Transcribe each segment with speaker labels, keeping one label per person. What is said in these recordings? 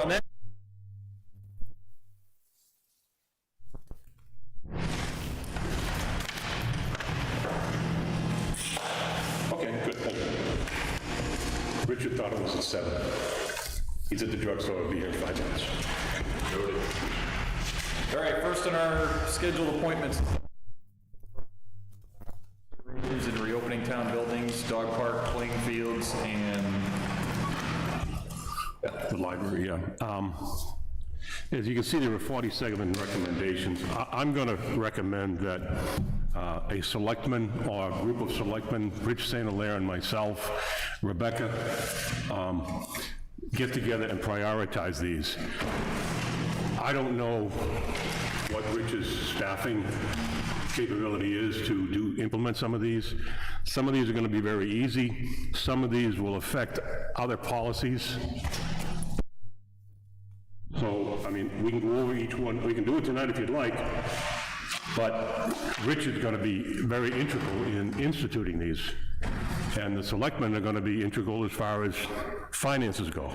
Speaker 1: on that.
Speaker 2: Okay, good. Richard thought it was at 7. He's at the drugstore, he'll be here in 5 minutes.
Speaker 1: All right, first on our scheduled appointments is in reopening town buildings, dog park, playing fields, and
Speaker 2: The library, yeah. As you can see, there were 47 recommendations. I'm going to recommend that a selectman or a group of selectmen, Rich St. Hilaire and myself, Rebecca, get together and prioritize these. I don't know what Rich's staffing capability is to implement some of these. Some of these are going to be very easy. Some of these will affect other policies. So, I mean, we can go over each one. We can do it tonight if you'd like, but Rich is going to be very integral in instituting these, and the selectmen are going to be integral as far as finances go.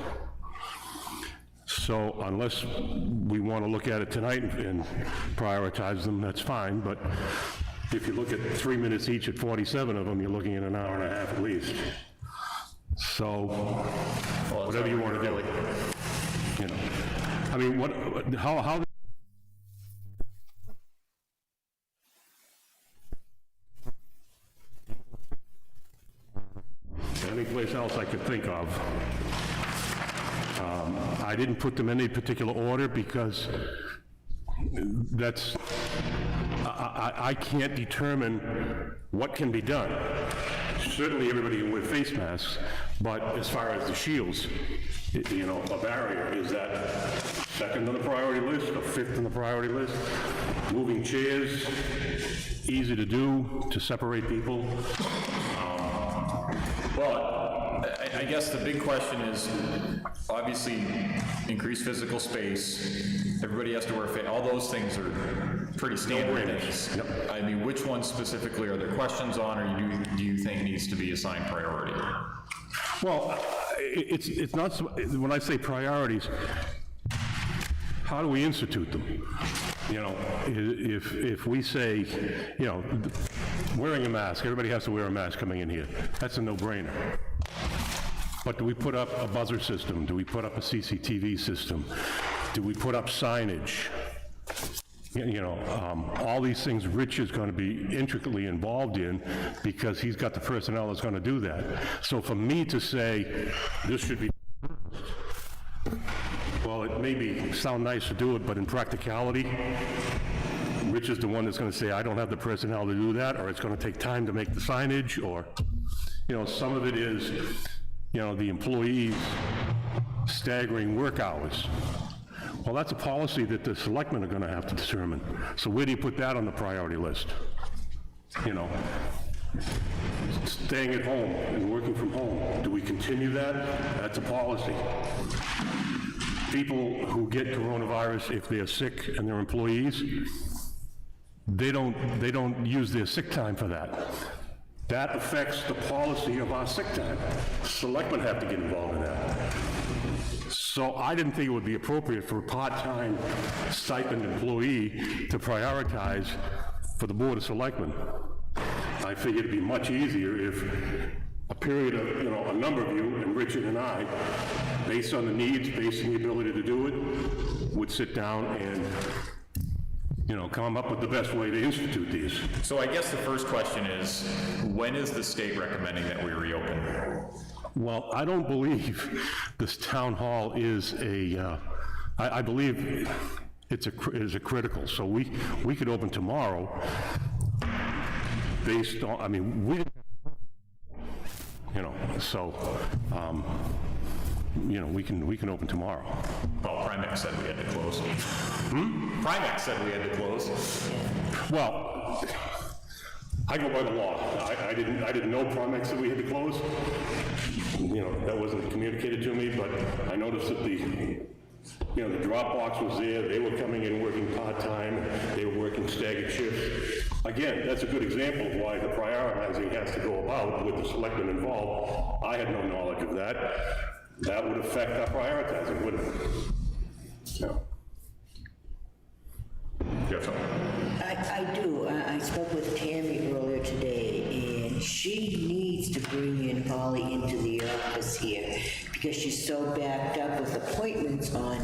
Speaker 2: So unless we want to look at it tonight and prioritize them, that's fine, but if you look at 3 minutes each at 47 of them, you're looking at an hour and a half at least. So, whatever you want to do, you know. I mean, how any place else I could think of. I didn't put them in any particular order because that's, I can't determine what can be done. Certainly everybody can wear face masks, but as far as the shields, you know, a barrier, is that second on the priority list or fifth on the priority list? Moving chairs, easy to do to separate people.
Speaker 1: well, I guess the big question is, obviously, increased physical space, everybody has to wear face, all those things are pretty standard things.
Speaker 2: Yep.
Speaker 1: I mean, which ones specifically are there questions on, or do you think needs to be assigned priority?
Speaker 2: Well, it's not, when I say priorities, how do we institute them? You know, if we say, you know, wearing a mask, everybody has to wear a mask coming in here, that's a no-brainer. But do we put up a buzzer system? Do we put up a CCTV system? Do we put up signage? You know, all these things Rich is going to be intricately involved in because he's got the personnel that's going to do that. So for me to say, this should be, well, it may sound nice to do it, but in practicality, Rich is the one that's going to say, I don't have the personnel to do that, or it's going to take time to make the signage, or, you know, some of it is, you know, the employees staggering work hours. Well, that's a policy that the selectmen are going to have to determine. So where do you put that on the priority list? You know, staying at home and working from home. Do we continue that? That's a policy. People who get coronavirus, if they're sick and they're employees, they don't use their sick time for that. That affects the policy of our sick time. Selectmen have to get involved in that. So I didn't think it would be appropriate for a part-time stipend employee to prioritize for the Board of Selectmen. I figured it'd be much easier if a period of, you know, a number of you, and Richard and I, based on the needs, based on the ability to do it, would sit down and, you know, come up with the best way to institute these.
Speaker 1: So I guess the first question is, when is the state recommending that we reopen?
Speaker 2: Well, I don't believe this town hall is a, I believe it is a critical, so we could open tomorrow based on, I mean, we, you know, so, you know, we can open tomorrow.
Speaker 1: Well, Primex said we had to close. Primex said we had to close.
Speaker 2: Well, I go by the law. I didn't know Primex said we had to close. You know, that wasn't communicated to me, but I noticed that the drop box was there. They were coming in working part-time. They were working staggered shifts. Again, that's a good example of why the prioritizing has to go about with the selectmen involved. I had no knowledge of that. that would affect our prioritizing, wouldn't it? So.
Speaker 1: Jeff?
Speaker 3: I do. I spoke with Tammy earlier today, and she needs to bring in Holly into the office here because she's so backed up with appointments on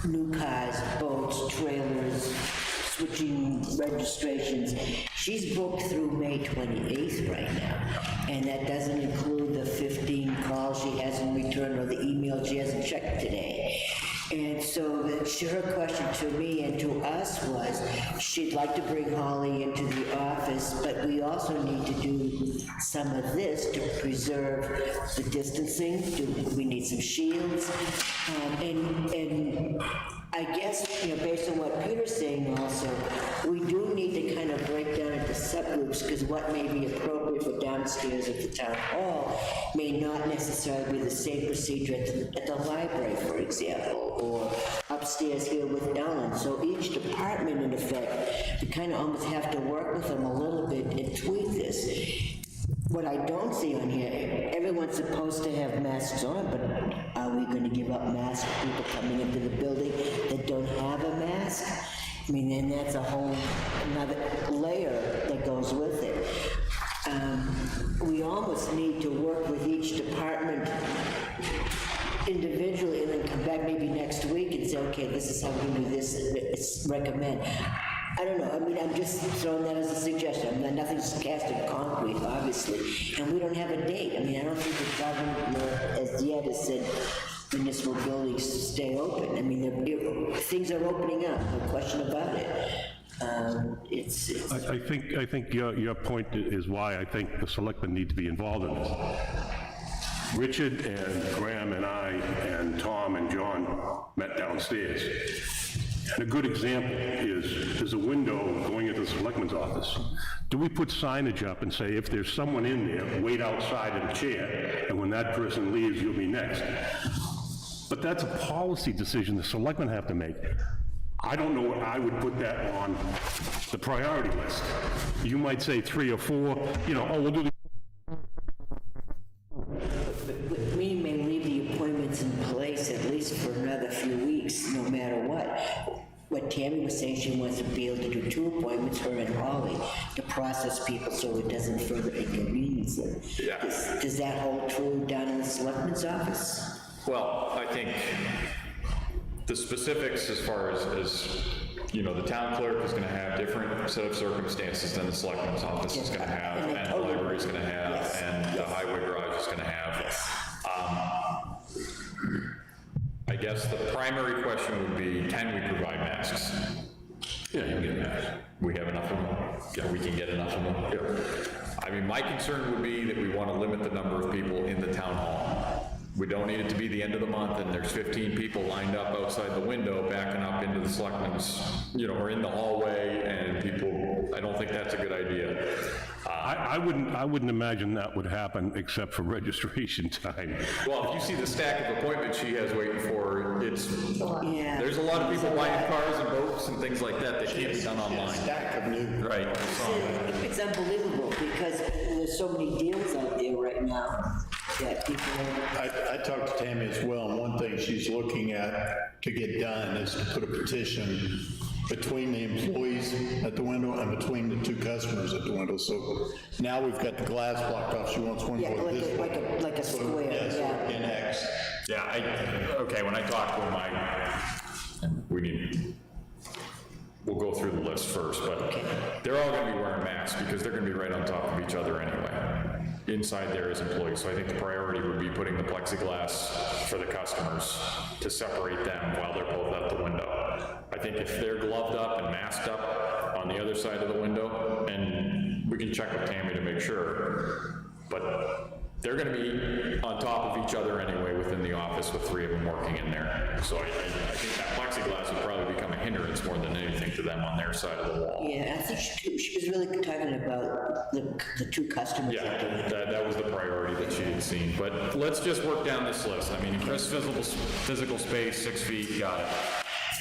Speaker 3: new cars, boats, trailers, switching registrations. She's booked through May 28th right now, and that doesn't include the 15 calls she hasn't returned or the email she hasn't checked today. And so her question to me and to us was, she'd like to bring Holly into the office, but we also need to do some of this to preserve the distancing. We need some shields. And I guess, based on what Peter's saying also, we do need to kind of break down into subgroups, because what may be appropriate for downstairs at the town hall may not necessarily be the same procedure at the library, for example, or upstairs here with Ellen. So each department, in effect, we kind of almost have to work with them a little bit and tweak this. What I don't see on here, everyone's supposed to have masks on, but are we going to give up masks to people coming into the building that don't have a mask? I mean, and that's a whole another layer that goes with it. We almost need to work with each department individually and then come back maybe next week and say, okay, this is how we do this, it's recommend. I don't know, I mean, I'm just throwing that as a suggestion. I mean, nothing's cast in concrete, obviously, and we don't have a date. I mean, I don't think the government as yet has said municipal buildings stay open. I mean, things are opening up, no question about it.
Speaker 2: I think your point is why I think the selectmen need to be involved in this. Richard and Graham and I and Tom and John met downstairs. And a good example is, there's a window going into the selectman's office. Do we put signage up and say, if there's someone in there, wait outside in a chair, and when that person leaves, you'll be next? But that's a policy decision the selectmen have to make. I don't know what I would put that on the priority list. You might say 3 or 4, we'll do the...
Speaker 3: We may leave the appointments in place at least for another few weeks, no matter what. What Tammy was saying, she wants to be able to do 2 appointments, her and Holly, to process people so it doesn't further inconvenience them.
Speaker 1: Yeah.
Speaker 3: Does that hold true down in the selectman's office?
Speaker 1: Well, I think the specifics as far as the town clerk is going to have different set of circumstances than the selectman's office is going to have, and the library is going to have,
Speaker 3: yes,
Speaker 1: and the highway garage is going to have. I guess the primary question would be, can we provide masks? Yeah, you can get masks. We have enough of them? Yeah, we can get enough of them? Yeah. I mean, my concern would be that we want to limit the number of people in the town hall. We don't need it to be the end of the month and there's 15 people lined up outside the window backing up into the selectmen's, or in the hallway, and people, I don't think that's a good idea.
Speaker 2: I wouldn't imagine that would happen except for registration time.
Speaker 1: Well, if you see the stack of appointments she has waiting for her,
Speaker 3: Yeah.
Speaker 1: there's a lot of people buying cars and boats and things like that that can't be done online.
Speaker 4: Stack of new.
Speaker 1: Right.
Speaker 3: It's unbelievable because there's so many deals out there right now that people
Speaker 4: I talked to Tammy as well, and one thing she's looking at to get done is to put a petition between the employees at the window and between the 2 customers at the window. So now we've got the glass blocked off. She wants one
Speaker 3: Yeah,
Speaker 4: for this way.
Speaker 3: like a square,
Speaker 4: Yes,
Speaker 3: yeah.
Speaker 4: in X.
Speaker 1: Yeah, okay, when I talk to them, we'll go through the list first, but they're all gonna be wearing masks because they're gonna be right on top of each other anyway. Inside there as employees, so I think the priority would be putting the plexiglass for the customers to separate them while they're both at the window. I think if they're gloved up and masked up on the other side of the window, and we can check with Tammy to make sure, but they're gonna be on top of each other anyway within the office with 3 of them working in there. So I think that plexiglass would probably become a hindrance more than anything to them on their side of the wall.
Speaker 3: Yeah, I think she was really talking about the 2 customers.
Speaker 1: Yeah, that was the priority that she had seen. But let's just work down this list. I mean, increased physical space, 6 feet, got it.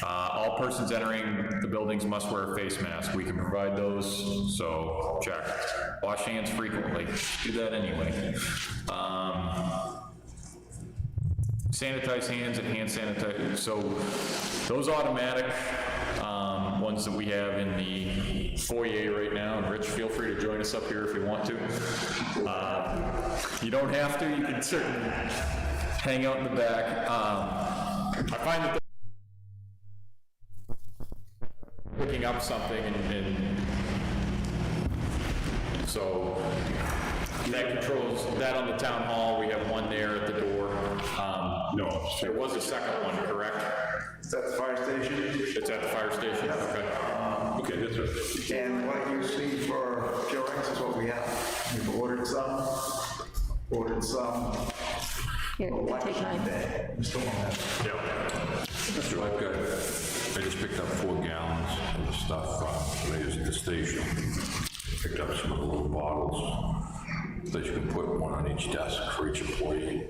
Speaker 1: All persons entering the buildings must wear a face mask. We can provide those, so check. Wash hands frequently. Do that anyway. sanitize hands and hand sanitizer. So those automatic ones that we have in the foyer right now, and Rich, feel free to join us up here if you want to. You don't have to, you can certainly hang out in the back. I find that picking up something and so that controls that on the town hall. We have one there at the door.
Speaker 2: No.
Speaker 1: There was a second one, correct?
Speaker 5: Is that the fire station?
Speaker 1: It's at the fire station? Okay.
Speaker 2: Okay, that's right.
Speaker 5: And what you see for Purex is what we have. We've ordered some.
Speaker 6: Here, take mine.
Speaker 5: We still don't have.
Speaker 1: Yeah.
Speaker 7: So I just picked up 4 gallons of the stuff when I was at the station. Picked up some of the little bottles that you can put one on each desk for each employee.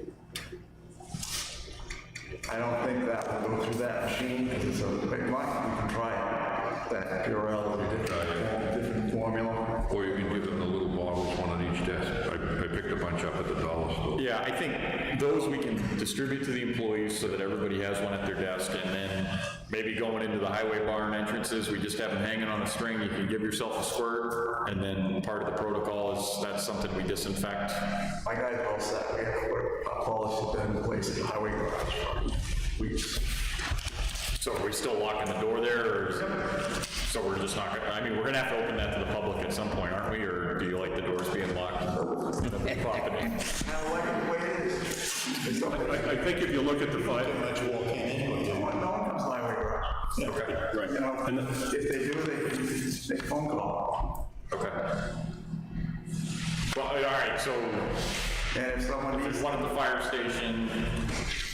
Speaker 5: I don't think that will go through that machine because it's a big line. You can try it. That Purell is a different formula.
Speaker 7: Or you can give them the little bottles, one on each desk. I picked a bunch up at the dollar store.
Speaker 1: Yeah, I think those we can distribute to the employees so that everybody has one at their desk, and then maybe going into the highway barn entrances, we just have them hanging on a string. You can give yourself a squirt, and then part of the protocol is that's something we disinfect.
Speaker 5: My guys are all set. We have a policy been in place at the highway garage for weeks.
Speaker 1: So are we still locking the door there, or so we're just not gonna, I mean, we're gonna have to open that to the public at some point, aren't we? Or do you like the doors being locked?
Speaker 5: I like it the way it is. It's something like,
Speaker 2: I think if you look at the fire,
Speaker 5: no one comes to the highway garage.
Speaker 1: Okay,
Speaker 2: right,
Speaker 5: You know,
Speaker 2: and
Speaker 5: if they do, they can make a phone call.
Speaker 1: okay. Well, all right, so
Speaker 5: And if someone
Speaker 1: if
Speaker 5: needs,
Speaker 1: there's one at the fire station,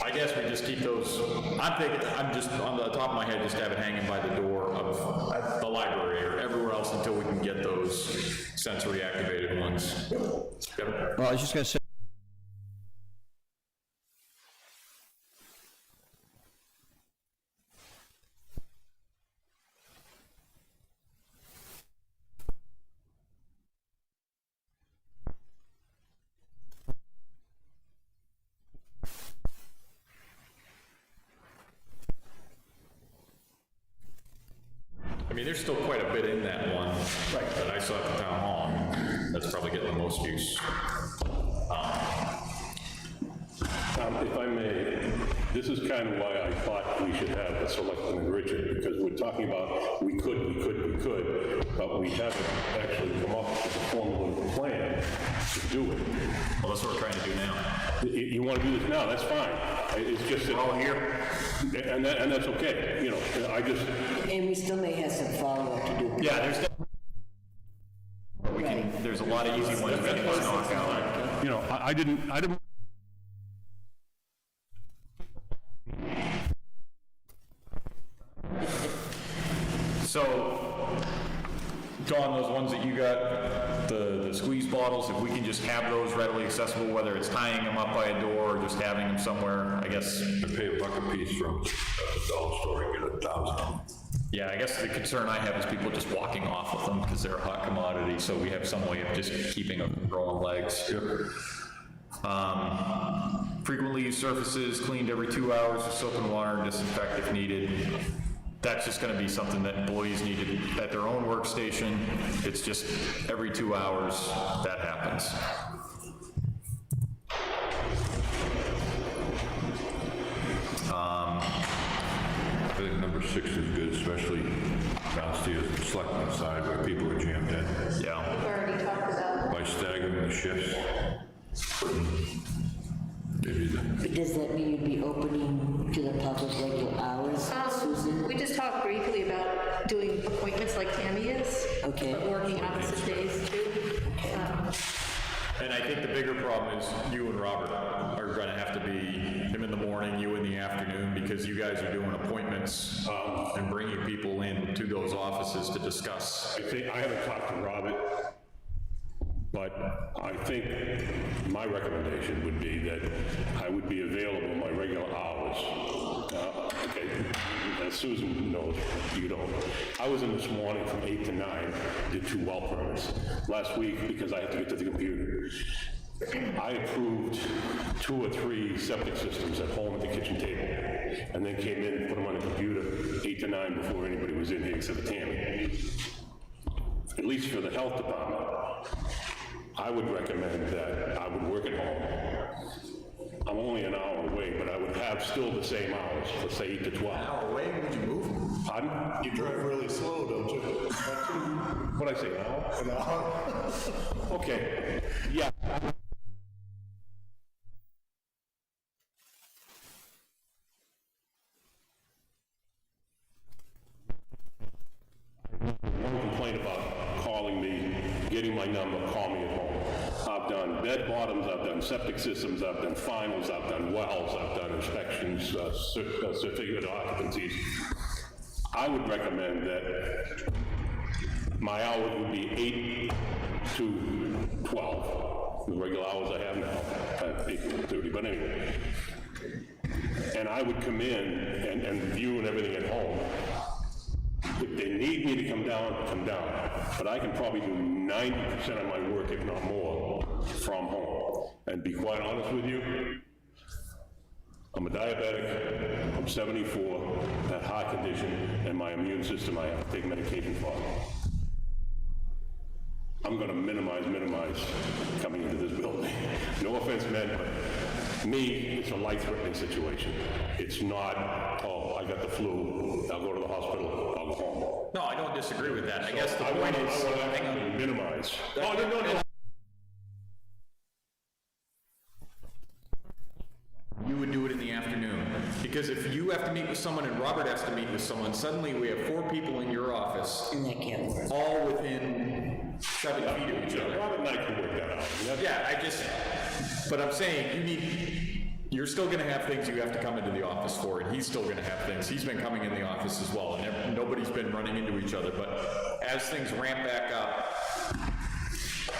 Speaker 1: I guess we just keep those, I'm just, on the top of my head, just have it hanging by the door of the library or everywhere else until we can get those sensory activated ones. Kevin?
Speaker 8: Well, I was just going to say,
Speaker 1: I mean, there's still quite a bit in that one that I saw at the town hall. That's probably getting the most use.
Speaker 2: if I may, this is kind of why I thought we should have a Selectman and Richard, because we're talking about we could, but we haven't actually come up with a formal plan to do it.
Speaker 1: Well, that's what we're trying to do now.
Speaker 2: You want to do this now, that's fine. It's just that.
Speaker 1: We're all here.
Speaker 2: And that's okay, you know, I just,
Speaker 3: And we still may have some follow-up to do.
Speaker 1: Yeah, there's a lot of easy ones we can just knock out.
Speaker 2: you know, I didn't.
Speaker 1: So, Dawn, those ones that you got, the squeeze bottles, if we can just have those readily accessible, whether it's tying them up by a door or just having them somewhere, I guess.
Speaker 7: I pay $1 a piece from the dollar store and get 1,000 of them.
Speaker 1: Yeah, I guess the concern I have is people just walking off of them because they're a hot commodity, so we have some way of just keeping them from growing legs. Frequently used surfaces cleaned every 2 hours with soap and water and disinfect if needed. That's just gonna be something that employees need to, at their own workstation. It's just every 2 hours that happens.
Speaker 7: I think number 6 is good, especially downstairs at the Selectmen side where people are jammed in.
Speaker 1: Yeah.
Speaker 6: We've already talked about.
Speaker 7: By staggering the shifts. Maybe the,
Speaker 3: But does that mean you'd be opening to the public regular hours, Susan?
Speaker 6: We just talked briefly about doing appointments like Tammy is.
Speaker 3: Okay.
Speaker 6: But working opposite days too.
Speaker 1: And I think the bigger problem is you and Robert are gonna have to be, him in the morning, you in the afternoon, because you guys are doing appointments and bringing people in to those offices to discuss.
Speaker 2: I think, I haven't talked to Robert, but I think my recommendation would be that I would be available my regular hours. Okay, as Susan knows, you don't. I was in this morning from 8 to 9, did 2 well permits. Last week, because I had to get to the computer. I approved 2 or 3 septic systems at home at the kitchen table, and then came in and put them on the computer 8 to 9 before anybody was in here except for Tammy. At least for the health department, I would recommend that I would work at home. I'm only an hour away, but I would have still the same hours, let's say 8 to 12.
Speaker 1: An hour away, would you move?
Speaker 2: Pardon?
Speaker 4: You drive really slow, don't you?
Speaker 2: What'd I say, an hour? Okay, yeah. No complaint about calling me, getting my number, call me at home. I've done bed bottoms, I've done septic systems, I've done finals, I've done wells, I've done inspections, certificate of occupancies. I would recommend that my hours would be 8 to 12, the regular hours I have now, 8 to 30, but anyway. And I would come in and review and everything at home. If they need me to come down, but I can probably do 90% of my work, if not more, from home. And be quite honest with you, I'm a diabetic, I'm 74, that heart condition, and my immune system I have to take medication for. I'm gonna minimize coming into this building. No offense meant, but me, it's a life-threatening situation. It's not, oh, I got the flu, I'll go to the hospital, I'll go home.
Speaker 1: No, I don't disagree with that. I guess the
Speaker 2: I
Speaker 1: point
Speaker 2: want
Speaker 1: is,
Speaker 2: to minimize. Oh, no.
Speaker 1: you would do it in the afternoon. Because if you have to meet with someone and Robert has to meet with someone, suddenly we have 4 people in your office,
Speaker 3: And that can't work.
Speaker 1: all within 7 feet of each other.
Speaker 2: Robert and I can work that out.
Speaker 1: Yeah, but I'm saying, you're still gonna have things you have to come into the office for, and he's still gonna have things. He's been coming in the office as well, and nobody's been running into each other, but as things ramp back up,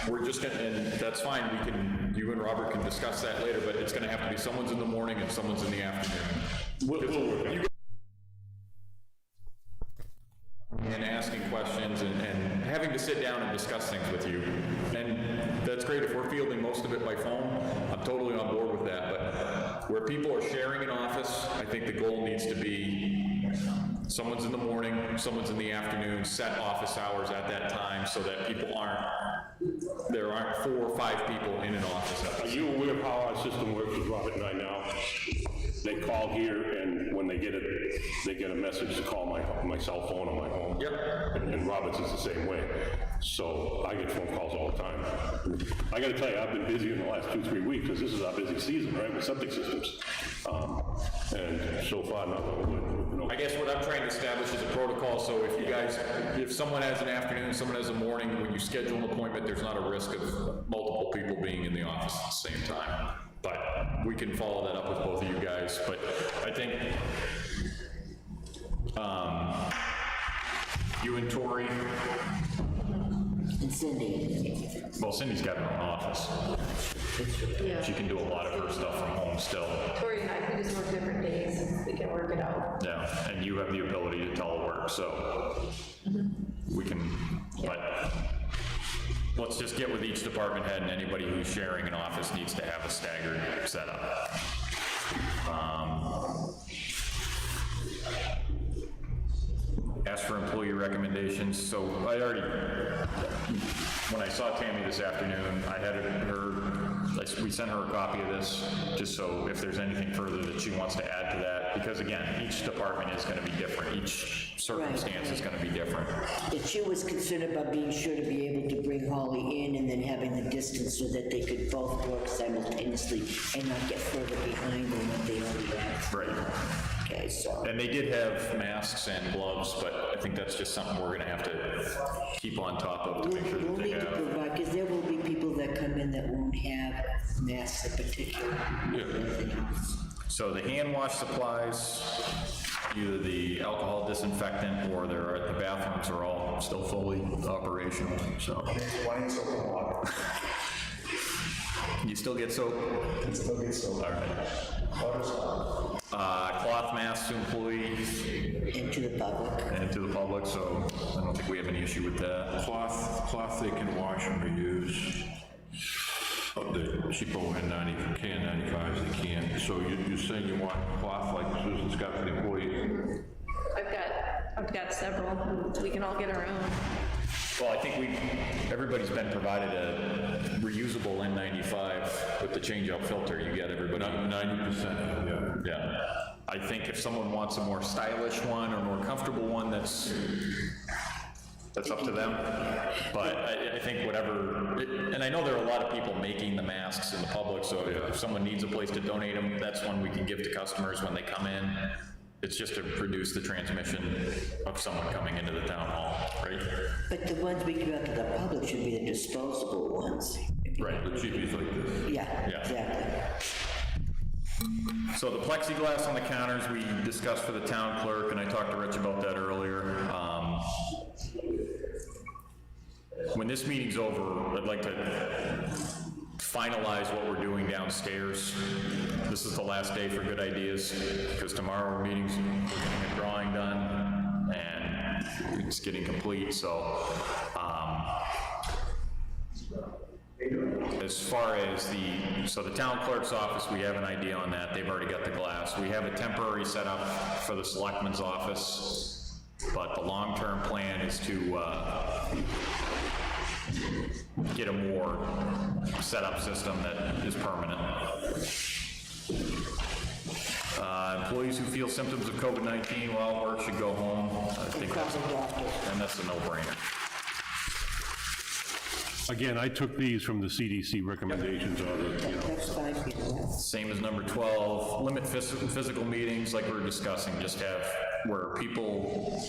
Speaker 1: we're just gonna, and that's fine, you and Robert can discuss that later, but it's gonna have to be someone's in the morning and someone's in the afternoon.
Speaker 2: We'll work it out.
Speaker 1: And asking questions and having to sit down and discuss things with you. And that's great. If we're fielding most of it by phone, I'm totally on board with that. But where people are sharing an office, I think the goal needs to be someone's in the morning, someone's in the afternoon, set office hours at that time so that there aren't 4 or 5 people in an office at the
Speaker 2: Are you aware of how our system works with Robert and I now? They call here, and when they get it, they get a message to call my cell phone on my home.
Speaker 1: Yep.
Speaker 2: And Robert's is the same way. So I get phone calls all the time. I gotta tell you, I've been busy in the last 2-3 weeks, because this is our busy season, right, with septic systems. And so far, not
Speaker 1: I guess what I'm trying to establish is a protocol, so if someone has an afternoon, someone has a morning, when you schedule an appointment, there's not a risk of multiple people being in the office at the same time. But we can follow that up with both of you guys, but I think, you and Tori,
Speaker 3: And Cindy.
Speaker 1: well, Cindy's got her own office.
Speaker 6: Yeah.
Speaker 1: She can do a lot of her stuff from home still.
Speaker 6: Tori and I can just work different days. We can work it out.
Speaker 1: Yeah, and you have the ability to telework, so we can, but let's just get with each department head, and anybody who's sharing an office needs to have a staggered setup. Ask for employee recommendations. So when I saw Tammy this afternoon, I had we sent her a copy of this, just so if there's anything further that she wants to add to that, because again, each department is gonna be different, each circumstance is gonna be different.
Speaker 3: That she was concerned about being sure to be able to bring Holly in and then having the distance so that they could both work simultaneously and not get further behind than what they already have.
Speaker 1: Right.
Speaker 3: Okay, so.
Speaker 1: And they did have masks and gloves, but I think that's just something we're gonna have to keep on top of to make sure
Speaker 3: We'll
Speaker 1: that they
Speaker 3: need to
Speaker 1: have.
Speaker 3: provide, because there will be people that come in that won't have masks in particular. Anything else.
Speaker 1: So the hand wash supplies, either the alcohol disinfectant or the bathrooms are all still fully operational, so.
Speaker 5: Wine and soap and water.
Speaker 1: You still get soap?
Speaker 5: Can still get soap.
Speaker 1: All right.
Speaker 5: Water's fine.
Speaker 1: Cloth masks to employees
Speaker 3: And to the public.
Speaker 1: and to the public, so I don't think we have any issue with that.
Speaker 7: Cloth they can wash and reuse. The cheapo N95s, they can't. So you're saying you want cloth like Susan's got for the employees?
Speaker 6: I've got several. We can all get our own.
Speaker 1: Well, I think everybody's been provided a reusable N95 with the change-out filter. You get everybody.
Speaker 7: 90%, yeah.
Speaker 1: Yeah. I think if someone wants a more stylish one or more comfortable one, that's up to them. But I think whatever, and I know there are a lot of people making the masks in the public, so if someone needs a place to donate them, that's one we can give to customers when they come in. It's just to reduce the transmission of someone coming into the town hall, right?
Speaker 3: But the ones we give out to the public should be the disposable ones.
Speaker 1: Right.
Speaker 7: The cheapies like this.
Speaker 3: Yeah,
Speaker 1: Yeah.
Speaker 3: exactly.
Speaker 1: So the plexiglass on the counters, we discussed for the town clerk, and I talked to Rich about that earlier. When this meeting's over, I'd like to finalize what we're doing downstairs. This is the last day for good ideas, because tomorrow our meeting's, we're getting a drawing done, and it's getting complete, so, as far as the town clerk's office, we have an idea on that. They've already got the glass. We have a temporary setup for the selectmen's office, but the long-term plan is to get a more set-up system that is permanent. Employees who feel symptoms of COVID-19 while at work should go home. I think that's a no-brainer.
Speaker 2: Again, I took these from the CDC recommendations on it, you know.
Speaker 3: That's fine, Peter, yeah.
Speaker 1: Same as number 12, limit physical meetings like we were discussing, just have where people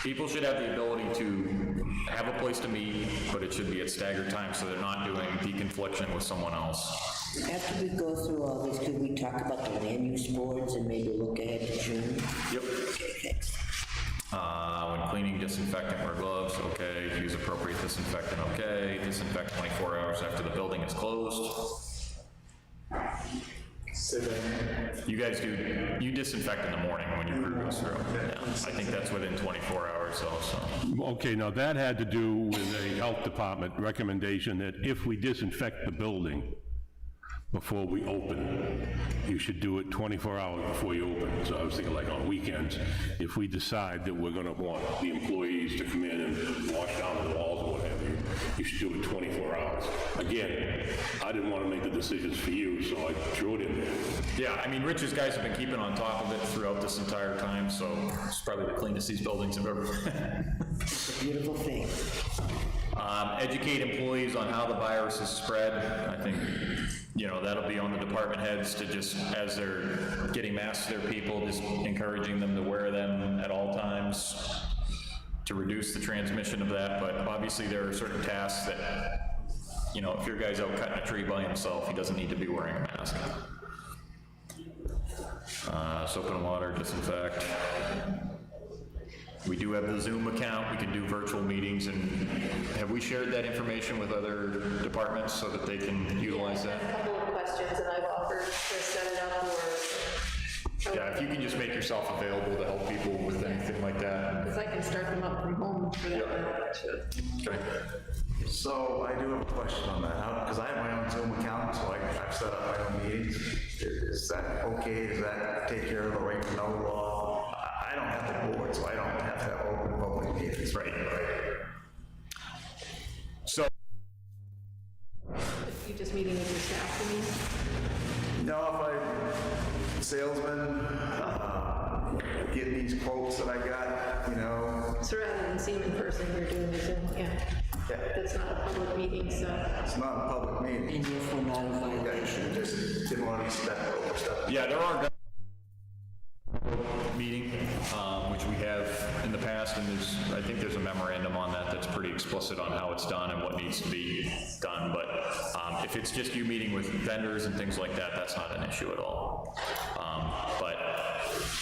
Speaker 1: should have the ability to have a place to meet, but it should be at staggered times so they're not doing deconfliction with someone else.
Speaker 3: After we go through all this, could we talk about the land use boards and maybe look ahead to June?
Speaker 1: Yep.
Speaker 3: Okay, thanks.
Speaker 1: When cleaning, disinfectant, wear gloves, okay. Use appropriate disinfectant, okay. Disinfect 24 hours after the building is closed. You guys you disinfect in the morning when your crew goes through. Yeah, I think that's within 24 hours also.
Speaker 2: Okay, now that had to do with a health department recommendation that if we disinfect the building before we open, you should do it 24 hours before you open. So I was thinking like on weekends, if we decide that we're gonna want the employees to come in and wash down the walls or what have you, you should do it 24 hours. Again, I didn't want to make the decisions for you, so I threw it in there.
Speaker 1: Yeah, I mean, Rich's guys have been keeping on top of it throughout this entire time, so it's probably the cleanest these buildings have ever been.
Speaker 3: It's a beautiful thing.
Speaker 1: Educate employees on how the virus is spread. I think, that'll be on the department heads to just, as they're getting masks to their people, just encouraging them to wear them at all times to reduce the transmission of that. But obviously there are certain tasks that, if your guy's out cutting a tree by himself, he doesn't need to be wearing a mask. Soap and water, disinfect. We do have the Zoom account. We can do virtual meetings, and have we shared that information with other departments so that they can utilize that?
Speaker 6: A couple of questions, and I've offered to set it up, or
Speaker 1: Yeah, if you can just make yourself available to help people with anything like that.
Speaker 6: because I can start them up from home for that.
Speaker 1: Okay.
Speaker 5: So I do have a question on that, because I have my own Zoom account, so I've set up my own meetings. Is that okay? Does that take care of the right to know law? I don't have the board, so I don't have to have open public meetings.
Speaker 1: Right. So,
Speaker 6: You just meeting with your staff, you mean?
Speaker 5: No, if I'm salesman, getting these quotes that I got,
Speaker 6: So rather than see them in person, you're doing the Zoom, yeah. That's not a public meeting, so.
Speaker 5: it's not a public meeting.
Speaker 3: And therefore not a violation.
Speaker 5: Just didn't want to be overstepping.
Speaker 1: yeah, there are meeting, which we have in the past, and I think there's a memorandum on that that's pretty explicit on how it's done and what needs to be done, but if it's just you meeting with vendors and things like that, that's not an issue at all. But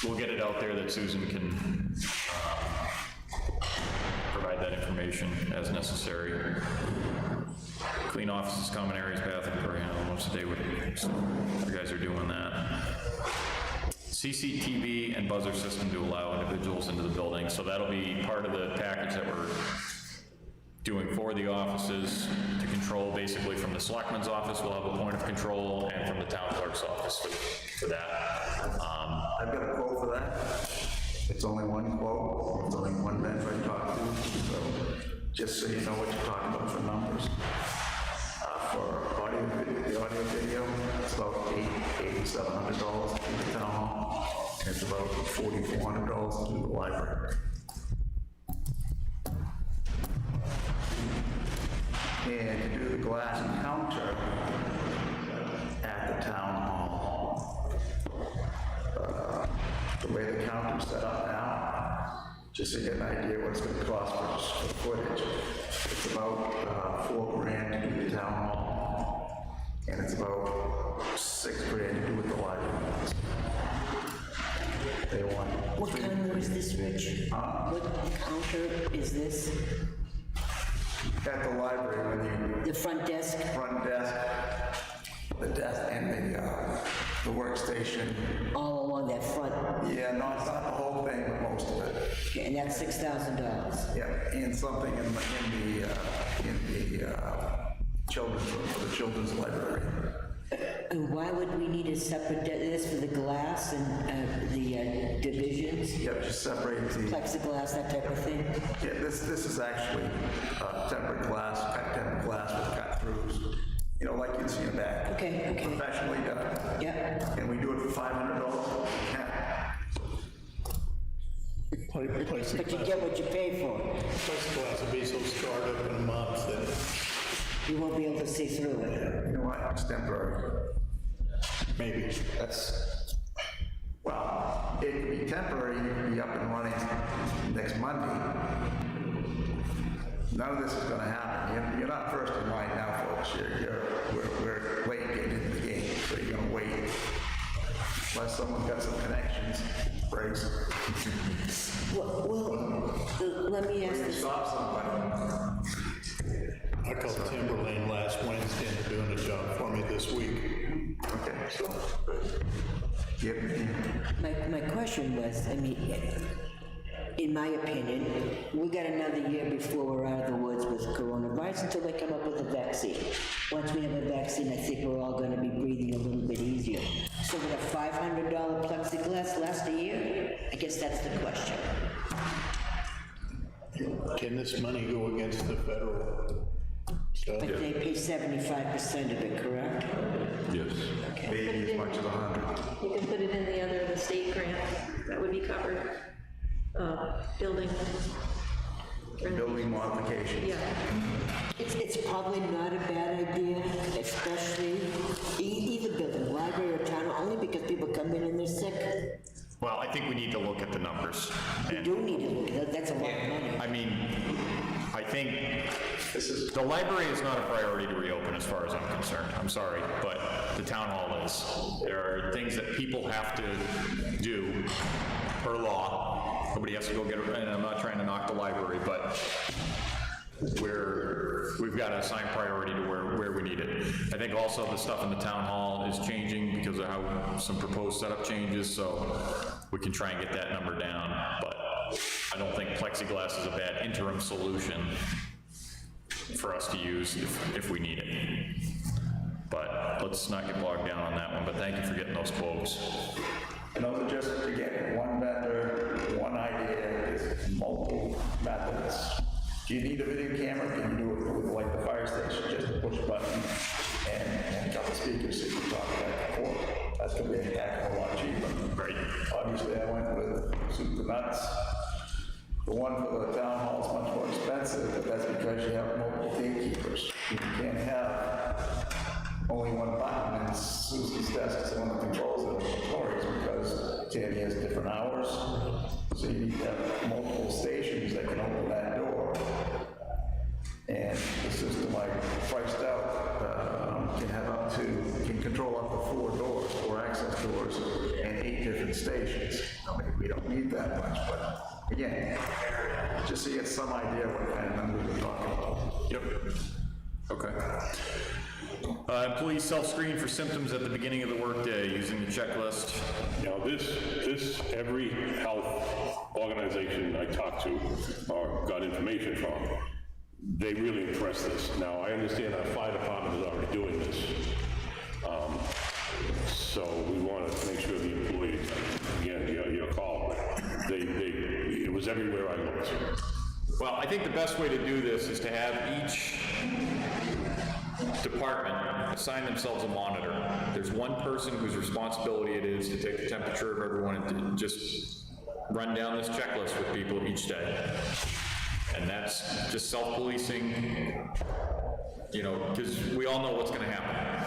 Speaker 1: we'll get it out there that Susan can provide that information as necessary. Clean offices, common areas, bathroom, once a day, so you guys are doing that. CCTV and buzzer system to allow individuals into the building. So that'll be part of the package that we're doing for the offices to control, basically from the selectman's office, we'll have a point of control, and from the town clerk's office for that.
Speaker 5: I've got a quote for that. It's only one quote, it's only one vendor I talked to, so just so you know what you're talking about for numbers. For audio, the audio video, it's about $8,700 to do the town hall, and it's about $4,400 to do the library. And to do the glass counter at the town hall, the way the counter's set up now, just to get an idea what it's going to cost for footage, it's about $4,000 to do the town hall, and it's about $6,000 to do with the library. They want.
Speaker 3: What counter is this, Rich? What counter is this?
Speaker 5: At the library, when
Speaker 3: The front desk?
Speaker 5: front desk, the desk and the workstation.
Speaker 3: All along that front?
Speaker 5: Yeah, not the whole thing, but most of it.
Speaker 3: Okay, and that's $6,000.
Speaker 5: Yeah, and something in the children's room, for the children's library.
Speaker 3: And why would we need a separate, this for the glass and the divisions?
Speaker 5: Yep, just separate the,
Speaker 3: Plexiglass, that type of thing?
Speaker 5: yeah, this is actually tempered glass, cut tempered glass with cut throughs, you know, like you'd see in back.
Speaker 3: Okay, okay.
Speaker 5: Professionally done.
Speaker 3: Yeah.
Speaker 5: And we do it for $500. Yeah.
Speaker 3: But you get what you pay for.
Speaker 4: Plexiglass will be so scarred up in a month that
Speaker 3: You won't be able to see through it.
Speaker 5: You know what, it's temporary.
Speaker 4: maybe.
Speaker 5: That's, well, it could be temporary, you could be up and running next Monday. None of this is gonna happen. You're not first in line now, folks. We're late getting into the game, so you're gonna wait. Unless someone's got some connections, breaks.
Speaker 3: Well, let me ask this.
Speaker 5: Stop somebody.
Speaker 4: I called Timberlane last Wednesday and they're doing a job for me this week.
Speaker 5: Okay, so, give me,
Speaker 3: My question was, I mean, in my opinion, we got another year before we're out of the woods with coronavirus until they come up with a vaccine. Once we have a vaccine, I think we're all going to be breathing a little bit easier. So would a $500 plexiglass last a year? I guess that's the question.
Speaker 4: Can this money go against the federal stuff?
Speaker 3: But they pay 75% of it, correct?
Speaker 7: Yes.
Speaker 5: maybe as much as 100.
Speaker 6: You can put it in the state grant, that would be covered. Building.
Speaker 5: Building modifications.
Speaker 6: Yeah,
Speaker 3: It's probably not a bad idea, especially either building, library or town, only because people come in and they're sick.
Speaker 1: Well, I think we need to look at the numbers.
Speaker 3: You do need to look at that, that's a lot of money.
Speaker 1: I mean, I think the library is not a priority to reopen as far as I'm concerned. I'm sorry, but the town hall is. There are things that people have to do per law. Nobody has to go get it, and I'm not trying to knock the library, but we've got to assign priority to where we need it. I think also the stuff in the town hall is changing because of how some proposed setup changes, so we can try and get that number down, but I don't think plexiglass is a bad interim solution for us to use if we need it. But let's not get bogged down on that one, but thank you for getting those quotes.
Speaker 5: And those are just, again, one vendor, one idea, is multiple methods. Do you need a video camera? Can you do it with like the fire station, just push a button and a couple speakers so you can talk back and forth? That's gonna be a heck of a lot cheaper.
Speaker 1: Right.
Speaker 5: Obviously, I went with soup to nuts. The one for the town hall is much more expensive, but that's because you have multiple gatekeepers. You can't have only one button, and Susie's desk is the one that controls it, Victoria's, because Tammy has different hours. So you need to have multiple stations that can open that door. And the system I priced out can control up to 4 doors, 4 access doors, and 8 different stations. I mean, we don't need that much, but again, just so you get some idea what kind of numbers we're talking about.
Speaker 1: Yep. Okay. Employees self-screen for symptoms at the beginning of the workday using the checklist.
Speaker 2: Now, this, every health organization I talked to or got information from, they really impressed us. Now, I understand our fire department is already doing this. So we want to make sure the employees, again, your call, it was everywhere I looked.
Speaker 1: Well, I think the best way to do this is to have each department assign themselves a monitor. There's one person whose responsibility it is to take the temperature of everyone and to just run down this checklist with people each day. And that's just self-policing, you know, because we all know what's gonna happen.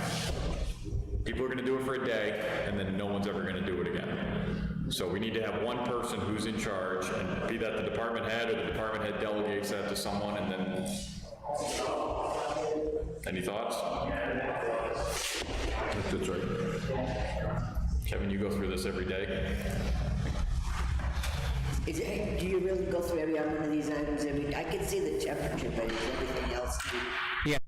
Speaker 1: People are gonna do it for a day, and then no one's ever gonna do it again. So we need to have one person who's in charge, and be that the department head, or the department head delegates that to someone, and then, any thoughts?
Speaker 7: That's right.
Speaker 1: Kevin, you go through this every day?
Speaker 3: Do you really go through every one of these items every, I can see the temperature, but is everything else?
Speaker 8: Yeah.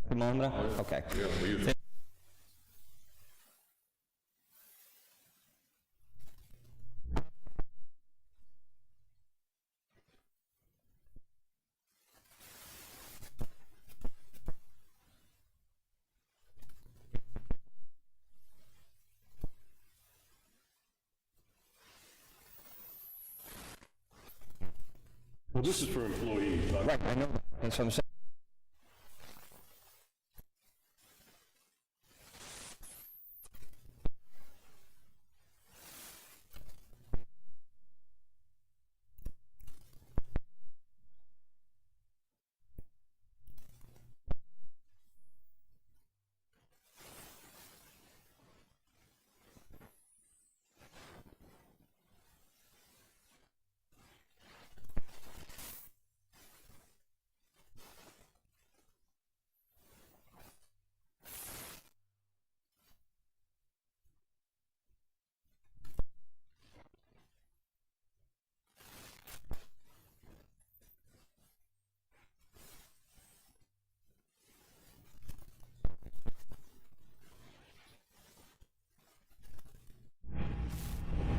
Speaker 8: Thermometer? Okay.
Speaker 7: Yeah, we use it.
Speaker 2: Well, this is for employees.
Speaker 8: Right, I know that. That's what I'm saying.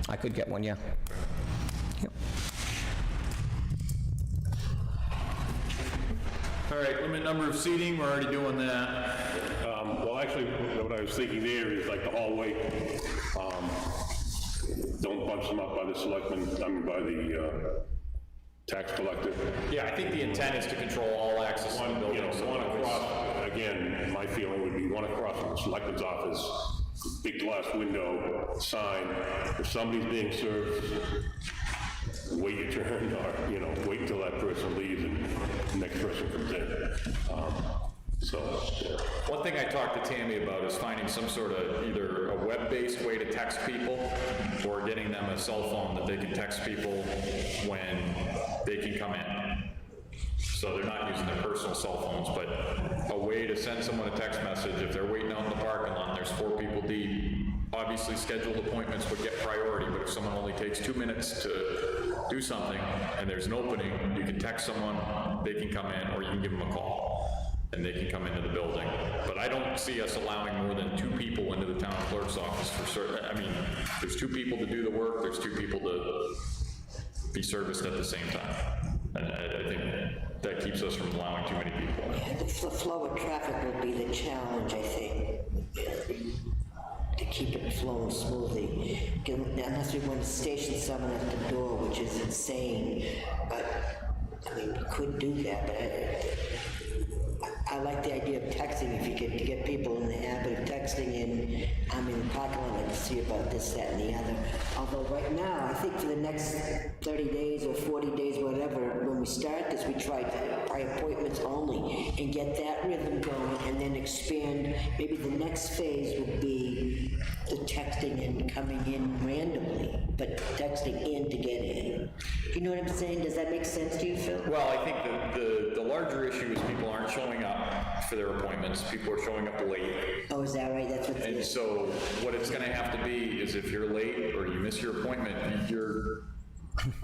Speaker 8: I could get one, yeah. Yep.
Speaker 1: All right, limit number of seating, we're already doing that.
Speaker 2: Well, actually, what I was thinking there is like the hallway, don't bunch them up by the selectmen, I mean, by the tax collector.
Speaker 1: Yeah, I think the intent is to control all access to the
Speaker 2: One,
Speaker 1: building.
Speaker 2: you know,
Speaker 1: so
Speaker 2: one
Speaker 1: that was-
Speaker 2: across, again, my feeling would be one across from the selectman's office, big glass window, sign, if somebody's being served, wait your turn, or, you know, wait until that person leaves and the next person comes in. So, yeah.
Speaker 1: One thing I talked to Tammy about is finding some sort of either a web-based way to text people, or getting them a cell phone that they can text people when they can come in. So they're not using their personal cell phones, but a way to send someone a text message if they're waiting out in the parking lot and there's 4 people deep. Obviously, scheduled appointments would get priority, but if someone only takes 2 minutes to do something and there's an opening, you can text someone, they can come in, or you can give them a call and they can come into the building. But I don't see us allowing more than 2 people into the town clerk's office for certain. I mean, there's 2 people to do the work, there's 2 people to be serviced at the same time. And I think that keeps us from allowing too many people.
Speaker 3: The flow of traffic will be the challenge, I think, to keep it flowing smoothly. Unless we want to station someone at the door, which is insane, but, I mean, we could do that, but I like the idea of texting, if you could get people in the habit of texting in, I'm in the parking lot, and see about this, that, and the other. Although right now, I think for the next 30 days or 40 days, whatever, when we start this, we try by appointments only, and get that rhythm going, and then expand. Maybe the next phase would be the texting and coming in randomly, but texting in to get in. You know what I'm saying? Does that make sense to you, Phil?
Speaker 1: Well, I think the larger issue is people aren't showing up for their appointments. People are showing up late.
Speaker 3: Oh, is that right? That's what
Speaker 1: And so what it's gonna have to be is if you're late or you miss your appointment, you're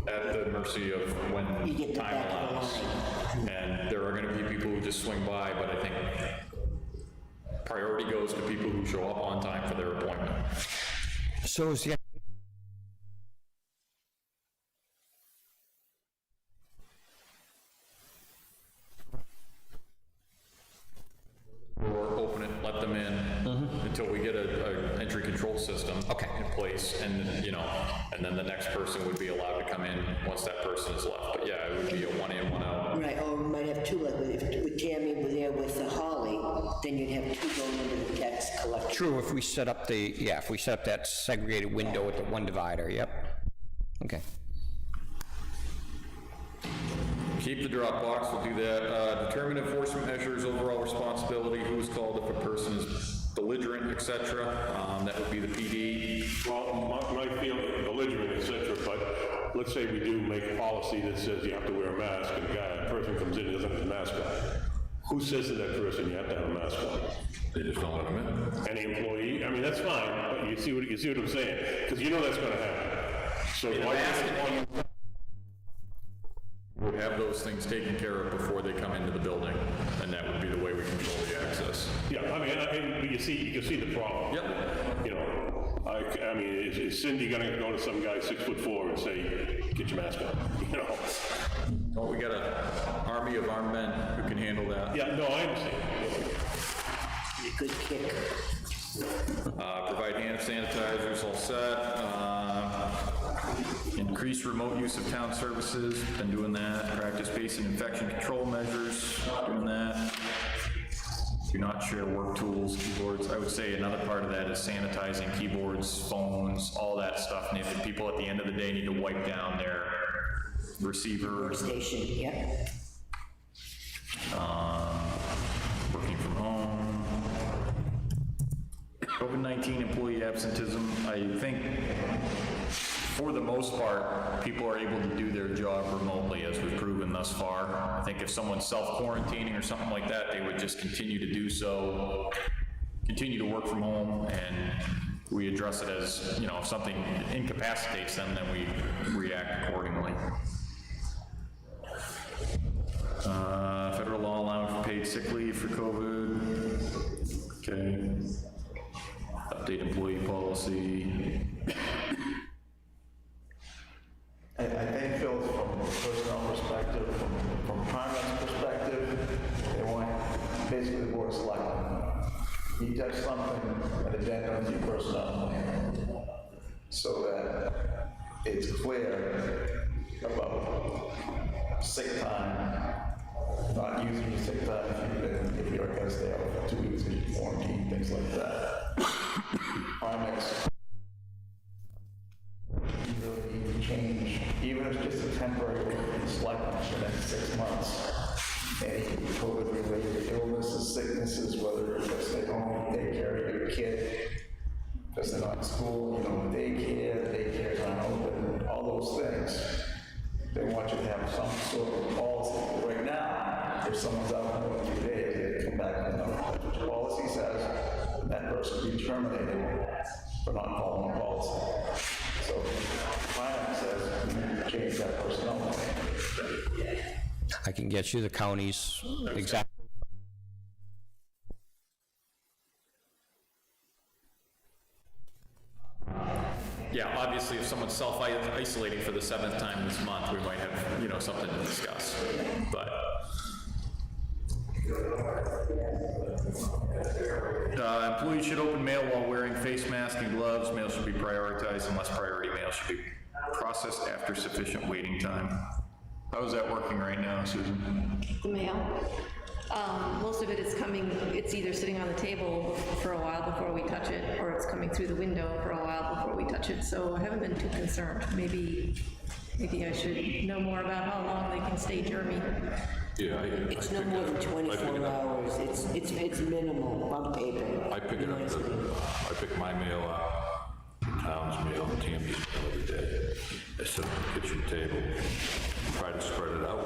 Speaker 1: at the mercy of when
Speaker 3: You get the
Speaker 1: time
Speaker 3: back of the
Speaker 1: allows.
Speaker 3: line.
Speaker 1: And there are gonna be people who just swing by, but I think priority goes to people who show up on time for their appointment.
Speaker 8: So is the,
Speaker 1: Or open it, let them in until we get a entry control system
Speaker 8: Okay.
Speaker 1: in place, and, you know, and then the next person would be allowed to come in once that person is left. But yeah, it would be a one in, one out.
Speaker 3: Right, or we might have two, like with Tammy was there with Holly, then you'd have two going into the tax collector.
Speaker 8: true, if we set up the, yeah, if we set up that segregated window with the one divider, yep. Okay.
Speaker 1: Keep the Dropbox, we'll do that. Determine enforcement measures, overall responsibility, who is called if a person is belligerent, et cetera. That would be the PD.
Speaker 2: Well, my feeling, belligerent, et cetera, but let's say we do make a policy that says you have to wear a mask, and a person comes in and doesn't have a mask on. Who says to that person you have to have a mask on?
Speaker 7: They just don't let them in.
Speaker 2: Any employee? I mean, that's fine, but you see what I'm saying? Because you know that's gonna happen. So why?
Speaker 1: Would have those things taken care of before they come into the building, and that would be the way we control the access.
Speaker 2: Yeah, I mean, you can see the problem.
Speaker 1: Yep.
Speaker 2: You know, I mean, is Cindy gonna go to some guy 6'4" and say, get your mask on, you know?
Speaker 1: Well, we got an army of armed men who can handle that.
Speaker 2: Yeah, no, I understand.
Speaker 3: Good kick.
Speaker 1: Provide hand sanitizers, all set. Increase remote use of town services, been doing that. Practice basic infection control measures, doing that. Do not share work tools, keyboards. I would say another part of that is sanitizing keyboards, phones, all that stuff. And if people at the end of the day need to wipe down their receiver.
Speaker 3: Station, yep.
Speaker 1: Working from home. COVID-19 employee absenteeism, I think for the most part, people are able to do their job remotely, as we've proven thus far. I think if someone's self-quarantining or something like that, they would just continue to do so, continue to work from home, and we address it as, you know, if something incapacitates them, then we react accordingly. Federal law allowing for paid sick leave for COVID. Okay. Update employee policy.
Speaker 5: I think, Phil, from a personnel perspective, from Prime's perspective, they want basically the board of selectmen. You touch something, an addendum to your personnel plan, so that it's clear about sick time, not using your sick time if you're going to stay out for 2 weeks in quarantine, things like that. Primex. You really need to change, even if it's just a temporary selectment for the next 6 months. Any COVID-related illnesses, sicknesses, whether it's just stay home, take care of your kid, because they're not in school, you know, daycares aren't open, all those things. They want you to have some sort of policy. Right now, if someone's out more than 2 days, they come back and that's what your policy says, and that person will be terminated for not following policy. So, finance says, you need to change that personnel plan.
Speaker 8: I can get you the counties exact.
Speaker 1: Yeah, obviously, if someone's self-isolating for the 7th time this month, we might have, you know, something to discuss, but. Employees should open mail while wearing face mask and gloves. Mail should be prioritized unless priority mail should be processed after sufficient waiting time. How is that working right now, Susan?
Speaker 6: The mail. Most of it is coming, it's either sitting on the table for a while before we touch it, or it's coming through the window for a while before we touch it, so I haven't been too concerned. Maybe I should know more about how long they can stay germy.
Speaker 7: Yeah,
Speaker 3: It's no more than 24 hours, it's minimal on paper.
Speaker 7: I pick it up, I pick my mail up, town's mail, Tammy's mail every day. I sit at the kitchen table, try to spread it out.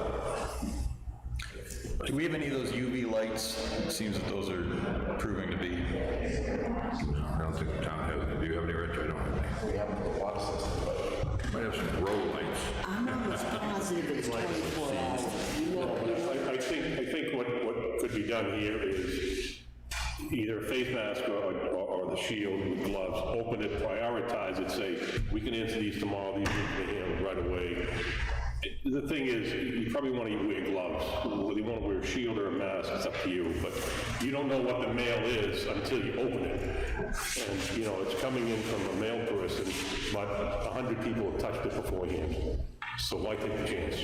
Speaker 1: Do we have any of those UV lights? It seems that those are proving to be.
Speaker 7: I don't think the town has any. Do you have any, Rich? I don't have any.
Speaker 5: We have a water system, but
Speaker 7: Might have some road lights.
Speaker 3: I'm almost positive it's 24 hours. You know,
Speaker 2: I think what could be done here is either a face mask or the shield with gloves, open it, prioritize it, say, we can answer these tomorrow, these need to be handled right away. The thing is, you probably want to wear gloves, whether you want to wear a shield or a mask, it's up to you, but you don't know what the mail is until you open it. And, you know, it's coming in from a mail person, but 100 people have touched it beforehand, so why take the chance?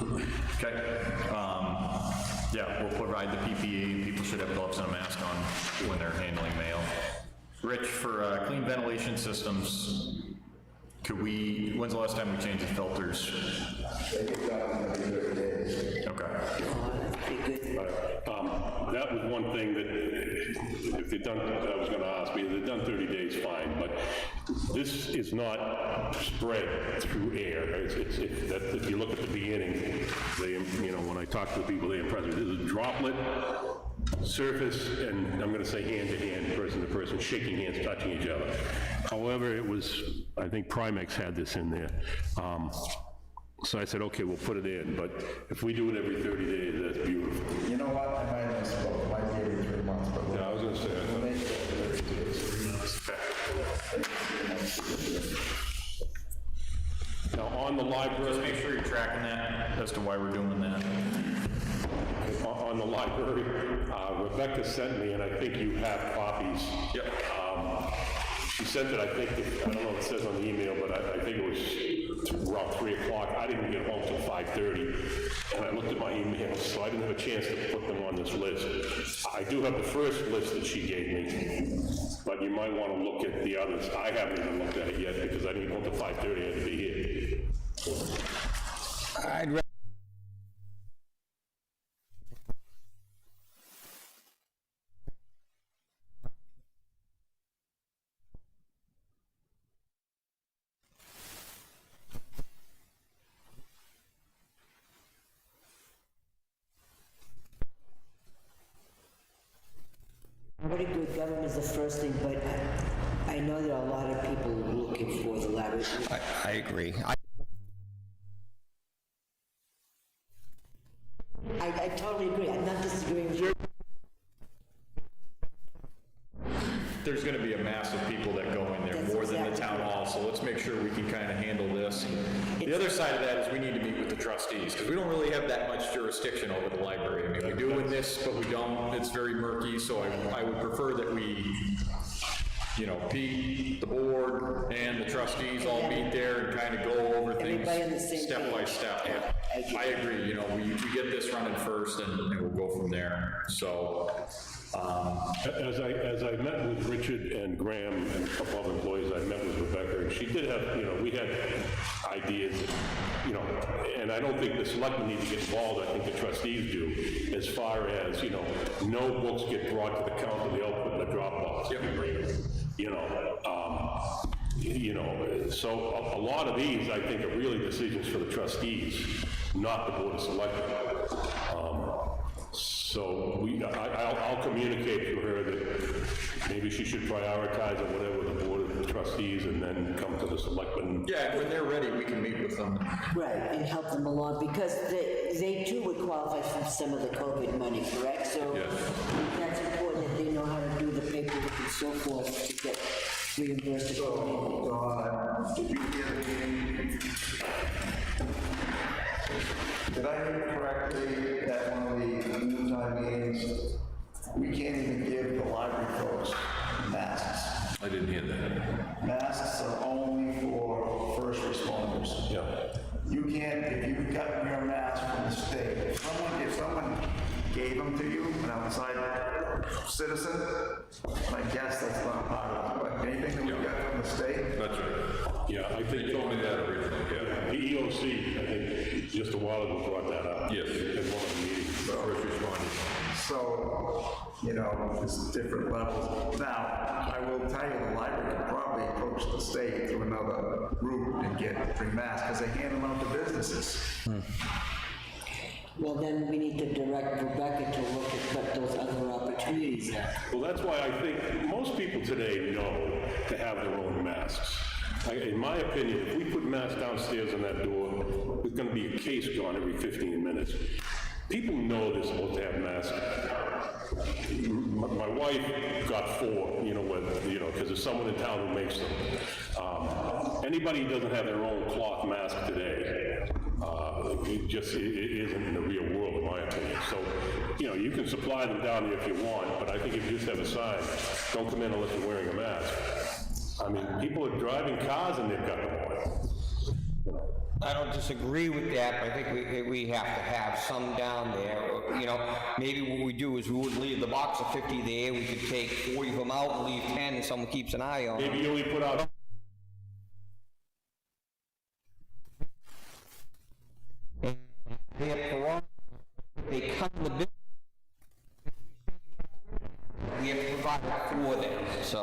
Speaker 1: Okay. Yeah, we'll provide the PPE. People should have gloves and a mask on when they're handling mail. Rich, for clean ventilation systems, could we, when's the last time we changed the filters?
Speaker 5: they get done in 30 days.
Speaker 1: Okay.
Speaker 3: pretty good.
Speaker 2: That was one thing that, if they've done, that I was gonna ask, if they've done 30 days, fine, but this is not spread through air. If you look at the beginning, they, you know, when I talk to the people, they impress me. This is a droplet, surface, and I'm gonna say hand to hand, person to person, shaking hands, touching each other. However, it was, I think Primex had this in there. So I said, okay, we'll put it in, but if we do it every 30 days, that's beautiful.
Speaker 5: You know what, I might have misspoke, it might be every 3 months, but.
Speaker 2: Yeah, I was gonna say, I thought-
Speaker 5: When they say every 2 days.
Speaker 2: Now, on the
Speaker 1: Just
Speaker 2: library,
Speaker 1: make sure you're tracking that as to why we're doing that.
Speaker 2: on the library, Rebecca sent me, and I think you have copies.
Speaker 1: Yep.
Speaker 2: She sent it, I think, I don't know what it says on the email, but I think it was around 3 o'clock. I didn't get home till 5:30, and I looked at my emails, so I didn't have a chance to put them on this list. I do have the first list that she gave me, but you might want to look at the others. I haven't even looked at it yet, because I didn't get home till 5:30, I had to be here.
Speaker 8: I'd
Speaker 3: Pretty good government is the first thing, but I know there are a lot of people looking for the library.
Speaker 8: I agree.
Speaker 3: I totally agree, I'm not disagreeing with you.
Speaker 1: There's gonna be a mass of people that go in there,
Speaker 3: That's
Speaker 1: more than the
Speaker 3: exactly
Speaker 1: town hall, so let's make sure we can kind of handle this. The other side of that is we need to meet with the trustees, because we don't really have that much jurisdiction over the library. I mean, we do in this, but we don't, it's very murky, so I would prefer that we, you know, Pete, the board, and the trustees all meet there and kind of go over things
Speaker 3: Everybody on the same
Speaker 1: step by
Speaker 3: page.
Speaker 1: step.
Speaker 3: Yeah, I
Speaker 1: I agree, you know, we get this running first, and we'll go from there, so.
Speaker 2: As I met with Richard and Graham and a couple other employees, I met with Rebecca, and she did have, you know, we had ideas, you know, and I don't think the selectmen need to get involved, I think the trustees do, as far as, you know, no books get brought to the counter, they'll put in the Dropbox. You know, so a lot of these, I think, are really decisions for the trustees, not the Board of Selectmen. So I'll communicate to her that maybe she should prioritize or whatever the Board of Trustees and then come to the Selectmen.
Speaker 1: Yeah, when they're ready, we can meet with them.
Speaker 3: Right, and help them along, because they too would qualify for some of the COVID money, correct? So that's important that they know how to do the paperwork and so forth to get reimbursed accordingly.
Speaker 5: Did you hear the meeting? Did I hear correctly at one of the noontime meetings, we can't even give the library folks masks?
Speaker 7: I didn't hear that.
Speaker 5: Masks are only for first responders.
Speaker 7: Yeah.
Speaker 5: You can't, if you've gotten your mask from the state, if someone gave them to you, an outside citizen, I guess that's not part of it, but anything that we got from the state,
Speaker 7: That's right.
Speaker 2: Yeah, I think
Speaker 7: They told me that originally, yeah.
Speaker 2: the EOC, I think, just a while ago brought that up.
Speaker 7: Yes.
Speaker 2: In one of the meetings.
Speaker 7: First responders.
Speaker 5: so, you know, there's different levels. Now, I will tell you, the library could probably approach the state through another route and get free masks, because they hand them out to businesses.
Speaker 3: Well, then we need to direct Rebecca to look at what those other opportunities are.
Speaker 2: Well, that's why I think most people today know to have their own masks. In my opinion, if we put masks downstairs on that door, there's gonna be a case gone every 15 minutes. People know they're supposed to have masks. My wife got 4, because there's someone in town who makes them. Anybody who doesn't have their own cloth mask today, it isn't in the real world, in my opinion. So, you can supply them down there if you want, but I think if you just have a sign, don't come in unless you're wearing a mask. I mean, people are driving cars and they've got them on.
Speaker 8: I don't disagree with that, but I think we have to have some down there. Maybe what we do is we would leave the box of 50 there, we could take 40 of them out and leave 10 and someone keeps an eye on them.
Speaker 2: Maybe you only put out.
Speaker 8: They come to the building. We have to provide it for them, so.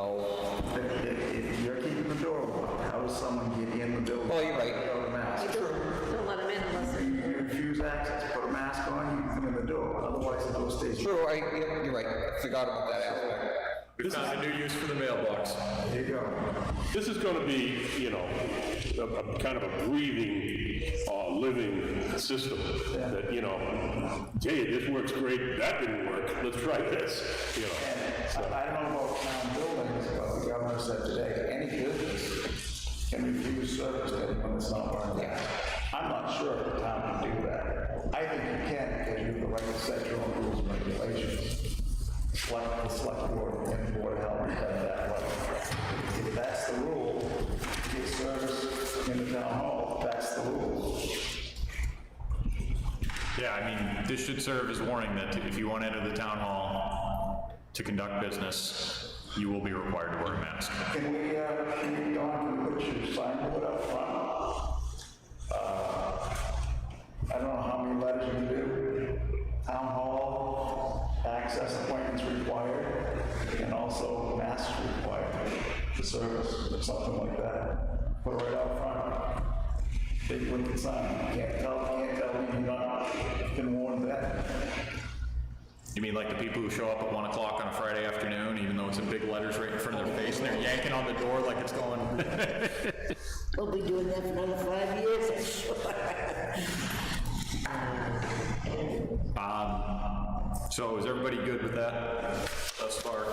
Speaker 5: If you're keeping the door locked, how does someone get in the building?
Speaker 8: Oh, you're right.
Speaker 5: Without a mask?
Speaker 6: Don't let them in unless they're.
Speaker 5: You refuse access, put a mask on, you can come in the door, otherwise the door stays.
Speaker 8: True, you're right, forgot about that aspect.
Speaker 1: We found a new use for the mailbox.
Speaker 5: There you go.
Speaker 2: This is going to be, a kind of a breathing, living system that, hey, this works great, that didn't work, let's try this,
Speaker 5: I don't know about town buildings, but the governor said today, any business can refuse service to anyone that's not wearing a mask. I'm not sure if the town can do that. I think you can, because you have the right to set your own rules and regulations. Like the select board and the board of health have that right. If that's the rule, get service in the town hall, that's the rule.
Speaker 1: Yeah, I mean, this should serve as warning that if you want to enter the town hall to conduct business, you will be required to wear a mask.
Speaker 5: Can we Dawn, put your signboard up front? I don't know how many letters you do. Town hall, access appointments required, and also masks required for service, or something like that. Put it right out front. Big wicked sign. You can't tell me you've not been warned that.
Speaker 1: You mean like the people who show up at 1 o'clock on a Friday afternoon, even though it's in big letters right in front of their face, and they're yanking on the door like it's going...
Speaker 3: We'll be doing that for another 5 years, I'm sure.
Speaker 1: So is everybody good with that thus far?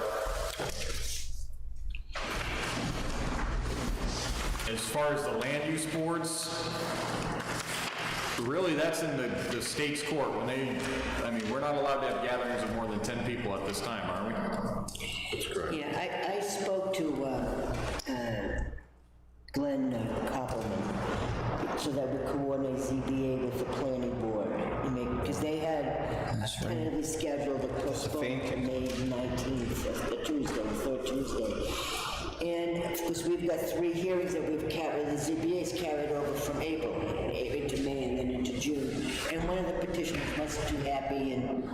Speaker 1: As far as the land use boards, really that's in the state's court. We're not allowed to have gatherings of more than 10 people at this time, are we?
Speaker 2: That's correct.
Speaker 3: Yeah, I spoke to Glenn Koppelman so that we coordinate ZBA with the planning board. Because they had tentatively scheduled a postponement to May 19th, the Tuesday, the third Tuesday. And of course, we've got 3 hearings that we've carried, the ZBA's carried over from April into May and then into June. And one of the petitioners wasn't too happy and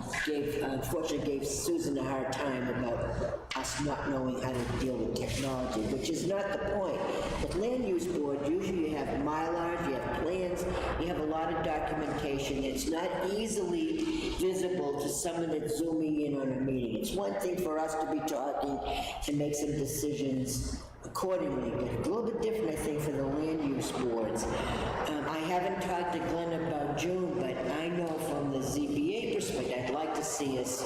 Speaker 3: unfortunately gave Susan a hard time about us not knowing how to deal with technology, which is not the point. With land use board, usually you have Mylars, you have plans, you have a lot of documentation. It's not easily visible to someone that's zooming in on a meeting. It's one thing for us to be talking and make some decisions accordingly, but a little bit different, I think, for the land use boards. I haven't talked to Glenn about June, but I know from the ZBA perspective, I'd like to see us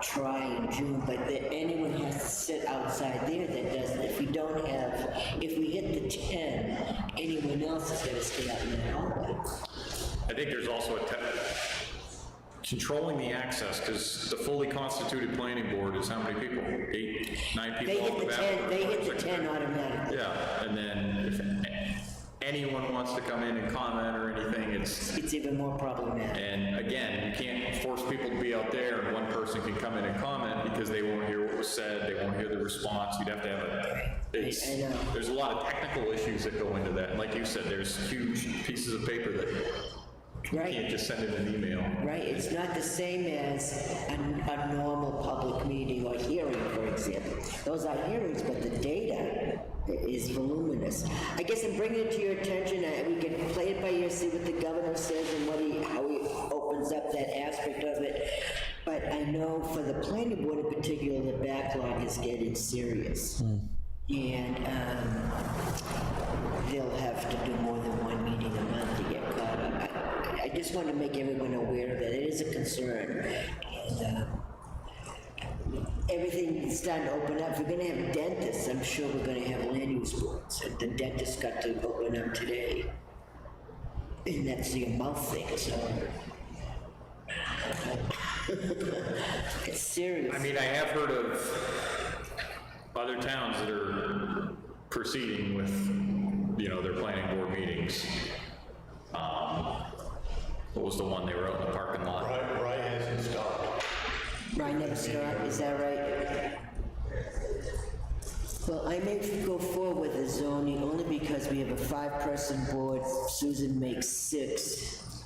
Speaker 3: try in June, but that anyone has to sit outside there that doesn't. If we hit the 10, anyone else is going to stay out in the hallway.
Speaker 1: I think there's also controlling the access, because the fully constituted planning board is how many people? 8, 9 people?
Speaker 3: They hit the 10 automatically.
Speaker 1: Yeah, and then if anyone wants to come in and comment or anything,
Speaker 3: It's even more problematic.
Speaker 1: and again, you can't force people to be out there and one person can come in and comment because they won't hear what was said, they won't hear the response. You'd have to have
Speaker 3: I know.
Speaker 1: there's a lot of technical issues that go into that. And like you said, there's huge pieces of paper that you
Speaker 3: Right.
Speaker 1: can't just send in an email.
Speaker 3: Right, it's not the same as a normal public meeting or hearing, for example. Those are hearings, but the data is voluminous. I guess I'm bringing it to your attention, we can play it by ear, see what the governor says and how he opens up is getting serious. And they'll have to do more than one meeting a month to get caught up. I just want to make everyone aware that it is a concern. And everything is starting to open up. If we're gonna have dentists, I'm sure we're gonna have land use boards. And the dentist got to open up today. And that's the mouth thing, so. It's serious.
Speaker 1: I mean, I have heard of other towns that are proceeding with, you know, their planning board meetings. What was the one they were out in the parking lot?
Speaker 4: Right hasn't stopped.
Speaker 3: Ryan never stopped, is that right? Well, I may go forward with the zoning only because we have a 5-person board, Susan makes 6.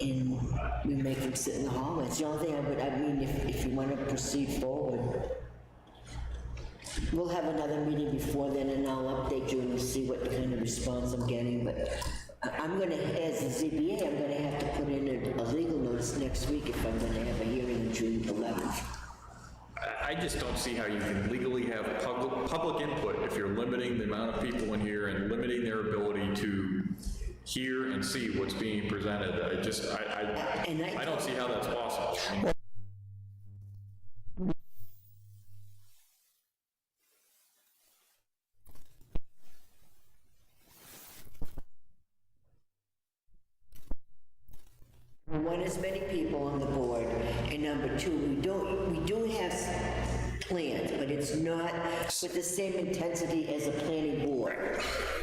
Speaker 3: And we make them sit in the hallway. It's the only thing I mean, if you want to proceed forward. We'll have another meeting before then and I'll update you and we'll see what kind of response I'm getting, but I'm gonna, as a ZBA, I'm gonna have to put in a legal notice next week if I'm gonna have a hearing on June 11th.
Speaker 1: I just don't see how you can legally have public input if you're limiting the amount of people in here and limiting their ability to hear and see what's being presented. I don't see how that's possible. I mean,
Speaker 3: One, as many people on the board, and number 2, we do have plans, but it's not with the same intensity as a planning board.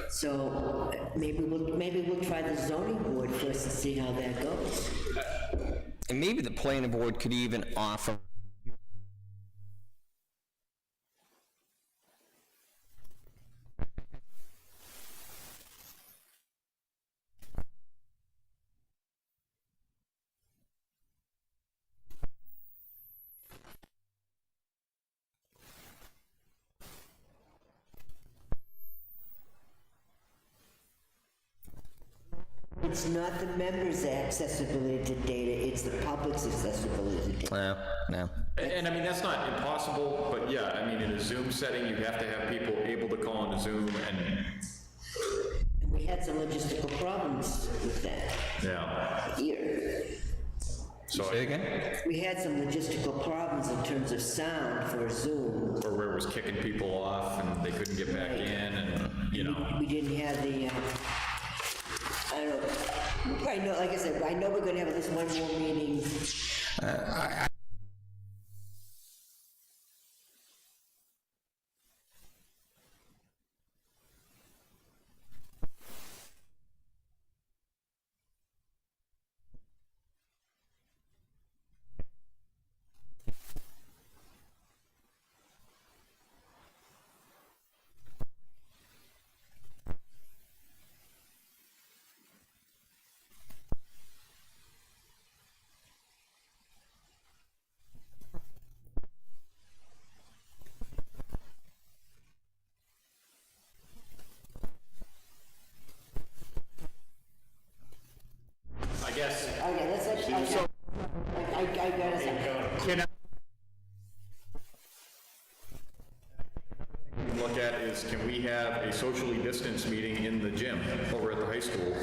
Speaker 3: So maybe we'll try the zoning board first and see how that goes.
Speaker 8: And maybe the planning board could even offer
Speaker 3: It's not the members' accessibility to data, it's the public's accessibility to data.
Speaker 8: no.
Speaker 1: And I mean, that's not impossible, but yeah, I mean, in a Zoom setting, you have to have people able to call into Zoom and,
Speaker 3: We had some logistical problems with that
Speaker 1: yeah.
Speaker 3: here.
Speaker 1: So,
Speaker 8: Say again?
Speaker 3: We had some logistical problems in terms of sound for Zoom.
Speaker 1: or where it was kicking people off and they couldn't get back in and, you know.
Speaker 3: We didn't have the, I know, like I said, I know we're gonna have at least one more meeting.
Speaker 1: I guess,
Speaker 3: Okay, let's, I gotta say,
Speaker 1: look at is, can we have a socially distanced meeting in the gym over at the high school,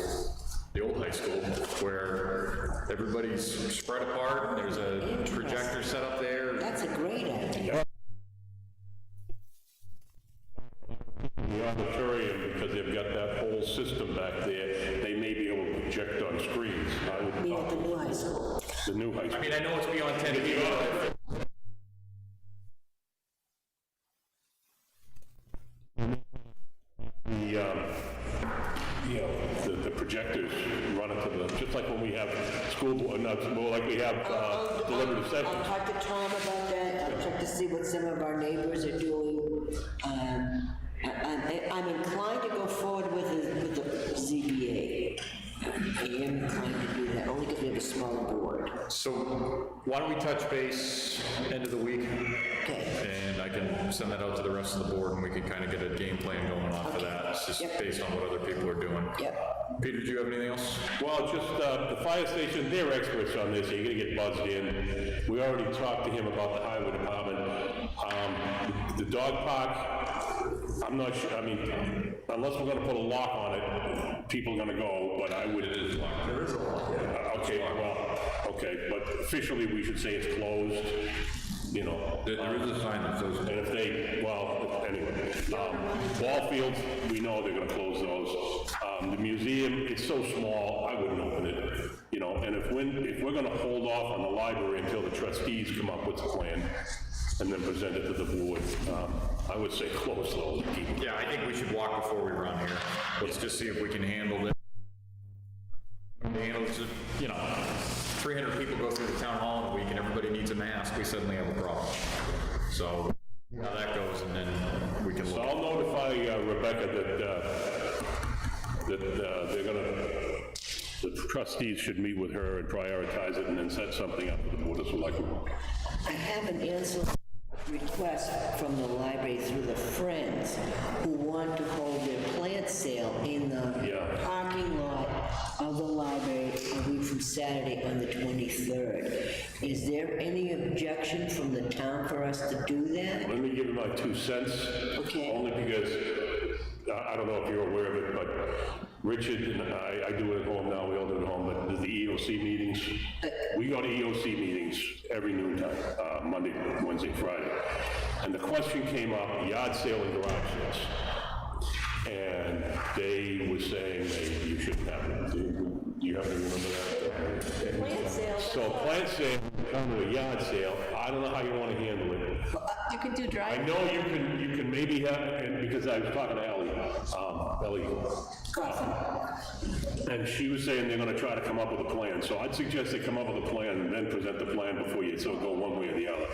Speaker 1: the old high school, where everybody's spread apart, there's a projector set up there.
Speaker 3: that's a great idea.
Speaker 2: The auditorium, because they've got that whole system back there, they may be able to project on screens. I would
Speaker 3: Be at the new high school.
Speaker 2: the new high
Speaker 1: I
Speaker 2: school.
Speaker 1: mean, I know it's beyond 10 feet.
Speaker 2: The projectors run into the, just like when we have school, not more like we have deliberative
Speaker 3: I'll
Speaker 2: sessions.
Speaker 3: talk to Tom about that, I'll check to see what some of our neighbors are doing. I'm inclined to go forward with the ZBA. I am inclined to do that, only because we have a smaller board.
Speaker 1: So why don't we touch base end of the week?
Speaker 3: Okay.
Speaker 1: And I can send that out to the rest of the board and we can kind of get a game plan going off of that. It's just
Speaker 3: Yep.
Speaker 1: based on what other people are doing.
Speaker 3: Yep.
Speaker 1: Peter, do you have anything else?
Speaker 2: Well, just the fire station, they're experts on this, you're gonna get buzzed in. We already talked to him about the highway department. The dog park, I'm not sure, I mean, unless we're gonna put a lock on it, people are gonna go, but I would. It is locked. There is a lock, yeah. Okay, well, okay, but officially we should say it's closed, you know.
Speaker 7: There is a sign that says,
Speaker 2: And if they, well, anyway, ball fields, we know they're gonna close those. The museum, it's so small, I wouldn't open it, you know, and if we're gonna hold off on the library until the trustees come up with a plan and then present it to the board, I would say close those, keep them.
Speaker 1: Yeah, I think we should walk before we run here. Let's just see if we can handle it. You know, 300 people go through the town hall in a week and everybody needs a mask, we suddenly have a problem. So, how that goes, and then we can
Speaker 2: So
Speaker 1: look.
Speaker 2: I'll notify Rebecca that they're gonna, the trustees should meet with her and prioritize it and then set something up for the board of selectmen.
Speaker 3: I have an answer request from the library through the Friends who want to hold their plant sale in the
Speaker 2: Yeah.
Speaker 3: parking lot of the library a week from Saturday on the 23rd. Is there any objection from the town for us to do that?
Speaker 2: Let me give you my 2 cents.
Speaker 3: Okay.
Speaker 2: Only because, I don't know if you're aware of it, but Richard and I do it at home now, we all do it at home, but there's the EOC meetings. We go to EOC meetings every noontime, Monday, Wednesday, Friday. And the question came up, yard sale and garage sales. And they were saying that you shouldn't have it. Do you happen to remember that?
Speaker 6: Plant sales.
Speaker 2: So plant sale, come to a yard sale, I don't know how you want to handle it.
Speaker 6: You can do
Speaker 2: I
Speaker 6: drive.
Speaker 2: know you can maybe have, and because I was talking to Ellie, and she was saying they're gonna try to come up with a plan, so I'd suggest they come up with a plan and then present the plan before you sort of go one way or the other.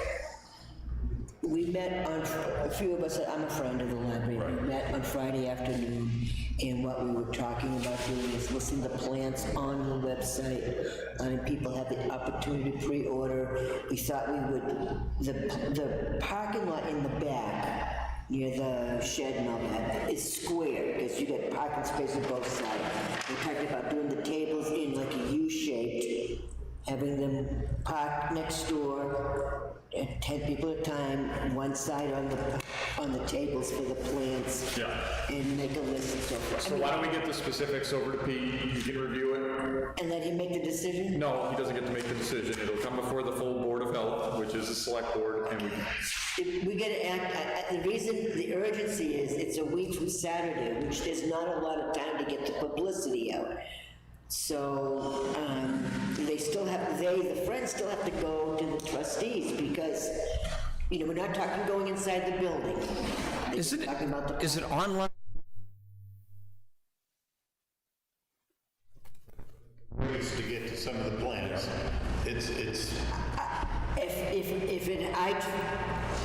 Speaker 3: We met on, a few of us, I'm a friend of the library, we met on Friday afternoon, and what we were talking about doing is listing the plans on the website, and people have the opportunity to pre-order. We thought we would, the parking lot in the back, near the shed and all that, is square, because you got parking space on both sides. We talked about doing the tables in like a U-shaped, having them park next door, 10 people at a time, one side on the tables for the plants.
Speaker 1: Yeah.
Speaker 3: And make a list and so forth.
Speaker 1: So why don't we get the specifics over to Pete, you can review it.
Speaker 3: And let him make the decision?
Speaker 1: No, he doesn't get to make the decision, it'll come before the full Board of Health, which is the select board, and we can.
Speaker 3: If we gotta act, the reason, the urgency is, it's a week from Saturday, which there's not a lot of time to get the publicity out. So, they still have, the Friends still have to go to the trustees, because, you know, we're not talking going inside the building. They're
Speaker 8: Is it,
Speaker 3: talking about the-
Speaker 8: is it online?
Speaker 4: Ways to get to some of the plans. It's,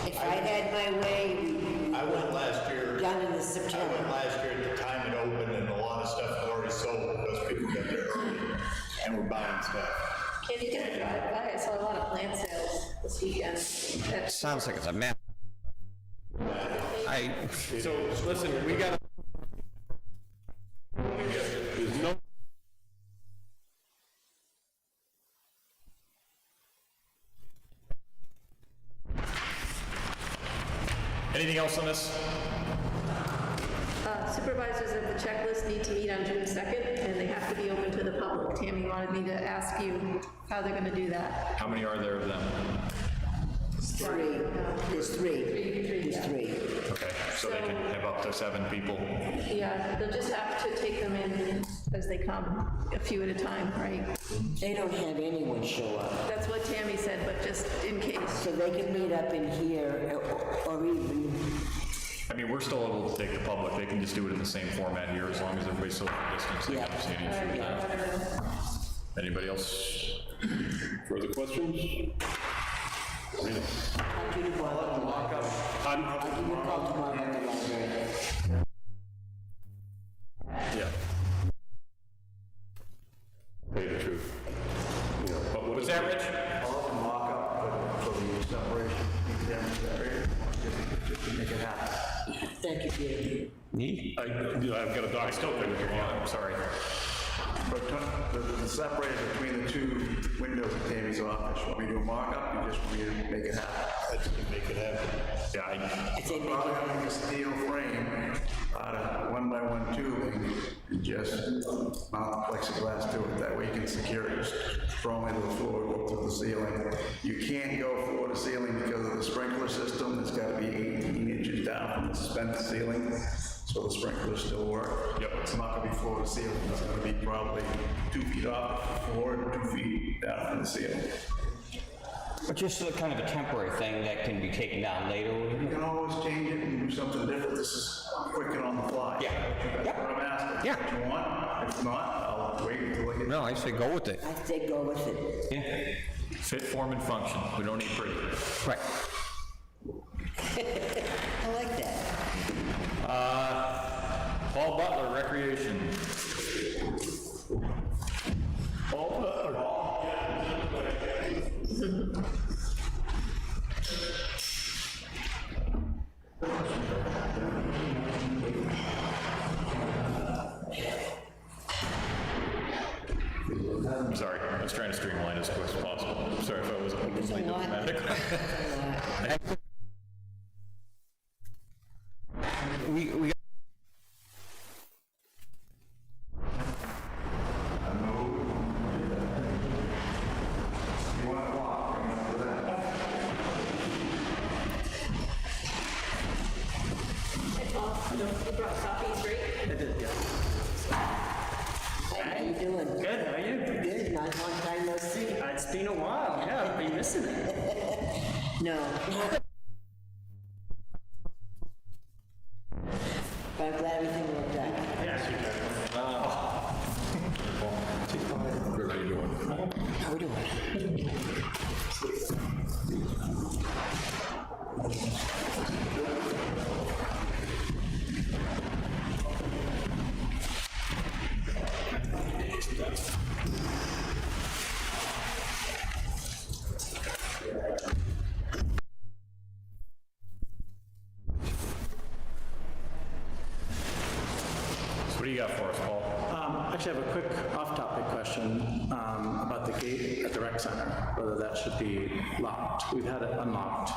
Speaker 3: If I had my way,
Speaker 4: I went last year.
Speaker 3: done in the
Speaker 4: I went
Speaker 3: September.
Speaker 4: last year at the time it opened and a lot of stuff had already sold because people got there early and were buying stuff.
Speaker 6: Can you get a drive by? I saw a lot of plant sales this weekend.
Speaker 8: Sounds like it's a mess.
Speaker 1: So, listen, we gotta.
Speaker 2: There's no,
Speaker 1: Anything else on this?
Speaker 6: Supervisors of the checklist need to meet on June 2nd, and they have to be open to the public. Tammy wanted me to ask you how they're gonna do that.
Speaker 1: How many are there of them?
Speaker 3: Three, there's three. There's three.
Speaker 1: Okay, so they can have up to 7 people.
Speaker 6: Yeah, they'll just have to take them in as they come, a few at a time, right?
Speaker 3: They don't have anyone show up.
Speaker 6: That's what Tammy said, but just in case.
Speaker 3: So they can meet up in here, or even,
Speaker 1: I mean, we're still able to take the public, they can just do it in the same format here, as long as everybody's social distancing, I don't see any issue with that. Anybody else?
Speaker 2: further questions?
Speaker 3: I'll give you a call tomorrow at the library.
Speaker 1: Yeah. that, Rich?
Speaker 5: I'll have a mock-up for the separation between them and that area, just to make it happen.
Speaker 3: Thank you, Peter.
Speaker 2: I've got a doc. I still think
Speaker 1: I'm sorry.
Speaker 5: But the separator between the two windows in Tammy's office, want me to do a mock-up, you just want me to make it happen?
Speaker 4: I just can make it happen.
Speaker 1: Yeah,
Speaker 3: I say make
Speaker 5: Probably
Speaker 3: it,
Speaker 5: gonna make a steel frame out of 1x1 tubing, and just mount plexiglass to it, that way you can secure it, just throw them into the floor, go through the ceiling. You can't go floor to ceiling because of the sprinkler system, it's gotta be 18 inches down from the suspended ceiling, so the sprinklers still work.
Speaker 1: Yep.
Speaker 5: It's not gonna be floor to ceiling, it's gonna be probably 2 feet off the floor and 2 feet down from the ceiling.
Speaker 8: But just a kind of a temporary thing that can be taken down later.
Speaker 5: You can always change it and do something different. This is quick and on the fly.
Speaker 8: Yeah.
Speaker 5: That's what I'm asking.
Speaker 8: Yeah.
Speaker 5: What you want? If not, I'll wait until I get.
Speaker 8: No, I say go with it.
Speaker 3: I say go with it.
Speaker 8: Yeah,
Speaker 1: fit, form, and function. We don't need pretty.
Speaker 8: right.
Speaker 3: I like that.
Speaker 1: Paul Butler, Recreation.
Speaker 4: Paul Butler.
Speaker 1: I'm sorry, I was trying to streamline as quick as possible. I'm sorry if I wasn't openly
Speaker 3: a lot.
Speaker 1: diplomatic.
Speaker 8: We
Speaker 6: You brought copies, right?
Speaker 3: How you doing?
Speaker 9: Good, how are you?
Speaker 3: Good, not long time no see.
Speaker 9: It's been a while, yeah, I've been missing it.
Speaker 3: No. But I'm glad everything worked out.
Speaker 7: Good, how you doing?
Speaker 3: How we doing?
Speaker 1: What do you got for us, Paul?
Speaker 9: Actually, I have a quick off-topic question about the gate at the rec center, whether that should be locked. We've had it unlocked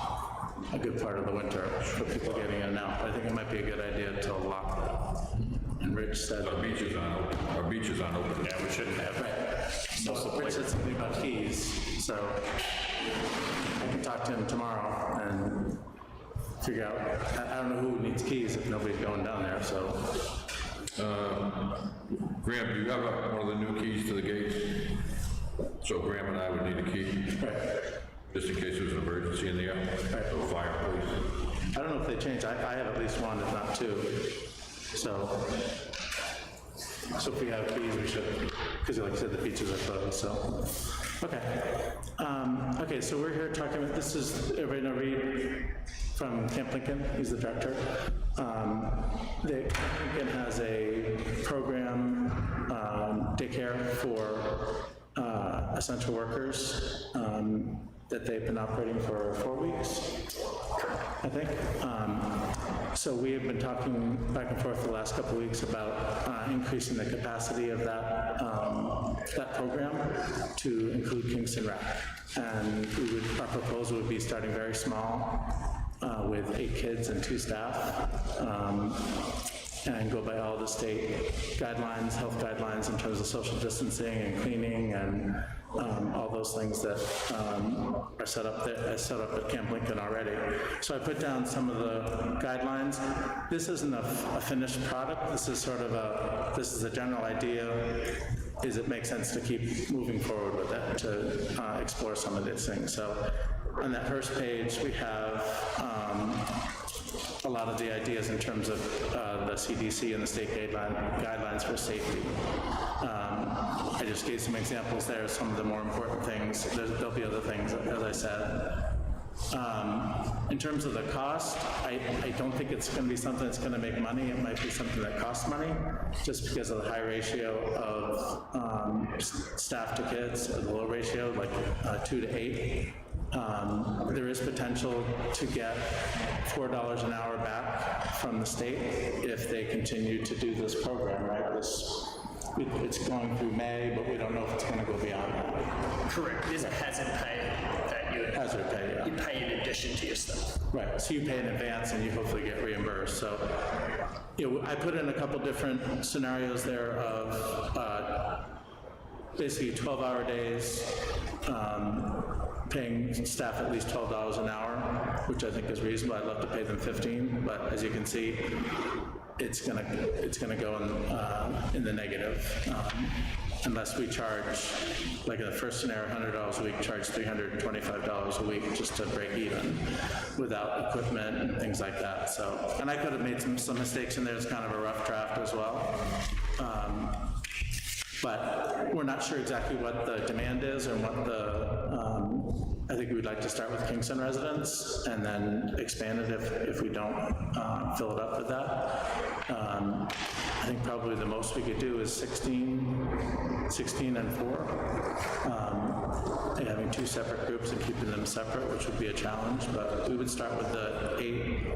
Speaker 9: a good part of the winter for people getting in and out. I think it might be a good idea to lock that. And Rich said,
Speaker 7: Our beaches aren't open.
Speaker 1: Yeah, we shouldn't have.
Speaker 9: right. So Rich said something about keys, so I can talk to him tomorrow and figure out, I don't know who needs keys if nobody's going down there, so.
Speaker 7: Graham, do you have one of the new keys to the gates? So Graham and I would need a key, just in case there's an emergency in the air, or fire, police.
Speaker 9: I don't know if they changed, I have at least one, if not two. So if we have keys, we should, because like I said, the beaches are closed, so. Okay. Okay, so we're here talking about, this is Raina Reed from Camp Lincoln, he's the director. The Camp Lincoln has a program, daycare for essential workers that they've been operating for 4 weeks, I think. So we have been talking back and forth the last couple of weeks about increasing the capacity of that program to include Kingston Rec. And our proposal would be starting very small with 8 kids and 2 staff. And go by all the state guidelines, health guidelines in terms of social distancing and cleaning and all those things that are set up at Camp Lincoln already. So I put down some of the guidelines. This isn't a finished product. This is sort of this is a general idea. Is it makes sense to keep moving forward with it, to explore some of these things. So on that first page, we have a lot of the ideas in terms of the CDC and the state guidelines for safety. I just gave some examples there, some of the more important things. There'll be other things, as I said. In terms of the cost, I don't think it's going to be something that's going to make money. It might be something that costs money, just because of the high ratio of staff to kids, or the low ratio, like 2 to 8. There is potential to get $4 an hour back from the state if they continue to do this program, right? It's going through May, but we don't know if it's going to go beyond that.
Speaker 10: Correct, there's a hazard pay that you
Speaker 9: Hazard pay, yeah.
Speaker 10: you pay in addition to your stuff.
Speaker 9: Right, so you pay in advance and you hopefully get reimbursed. So, I put in a couple different scenarios there of basically 12-hour days, paying staff at least $12 an hour, which I think is reasonable. I'd love to pay them 15, but as you can see, it's gonna go in the negative, unless we charge, like in the first scenario, $100 a week, charge $325 a week just to break even without equipment and things like that. So, and I could have made some mistakes in there. It's kind of a rough draft as well. But we're not sure exactly what the demand is and what I think we'd like to start with Kingston residents and then expand it if we don't fill it up with that. I think probably the most we could do is 16 and 4. And having 2 separate groups and keeping them separate, which would be a challenge, but we would start with the 8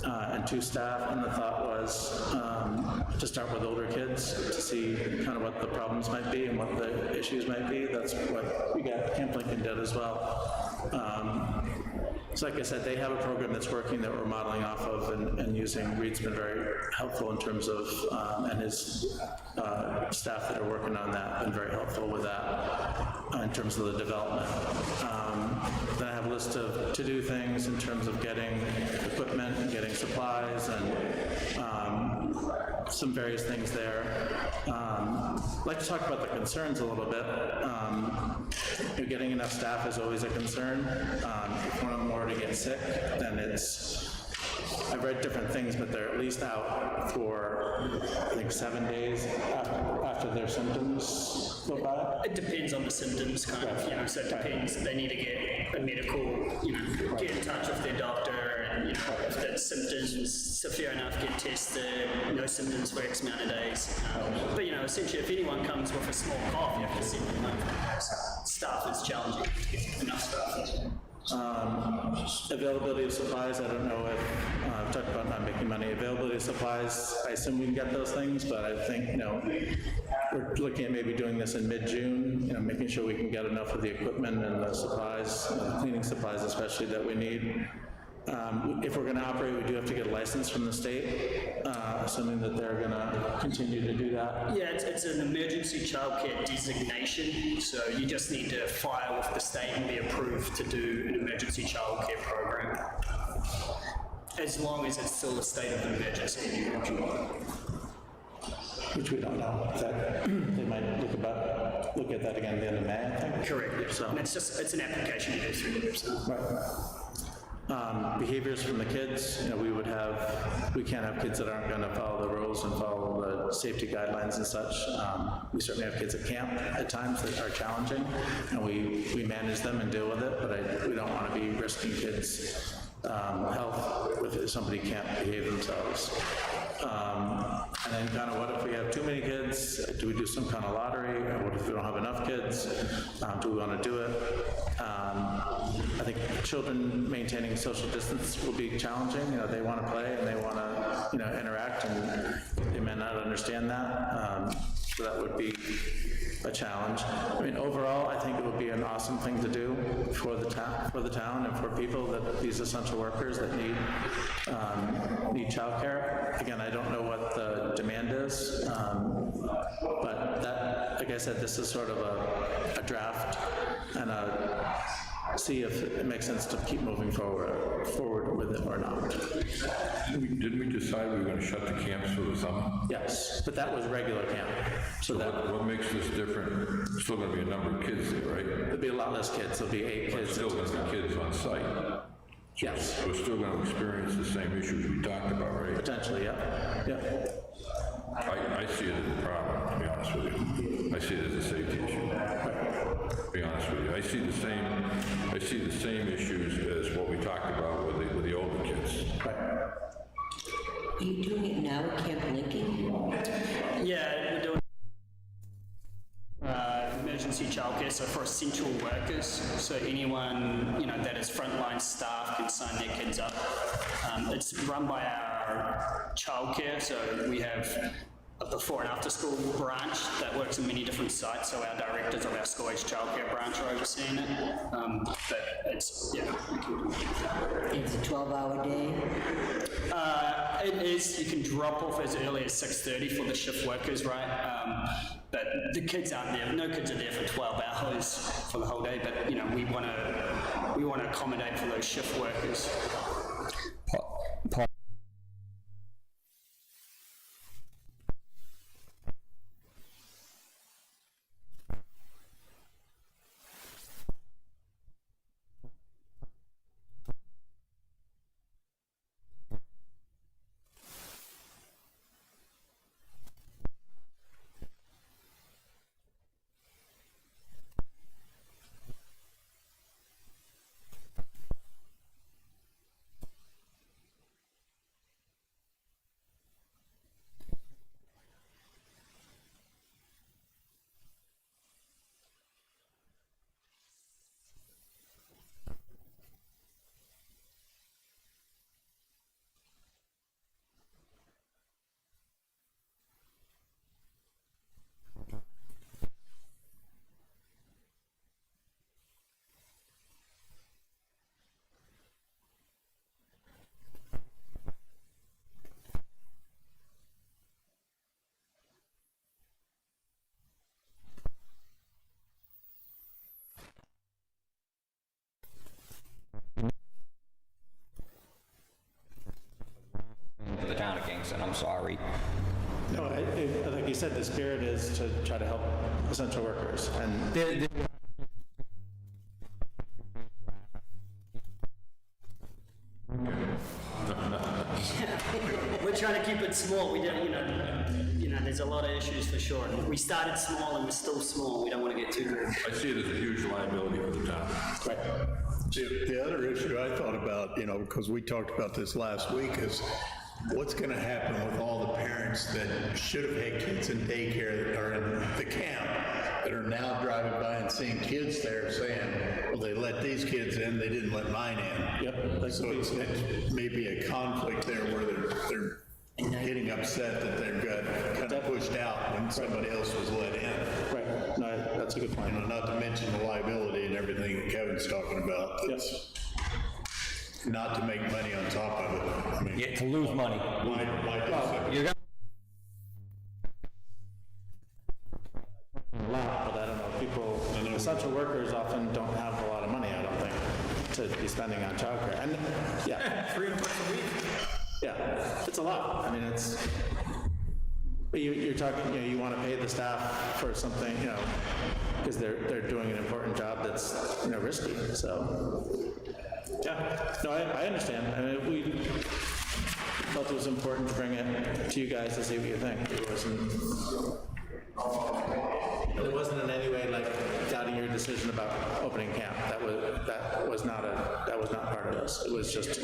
Speaker 9: and 2 staff, and the thought was to start with older kids to see kind of what the problems might be and what the issues might be. That's what we got, Camp Lincoln did as well. So like I said, they have a program that's working that we're modeling off of and using. Reed's been very helpful in terms of, and his staff that are working on that, been very helpful with that in terms of the development. Then I have a list of to-do things in terms of getting equipment and getting supplies and some various things there. I'd like to talk about the concerns a little bit. Getting enough staff is always a concern. If one of them already gets sick, then I've read different things, but they're at least out for, I think, 7 days after their symptoms go by.
Speaker 10: It depends on the symptoms, kind of, so it depends. They need to get a medical, get in touch with their doctor, and, if the symptoms was severe enough, get tested, no symptoms for X amount of days. But, essentially, if anyone comes with a small cough, you have to send them home. Staff is challenging to get enough staff.
Speaker 9: Availability of supplies, I don't know if, I've talked about not making money. Availability of supplies, I assume we can get those things, but I think, we're looking at maybe doing this in mid-June, making sure we can get enough of the equipment and the supplies, cleaning supplies especially, that we need. If we're gonna operate, we do have to get a license from the state, assuming that they're gonna continue to do that.
Speaker 10: Yeah, it's an emergency childcare designation, so you just need to file with the state and be approved to do an emergency childcare program, as long as it's still a state of emergency.
Speaker 9: Which we don't know. They might look at that again at the end of May, I think.
Speaker 10: Correct.
Speaker 9: So.
Speaker 10: And it's an application you do through the website.
Speaker 9: Right. Behaviors from the kids, we can't have kids that aren't going to follow the rules and follow the safety guidelines and such. We certainly have kids at camp at times that are challenging, and we manage them and deal with it, but we don't want to be risking kids' health if somebody can't behave themselves. And then kind of what if we have too many kids? Do we do some kind of lottery? Or what if we don't have enough kids? Do we want to do it? I think children maintaining social distance will be challenging. They want to play and they want to, interact, and they may not understand that. So that would be a challenge. Overall, I think it would be an awesome thing to do for the town and for people, that these essential workers that need childcare. Again, I don't know what the demand is, but that, like I said, this is sort of a draft and see if it makes sense to keep moving forward with it or not.
Speaker 7: Didn't we decide we were going to shut the camps for the summer?
Speaker 9: Yes, but that was regular camp. So
Speaker 7: What makes this different? Still going to be a number of kids there, right?
Speaker 9: there'll be a lot less kids. There'll be 8 kids.
Speaker 7: Still going to be kids on site.
Speaker 9: Yes,
Speaker 7: We're still going to experience the same issues we talked about, right?
Speaker 9: potentially, yeah.
Speaker 7: I see it as a problem, to be honest with you. I see it as a safety issue, to be honest with you. I see the same issues as what we talked about with the older kids.
Speaker 3: Are you doing it now at Camp Lincoln?
Speaker 10: Yeah, we're doing emergency childcare, so for essential workers, so anyone, you know, that is frontline staff can sign their kids up. It's run by our childcare, so we have a before and after school branch that works in many different sites, so our directors of our school age childcare branch are overseeing it. But it's, yeah.
Speaker 3: It's a 12-hour day?
Speaker 10: It is, you can drop off as early as 6:30 for the shift workers, right? But the kids aren't there, no kids are there for 12 hours for the whole day, but, you know, we want to accommodate for those shift workers.
Speaker 8: The town of Kingston, I'm sorry.
Speaker 9: No, like you said, the spirit is to try to help essential workers, and
Speaker 10: We're trying to keep it small. We don't, you know, there's a lot of issues for sure. We started small and we're still small. We don't want to get too big.
Speaker 7: I see it as a huge liability for the town.
Speaker 4: The other issue I thought about, you know, because we talked about this last week, is what's going to happen with all the parents that should have had kids in daycare that are in the camp that are now driving by and seeing kids there saying, well, they let these kids in, they didn't let mine in.
Speaker 9: Yep.
Speaker 4: So it's maybe a conflict there where they're getting upset that they're got kind of pushed out when somebody else was let in.
Speaker 9: right, no, that's a good point.
Speaker 4: You know, not to mention the liability and everything that Kevin's talking about.
Speaker 9: Yes.
Speaker 4: Not to make money on top of it. I mean,
Speaker 8: Yeah, to lose money.
Speaker 4: why do so?
Speaker 8: You're gonna
Speaker 9: A lot, but I don't know, people, essential workers often don't have a lot of money, I don't think, to be spending on childcare, and, yeah. $300 a week. Yeah, it's a lot, I mean, it's, but you're talking, you know, you want to pay the staff for something, you know, because they're doing an important job that's, you know, risky, so, yeah, no, I understand, I mean, we felt it was important to bring it to you guys to see what you think. It wasn't in any way like doubting your decision about opening camp. That was not part of this. It was just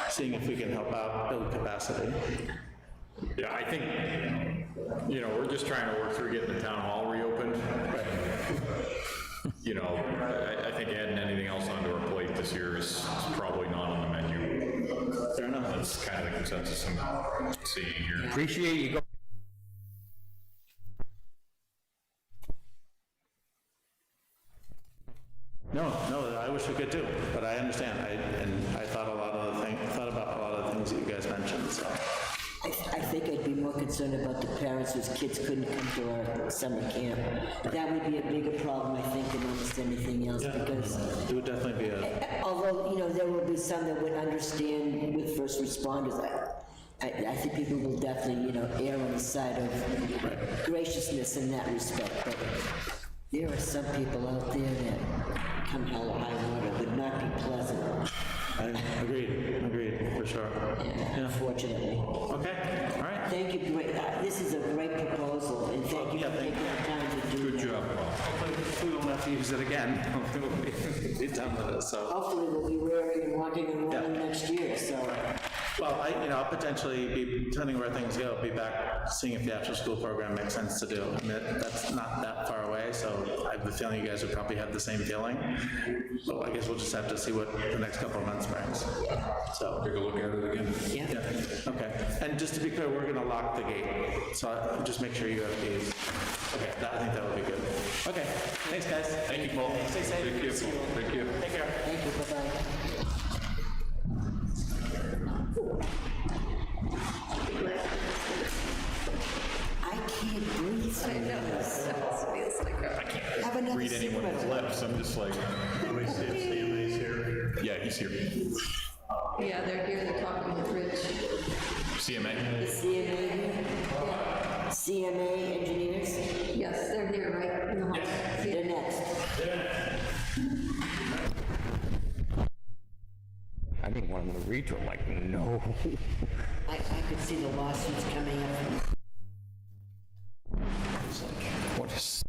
Speaker 9: seeing if we can help out, build capacity.
Speaker 1: Yeah, I think, you know, we're just trying to work through getting the town hall reopened. You know, I think adding anything else onto our plate this year is probably not on the menu.
Speaker 9: Fair enough.
Speaker 1: That's kind of the consensus I'm seeing here.
Speaker 8: appreciate you going.
Speaker 9: No, I wish we could too, but I understand. I thought about a lot of the things that you guys mentioned. So
Speaker 3: I think I'd be more concerned about the parents whose kids couldn't come to our summer camp. That would be a bigger problem, I think, than almost anything else, because
Speaker 9: it would definitely be a.
Speaker 3: although, you know, there will be some that would understand with first responders. I think people will definitely, you know, err on the side of graciousness in that respect, but there are some people out there that come hell or high water would not be pleasant.
Speaker 9: Agreed, for sure.
Speaker 3: Unfortunately.
Speaker 9: Okay, all right.
Speaker 3: Thank you, this is a great proposal, and thank you for taking the time to to do
Speaker 7: Good
Speaker 3: that.
Speaker 7: job, Paul.
Speaker 9: Hopefully we won't have to use it again. We'll be done with it, so.
Speaker 3: Hopefully we'll be wearing and walking and running next year, so.
Speaker 9: Well, I'll potentially be, depending where things go, be back seeing if the after-school program makes sense to do. I mean, that's not that far away, so I have the feeling you guys would probably have the same feeling. So I guess we'll just have to see what the next couple of months brings. So,
Speaker 7: Take a look at it again.
Speaker 9: yeah, okay. And just to be clear, we're gonna lock the gate, so just make sure you have keys. Okay, I think that would be good. Okay, thanks, guys.
Speaker 1: Thank you, Paul.
Speaker 9: Stay safe.
Speaker 7: Thank you. Thank you.
Speaker 9: Take care.
Speaker 3: Thank you, bye-bye. I can't breathe.
Speaker 6: I know, it feels like a...
Speaker 3: Have another
Speaker 1: Read
Speaker 3: sip
Speaker 1: anyone's
Speaker 3: of-
Speaker 1: lips, I'm just like,
Speaker 4: Let me see if CMA's here.
Speaker 1: yeah, he's here.
Speaker 6: Yeah, they're here, they're talking with Rich.
Speaker 1: CMA?
Speaker 3: The CMA, CMA engineers,
Speaker 6: Yes, they're here, right? in the hall.
Speaker 3: they're next.
Speaker 8: I didn't want him to read to him, like, no.
Speaker 3: I could see the lawsuits coming up.
Speaker 8: What is...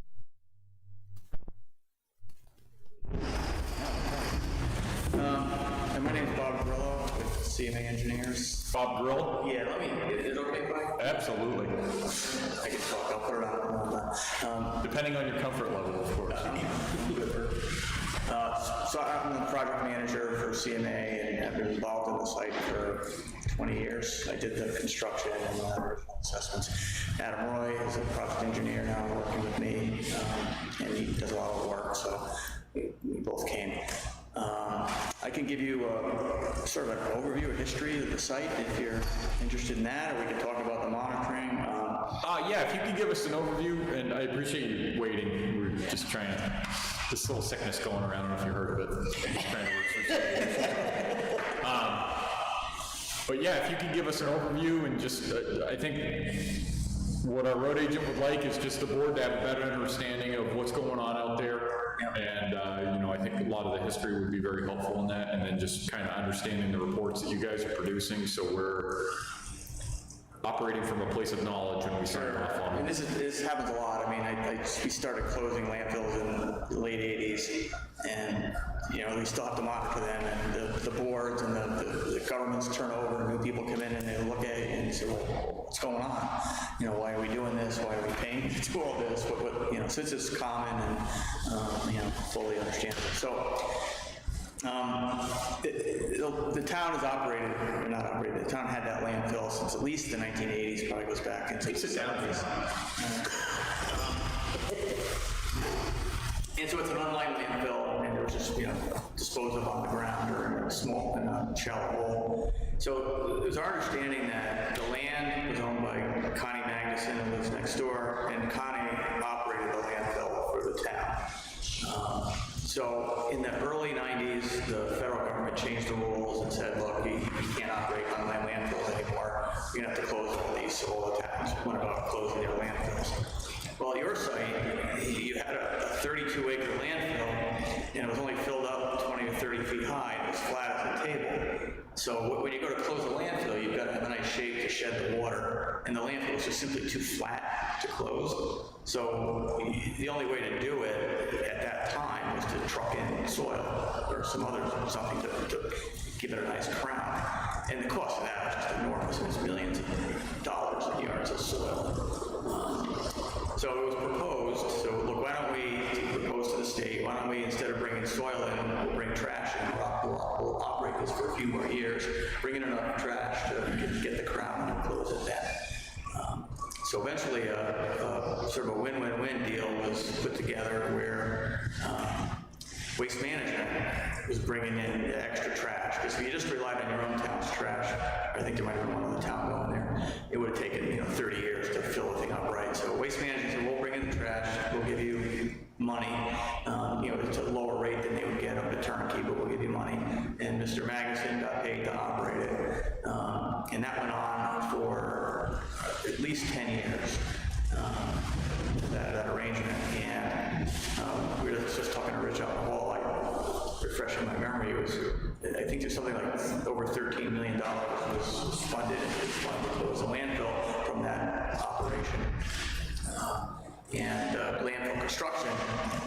Speaker 5: And my name's Bob Grillo with CMA Engineers.
Speaker 1: Bob Grill?
Speaker 5: Yeah, is it okay if I
Speaker 1: Absolutely.
Speaker 5: can talk? I'll put it on.
Speaker 1: Depending on your comfort level, of course.
Speaker 5: So I'm the project manager for CMA and I've been involved in the site for 20 years. I did the construction and the original assessments. Adam Roy is a project engineer now working with me, and he does a lot of work, so we both came. I can give you sort of an overview, a history of the site if you're interested in that, or we can talk about the monitoring.
Speaker 1: Yeah, if you could give us an overview, and I appreciate you waiting. We're just trying to, this little sickness going around, I don't know if you heard of it. Just trying to work through some but yeah, if you could give us an overview and just, I think what our road agent would like is just the board to have a better understanding of what's going on out there. And, I think a lot of the history would be very helpful in that, and then just kind of understanding the reports that you guys are producing, so we're operating from a place of knowledge when we sign off on
Speaker 5: I mean,
Speaker 1: it.
Speaker 5: this happens a lot. I mean, we started closing landfills in the late 80s, and, we still have to monitor them, and the boards and the governments turn over, and new people come in and they look at it and say, well, what's going on? Why are we doing this? Why are we paying to do all this? Since it's common and, fully understandable. So, the town has operated, or not operated, the town had that landfill since at least the 1980s, probably goes back into the 70s. And so it's an unlined landfill, and it was just, disposed of on the ground or in a small, in a shallow hole. So it was our understanding that the land was owned by Connie Magnuson, who lives next door, and Connie operated the landfill for the town. So in the early 90s, the federal government changed the rules and said, look, you can't operate unlined landfills anymore. You're going to have to close all these. So all the towns went about closing their landfills. Well, your site, you had a 32-acre landfill, and it was only filled up 20 or 30 feet high, and it was flat as a table. So when you go to close a landfill, you've got to have a nice shape to shed the water, and the landfill was just simply too flat to close. So the only way to do it at that time was to truck in soil or something to give it a nice crown. And the cost of that was just enormous. It was millions of dollars in yards of soil. So it was proposed, so look, why don't we propose to the state, why don't we, instead of bringing soil in, we'll bring trash in, we'll operate this for a few more years, bring in enough trash to get the crown and close it then. So eventually, sort of a win-win-win deal was put together where Waste Management was bringing in the extra trash, because if you just relied on your own town's trash, I think there might have been one other town going there, it would have taken 30 years to fill the thing up right. So Waste Management said, we'll bring in the trash, we'll give you money, it's a lower rate than they would get on the turnkey, but we'll give you money. And Mr. Magnuson got paid to operate it, and that went on for at least 10 years. That arrangement, and we were just talking to Rich out in the hall, refreshing my memory, I think there's something like over $13 million was funded to close a landfill from that operation. And landfill construction,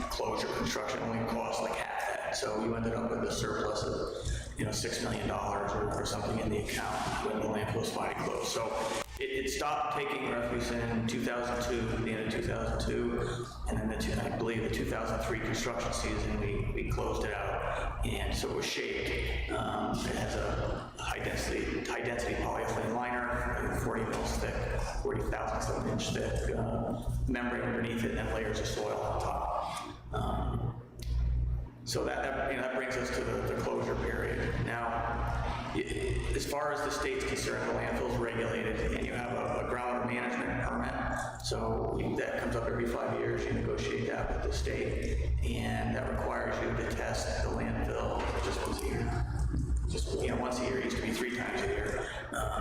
Speaker 5: closure construction only cost like half that. So you ended up with a surplus of, $6 million or something in the account when the landfill was finally closed. So it stopped taking refuse in 2002, the end of 2002, and then I believe the 2003 construction season, we closed it out. And so it was shaped. It has a high density polyethylene liner, 40 mils thick, 40 thousandths of an inch thick membrane underneath it, and then layers of soil on top. So that brings us to the closure period. Now, as far as the state's concerned, the landfill's regulated, and you have a groundwater management permit. So that comes up every 5 years. You negotiate that with the state, and that requires you to test the landfill just once a year. Once a year. It used to be 3 times a year.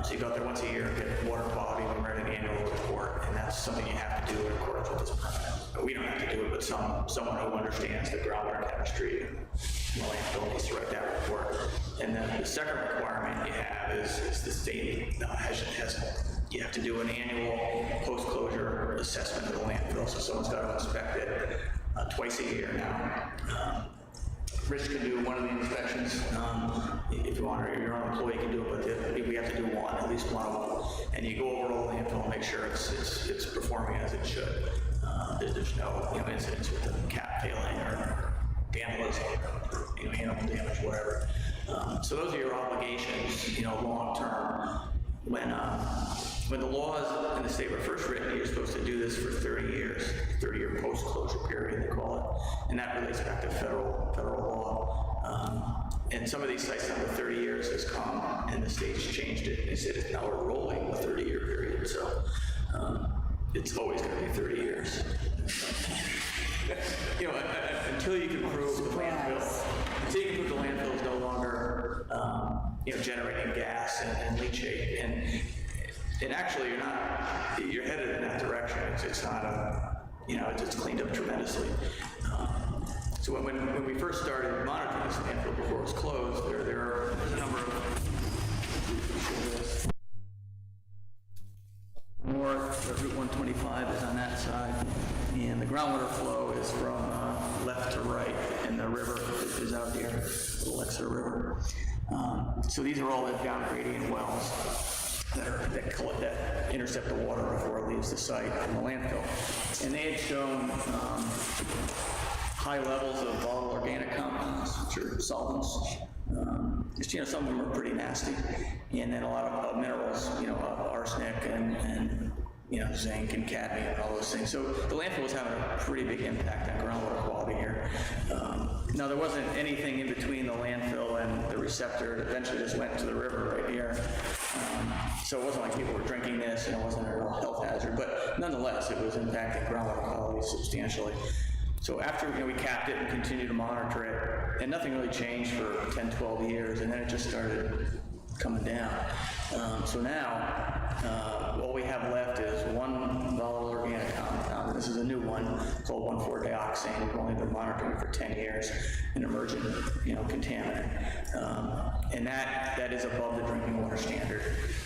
Speaker 5: So you go out there once a year, get water quality, and write an annual report, and that's something you have to do in accordance with this permit. But we don't have to do it, but someone who understands the groundwater chemistry and the landfill needs to write that report. And then the second requirement you have is the state you have to do an annual post-closure assessment of the landfill. So someone's got to inspect it twice a year now. Rich can do one of the inspections. If you want, or your own employee can do it, but we have to do one, at least one of them. And you go over all the landfill and make sure it's performing as it should. There's no incidents with the cap failing or vandalism or animal damage, whatever. So those are your obligations, long term. When the laws in the state were first written, you're supposed to do this for 30 years, 30-year post-closure period, they call it, and that relates back to federal law. And some of these sites under 30 years has come, and the state's changed it. They said it's now a rolling 30-year period, so it's always going to be 30 years. Until you can prove the landfill is no longer, generating gas and leachate, and actually you're headed in that direction. It's not it's cleaned up tremendously. So when we first started monitoring this landfill before it was closed, there are a number of north, Route 125 is on that side, and the groundwater flow is from left to right, and the river is out here, the Little Exeter River. So these are all the down gradient wells that intercept the water before it leaves the site from the landfill. And they had shown high levels of volatile organic compounds, which are solvents. Some of them are pretty nasty. And then a lot of minerals, arsenic and zinc and cadmium and all those things. So the landfill was having a pretty big impact on groundwater quality here. Now, there wasn't anything in between the landfill and the receptor. It eventually just went to the river right here. So it wasn't like people were drinking this, and it wasn't a real health hazard. But nonetheless, it was impacting groundwater quality substantially. So after we capped it and continued to monitor it, and nothing really changed for 10, 12 years, and then it just started coming down. So now, all we have left is one volatile organic compound, and this is a new one called 1,4-dioxane. We've only been monitoring it for 10 years, an emergent, contaminant. And that is above the drinking water standard,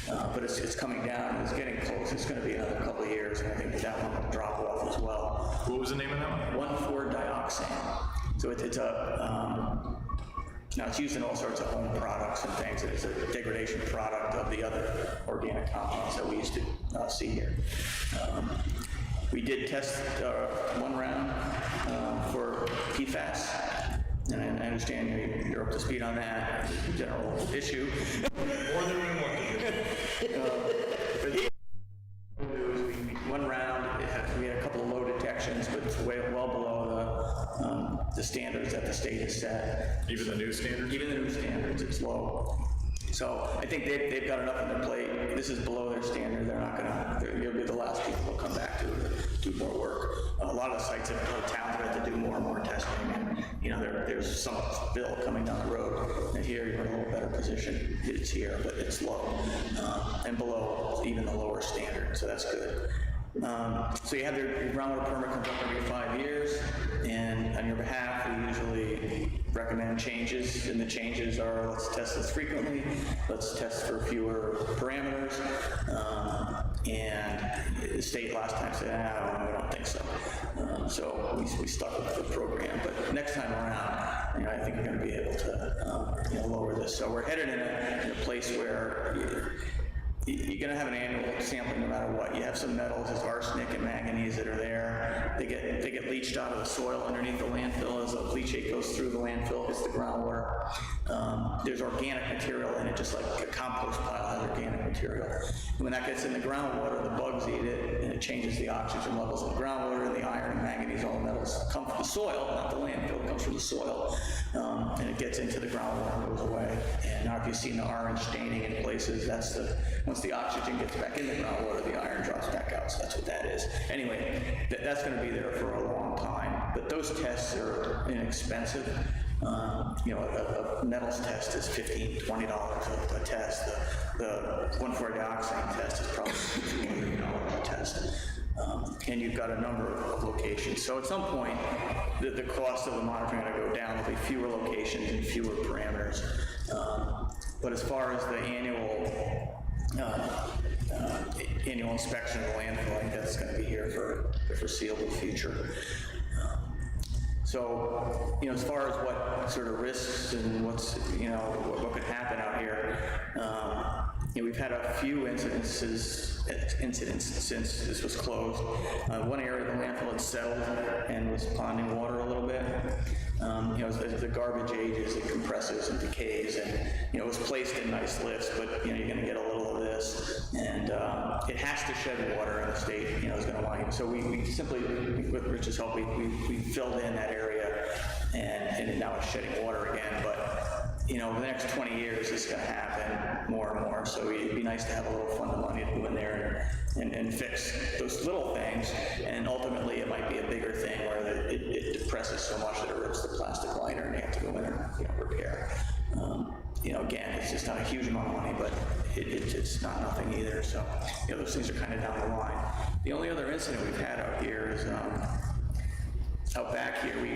Speaker 5: but it's coming down, and it's getting close. It's going to be another couple of years, and I think that one will drop off as well.
Speaker 1: What was the name of that one?
Speaker 5: 1,4-dioxane. So it's now it's used in all sorts of home products and things. It's a degradation product of the other organic compounds that we used to see here. We did test one round for PFAS, and I understand you're up to speed on that. It's a general issue. More than we wanted. One round, we had a couple of low detections, but it's well below the standards that the state has set.
Speaker 1: Even the new standards?
Speaker 5: Even the new standards, it's low. So I think they've got enough on their plate. This is below their standard. They're not you'll be the last people to come back to do more work. A lot of the sites in other towns have to do more and more testing, and there's some bill coming down the road. And here you're in a little better position. It's here, but it's low and below even the lower standard. So that's good. So you have your groundwater permit comes up every 5 years, and on your behalf, we usually recommend changes, and the changes are, let's test this frequently, let's test for fewer parameters, and the state last time said, we don't think so. So we stuck with the program, but next time around, I think we're going to be able to lower this. So we're headed in a place where you're going to have an annual sampling no matter what. You have some metals, there's arsenic and manganese that are there. They get leached out of the soil underneath the landfill as the leachate goes through the landfill, hits the groundwater. There's organic material in it, just like a compost pile has organic material. And when that gets in the groundwater, the bugs eat it, and it changes the oxygen levels in the groundwater, and the iron and manganese, all the metals come from the soil, not the landfill, it comes from the soil. And it gets into the groundwater and goes away. And now if you've seen the orange staining in places, that's once the oxygen gets back in the groundwater, the iron drops back out, so that's what that is. Anyway, that's going to be there for a long time, but those tests are inexpensive. A metals test is $15, $20 a test. The 1,4-dioxane test is probably $200 a test. And you've got a number of locations. So at some point, the cost of the monitoring are going to go down. There'll be fewer locations and fewer parameters. But as far as the annual inspection of the landfill, I think that's going to be here for the foreseeable future. So, as far as what sort of risks and what could happen out here, we've had a few incidents since this was closed. One area of the landfill had settled and was ponding water a little bit. As the garbage ages, it compresses and decays, and it was placed in nice lifts, but you're going to get a little of this, and it has to shed water, and the state is going to want it. So we simply, with Rich's help, we filled in that area, and now it's shedding water again. But the next 20 years, it's going to happen more and more. So it'd be nice to have a little fund of money to go in there and fix those little things, and ultimately it might be a bigger thing where it depresses so much that it rips the plastic liner, and you have to go in and repair. Again, it's just not a huge amount of money, but it's not nothing either. So those things are kind of down the line. The only other incident we've had out here is out back here. We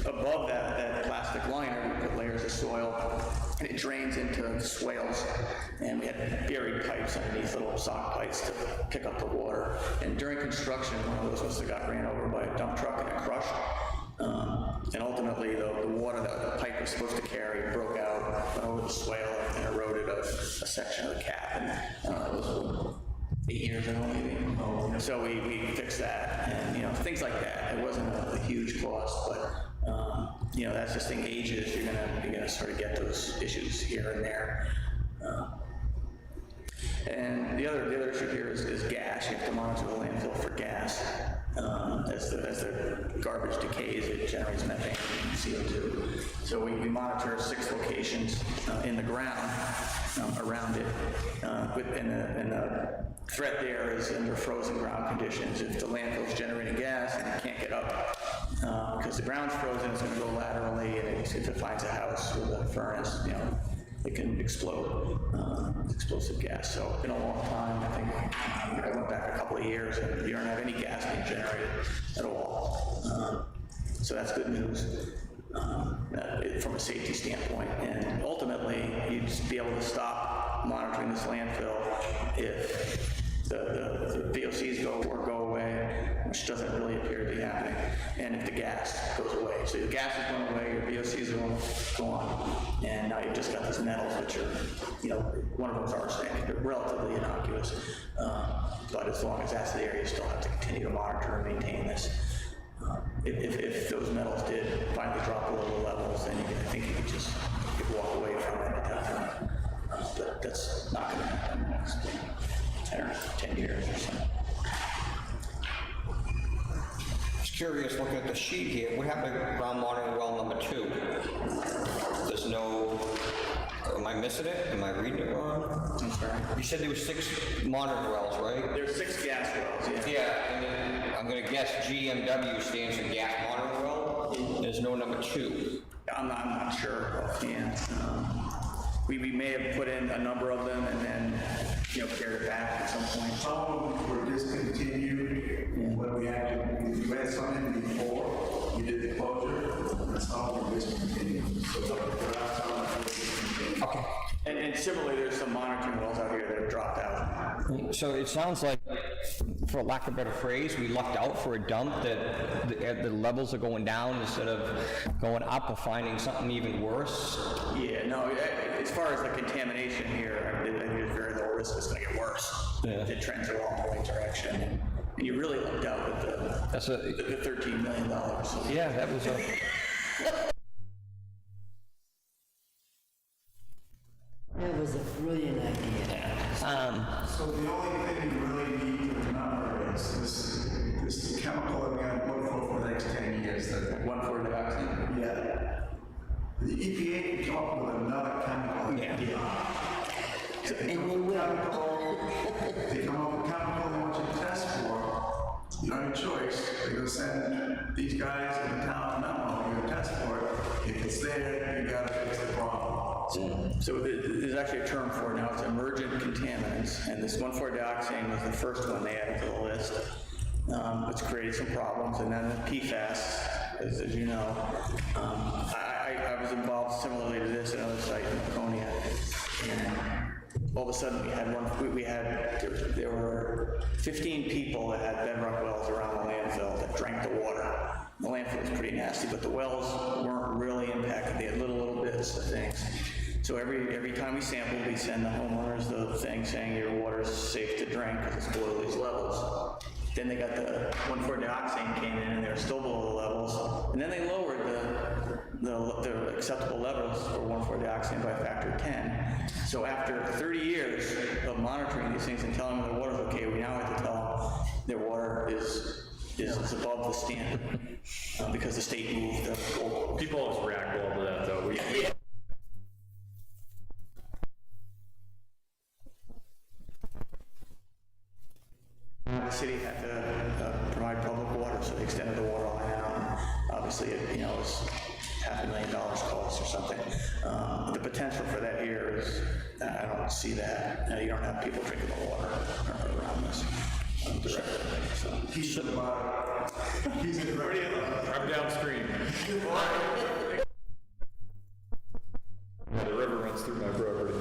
Speaker 5: above that plastic liner, we put layers of soil, and it drains into swales, and we had buried pipes underneath, little sock pipes to pick up the water. And during construction, one of those must have got ran over by a dump truck and it crushed. And ultimately, the water that the pipe was supposed to carry broke out, went over the swale, and eroded a section of the cap. And it was 8 years ago, maybe. So we fixed that, and things like that. It wasn't a huge cost, but that's just thing ages. You're gonna sort of get those issues here and there. And the other issue here is gas. You have to monitor the landfill for gas. As the garbage decays, it generates methane and CO2. So we monitor 6 locations in the ground around it. And the threat there is under frozen ground conditions. If the landfill is generating gas and it can't get up because the ground's frozen, it's going to go laterally, and if it finds a house with a furnace, it can explode. It's explosive gas. So it's been a long time. I think I went back a couple of years, and you don't have any gas being generated at all. So that's good news from a safety standpoint. And ultimately, you'd just be able to stop monitoring this landfill if the VOCs go away, which doesn't really appear to be happening, and if the gas goes away. So the gas is going away, your VOCs are gone, and now you've just got these metals, which are, one of them is arsenic. They're relatively innocuous, but as long as that's there, you still have to continue to monitor and maintain this. If those metals did finally drop below the levels, then I think you could walk away from it at that point. But that's not going to happen in the next 10 years or so.
Speaker 8: Just curious, looking at the sheet here, what happened to ground monitoring well number 2? There's no, am I missing it? Am I reading it wrong?
Speaker 5: I'm sorry.
Speaker 8: You said there were 6 monitoring wells, right?
Speaker 5: There's 6 gas wells, yeah.
Speaker 8: Yeah, and then I'm gonna guess GMW stands for gas monitoring well. There's no number 2.
Speaker 5: I'm not sure offhand. we may have put in a number of them and then, pared it back at some point.
Speaker 11: Some of them were discontinued, when we had some in before, we did the closure, and some of them were discontinued. So there are some that were discontinued.
Speaker 8: Okay.
Speaker 5: And similarly, there's some monitoring wells out here that have dropped out.
Speaker 8: So it sounds like, for lack of a better phrase, we lucked out for a dump that the levels are going down instead of going up or finding something even worse.
Speaker 5: Yeah, no, as far as the contamination here, I think there's very low risk it's going to get worse.
Speaker 8: Yeah.
Speaker 5: The trends are all in the right direction. And you really lucked out with the $13 million.
Speaker 8: Yeah, that was a...
Speaker 3: That was a brilliant idea.
Speaker 11: So the only thing you really need to remember is this chemical that we're going to look for the next 10 years.
Speaker 5: 1,4-dioxane?
Speaker 11: Yeah. The EPA can come up with another chemical.
Speaker 5: Yeah.
Speaker 3: And we will.
Speaker 11: They come up with chemical they want you to test for. You don't have a choice. They're going to send these guys in the town memo. You're going to test for it. If it's there, you got to fix the problem.
Speaker 5: So there's actually a term for it now. It's emergent contaminants, and this 1,4-dioxane was the first one they added to the list. It's created some problems, and then the PFAS, as you know. I was involved similarly to this at another site in Laconia, and all of a sudden there were 15 people that had bedrock wells around the landfill that drank the water. The landfill was pretty nasty, but the wells weren't really impacted. They had little bits of things. So every time we sampled, we send the homeowners the thing saying your water's safe to drink because it's below these levels. Then they got the 1,4-dioxane came in and they were still below the levels. And then they lowered the acceptable levels for 1,4-dioxane by a factor of 10. So after 30 years of monitoring these things and telling them their water's okay, we now have to tell them their water is above the standard because the state moved the goal.
Speaker 1: People always react well to that, though.
Speaker 5: The city had to provide public water, so they extended the water line out. And obviously, it was $500,000 cost or something. The potential for that here is, I don't see that. You don't have people drinking the water around this directly. So.
Speaker 11: He's in the bottom. He's in the
Speaker 1: I'm downstream. The river runs through my property.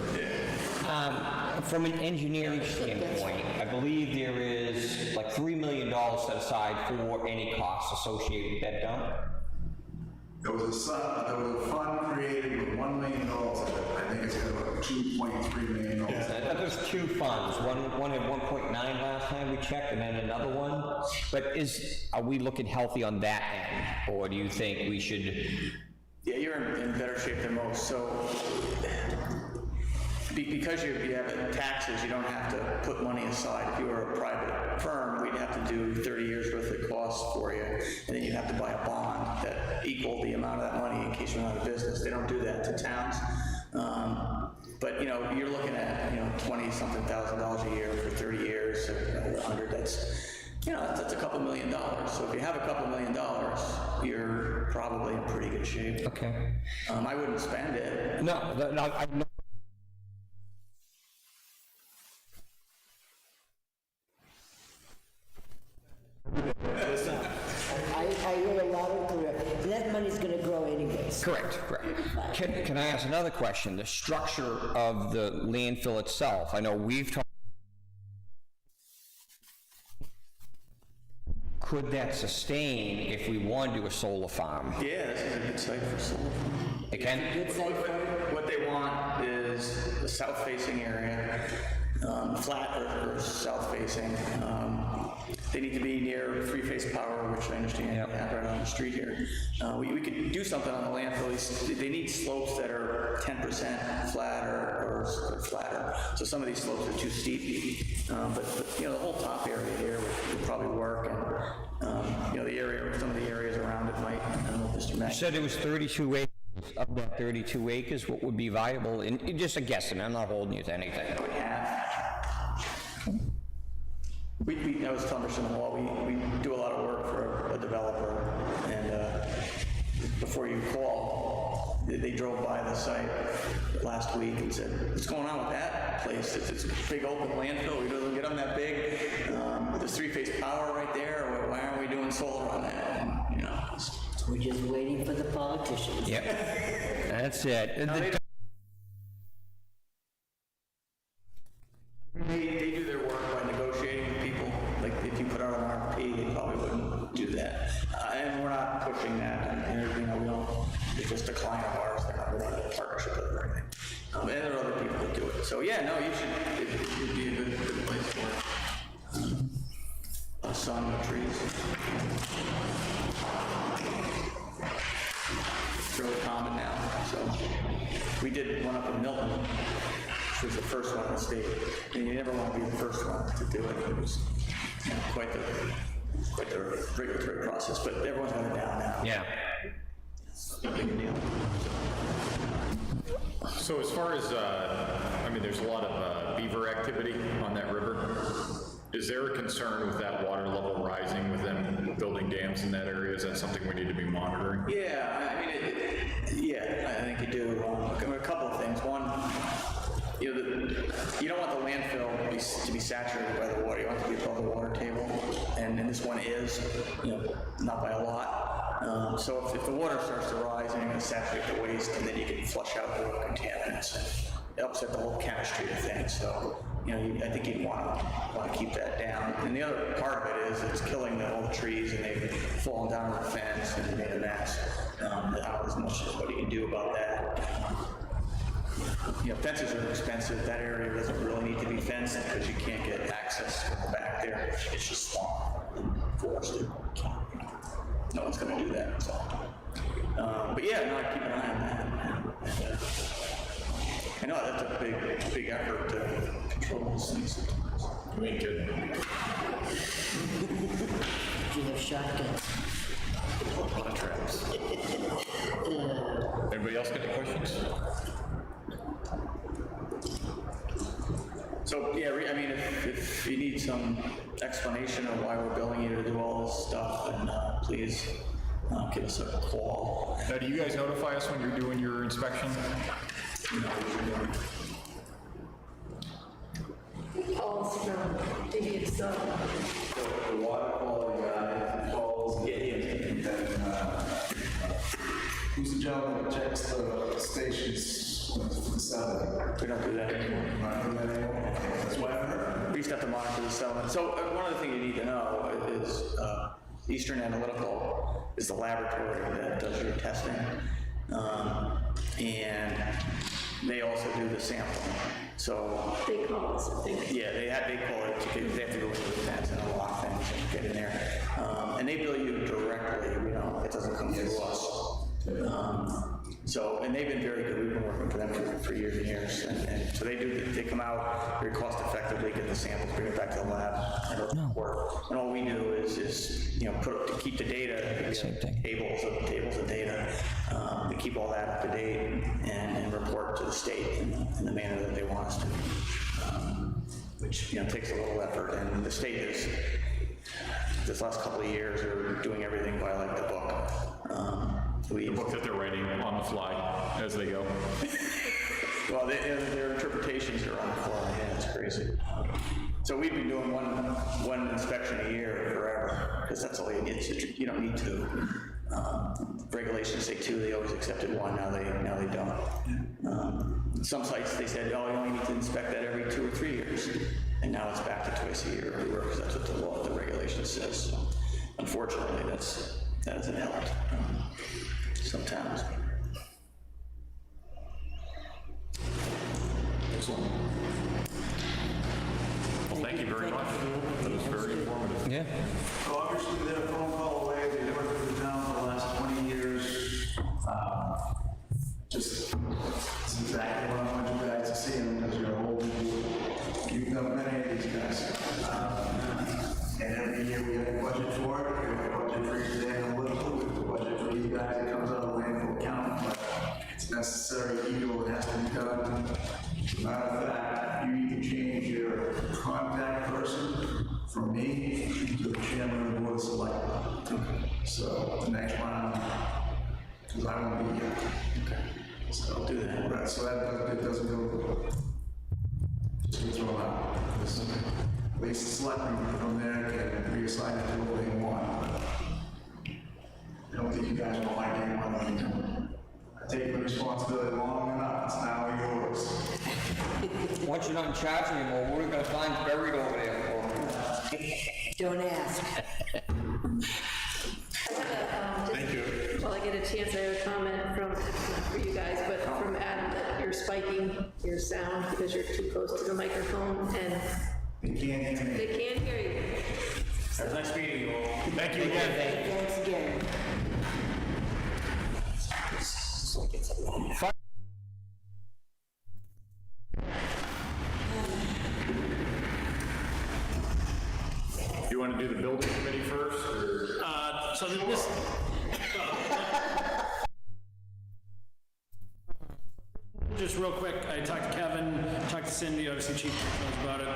Speaker 8: From an engineering standpoint, I believe there is like $3 million set aside for any costs associated with that dump.
Speaker 11: There was a fund created with $1 million. I think it's got $2.3 million.
Speaker 8: There's two funds. One had 1.9 last time we checked, and then another one. But are we looking healthy on that end, or do you think we should?
Speaker 5: Yeah, you're in better shape than most. So because you have taxes, you don't have to put money aside. If you were a private firm, we'd have to do 30 years worth of costs for you, and then you'd have to buy a bond that equaled the amount of that money in case you went out of business. They don't do that to towns. But you're looking at $20-something thousand a year for 30 years, or 100. That's a couple $1 million. So if you have a couple $1 million, you're probably in pretty good shape.
Speaker 8: Okay.
Speaker 5: I wouldn't spend it.
Speaker 8: No, I'm not.
Speaker 3: I hear a lot of clear, and that money's gonna grow anyways.
Speaker 8: Correct. Can I ask another question? The structure of the landfill itself, I know we've talked. Could that sustain if we want to do a solar farm?
Speaker 5: Yeah, this is a good site for solar.
Speaker 8: It can?
Speaker 5: What they want is the south-facing area, flat or south-facing. They need to be near three-phase power, which I understand you have right on the street here. We could do something on the landfill. They need slopes that are 10% flat or flatter. So some of these slopes are too steep. But the whole top area here would probably work. And some of the areas around it might. I don't know if Mr. Mack.
Speaker 8: You said it was 32 acres. Of that 32 acres, what would be viable? And just a guessing. I'm not holding you to anything.
Speaker 5: I was telling Mr. Hall, we do a lot of work for a developer, and before you call, they drove by the site last week and said, what's going on with that place? It's a big open landfill, we don't get them that big. There's three-phase power right there, why aren't we doing solar on that? And, you know,
Speaker 3: We're just waiting for the politicians.
Speaker 8: Yep, that's it. And the-
Speaker 5: They do their work by negotiating with people. Like if you put out an RFP, they probably wouldn't do that. And we're not pushing that. And you know, we don't. It's just a client of ours. We're not in a partnership with or anything. And there are other people that do it. So yeah, no, you should. It'd be a good place for it. A sun, the trees. It's really common now. So we did one up in Milton. Which was the first one in the state. And you never want to be the first one to do it. It was, you know, quite the regulatory process, but everyone's got it down now.
Speaker 8: Yeah.
Speaker 5: It's a big deal.
Speaker 1: So as far as, I mean, there's a lot of beaver activity on that river. Is there a concern with that water level rising with them building dams in that area? Is that something we need to be monitoring?
Speaker 5: Yeah, I mean, yeah, I think you do. A couple of things. One, you know, you don't want the landfill to be saturated by the water. You want it to be above the water table, and this one is, you know, not by a lot. So if the water starts to rise, then you're going to saturate the waste, and then you can flush out the contaminants. It upset the whole chemistry of things. So, you know, I think you'd want to keep that down. And the other part of it is it's killing all the trees, and they've fallen down on the fence and made a mess. Not as much as what you can do about that. You know, fences are expensive. That area doesn't really need to be fenced because you can't get access from the back there. It's just swamp and forested. No one's going to do that. So. But yeah, no, I keep an eye on that. And, I know that's a big effort to control those things.
Speaker 1: We ain't kidding.
Speaker 3: Do you have shotguns?
Speaker 1: A lot of traps. Anybody else got any questions?
Speaker 5: So yeah, I mean, if you need some explanation of why we're billing you to do all this stuff, then please give us a call.
Speaker 1: Now, do you guys notify us when you're doing your inspection?
Speaker 6: Calls from maybe it's
Speaker 11: The water quality guy calls, and who's the gentleman that checks the stations for the settlement?
Speaker 5: We don't do that anymore.
Speaker 11: Not doing that anymore? That's what I heard.
Speaker 5: We used to have to monitor the settlement. So one other thing you need to know is Eastern Analytical is the laboratory that does your testing. And they also do the sampling. So
Speaker 6: they call us, I think.
Speaker 5: yeah, they call it, they have to go into the fence and unlock things and get in there. And they bill you directly, you know, it doesn't come through us. So, and they've been very good. We've been working for them for years and years. And so they come out very cost effectively, get the samples, bring it back to the lab, and it'll work. And all we do is you know, keep the data, tables of data, to keep all that up to date and report to the state in the manner that they want us to. Which, you know, takes a little effort. And the state is, this last couple of years, are doing everything by like the book.
Speaker 1: The book that they're writing on the fly as they go.
Speaker 5: Well, their interpretations are on the fly. Yeah, it's crazy. So we've been doing one inspection a year forever because that's all you need. You don't need two. Regulations say two. They always accepted one. Now they don't. Some sites they said, oh, you only need to inspect that every 2 or 3 years, and now it's back to twice a year everywhere because that's what the regulation says. So unfortunately, that hasn't helped. Sometimes.
Speaker 1: Excellent. Well, thank you very much. That was very informative.
Speaker 8: Yeah.
Speaker 11: So obviously, they're a phone call away. They've worked with the town for the last 20 years. It's exactly what I want you guys to see them because you're old people. You've done many of these guys. And every year we have a budget for it. We have a budget for Eastern Analytical. We have a budget for you guys. It comes out of the landfill account, but it's necessary evil. It has to be done. As a matter of fact, you need to change your contact person from me to the chairman of the board of selectmen. So the next round, because I won't be here. Okay.
Speaker 9: So I'll do that.
Speaker 11: Right, so it doesn't go, just get thrown out. At least the selectmen from there can reassign it to what they want. I don't think you guys want my name on it. I take the responsibility long enough, it's now yours.
Speaker 8: Once you're not in charge anymore, what are we gonna find buried over there for?
Speaker 3: Don't ask.
Speaker 4: Thank you.
Speaker 6: Well, I get a chance, I have a comment from, not for you guys, but from Adam, that you're spiking your sound because you're too close to the microphone, and
Speaker 11: They can't hear me.
Speaker 6: they can't hear you.
Speaker 1: Have a nice meeting, you all. Thank you again.
Speaker 3: Thanks again.
Speaker 1: You want to do the building committee first, or?
Speaker 10: So this, just real quick, I talked to Kevin, talked to Cindy, obviously Chief knows about it.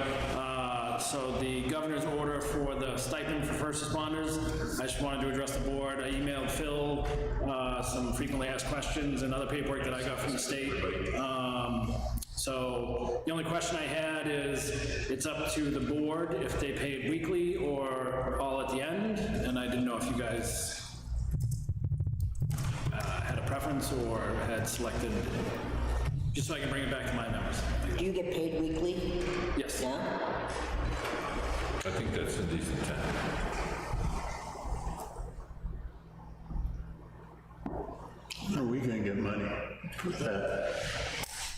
Speaker 10: So the governor's order for the stipend for first responders, I just wanted to address the board. I emailed Phil some frequently asked questions and other paperwork that I got from the state. So the only question I had is, it's up to the board if they pay it weekly or all at the end, and I didn't know if you guys had a preference or had selected, just so I can bring it back to my members.
Speaker 3: Do you get paid weekly?
Speaker 10: Yes.
Speaker 3: Yeah?
Speaker 7: I think that's a decent intent.
Speaker 4: Are we gonna get money for that?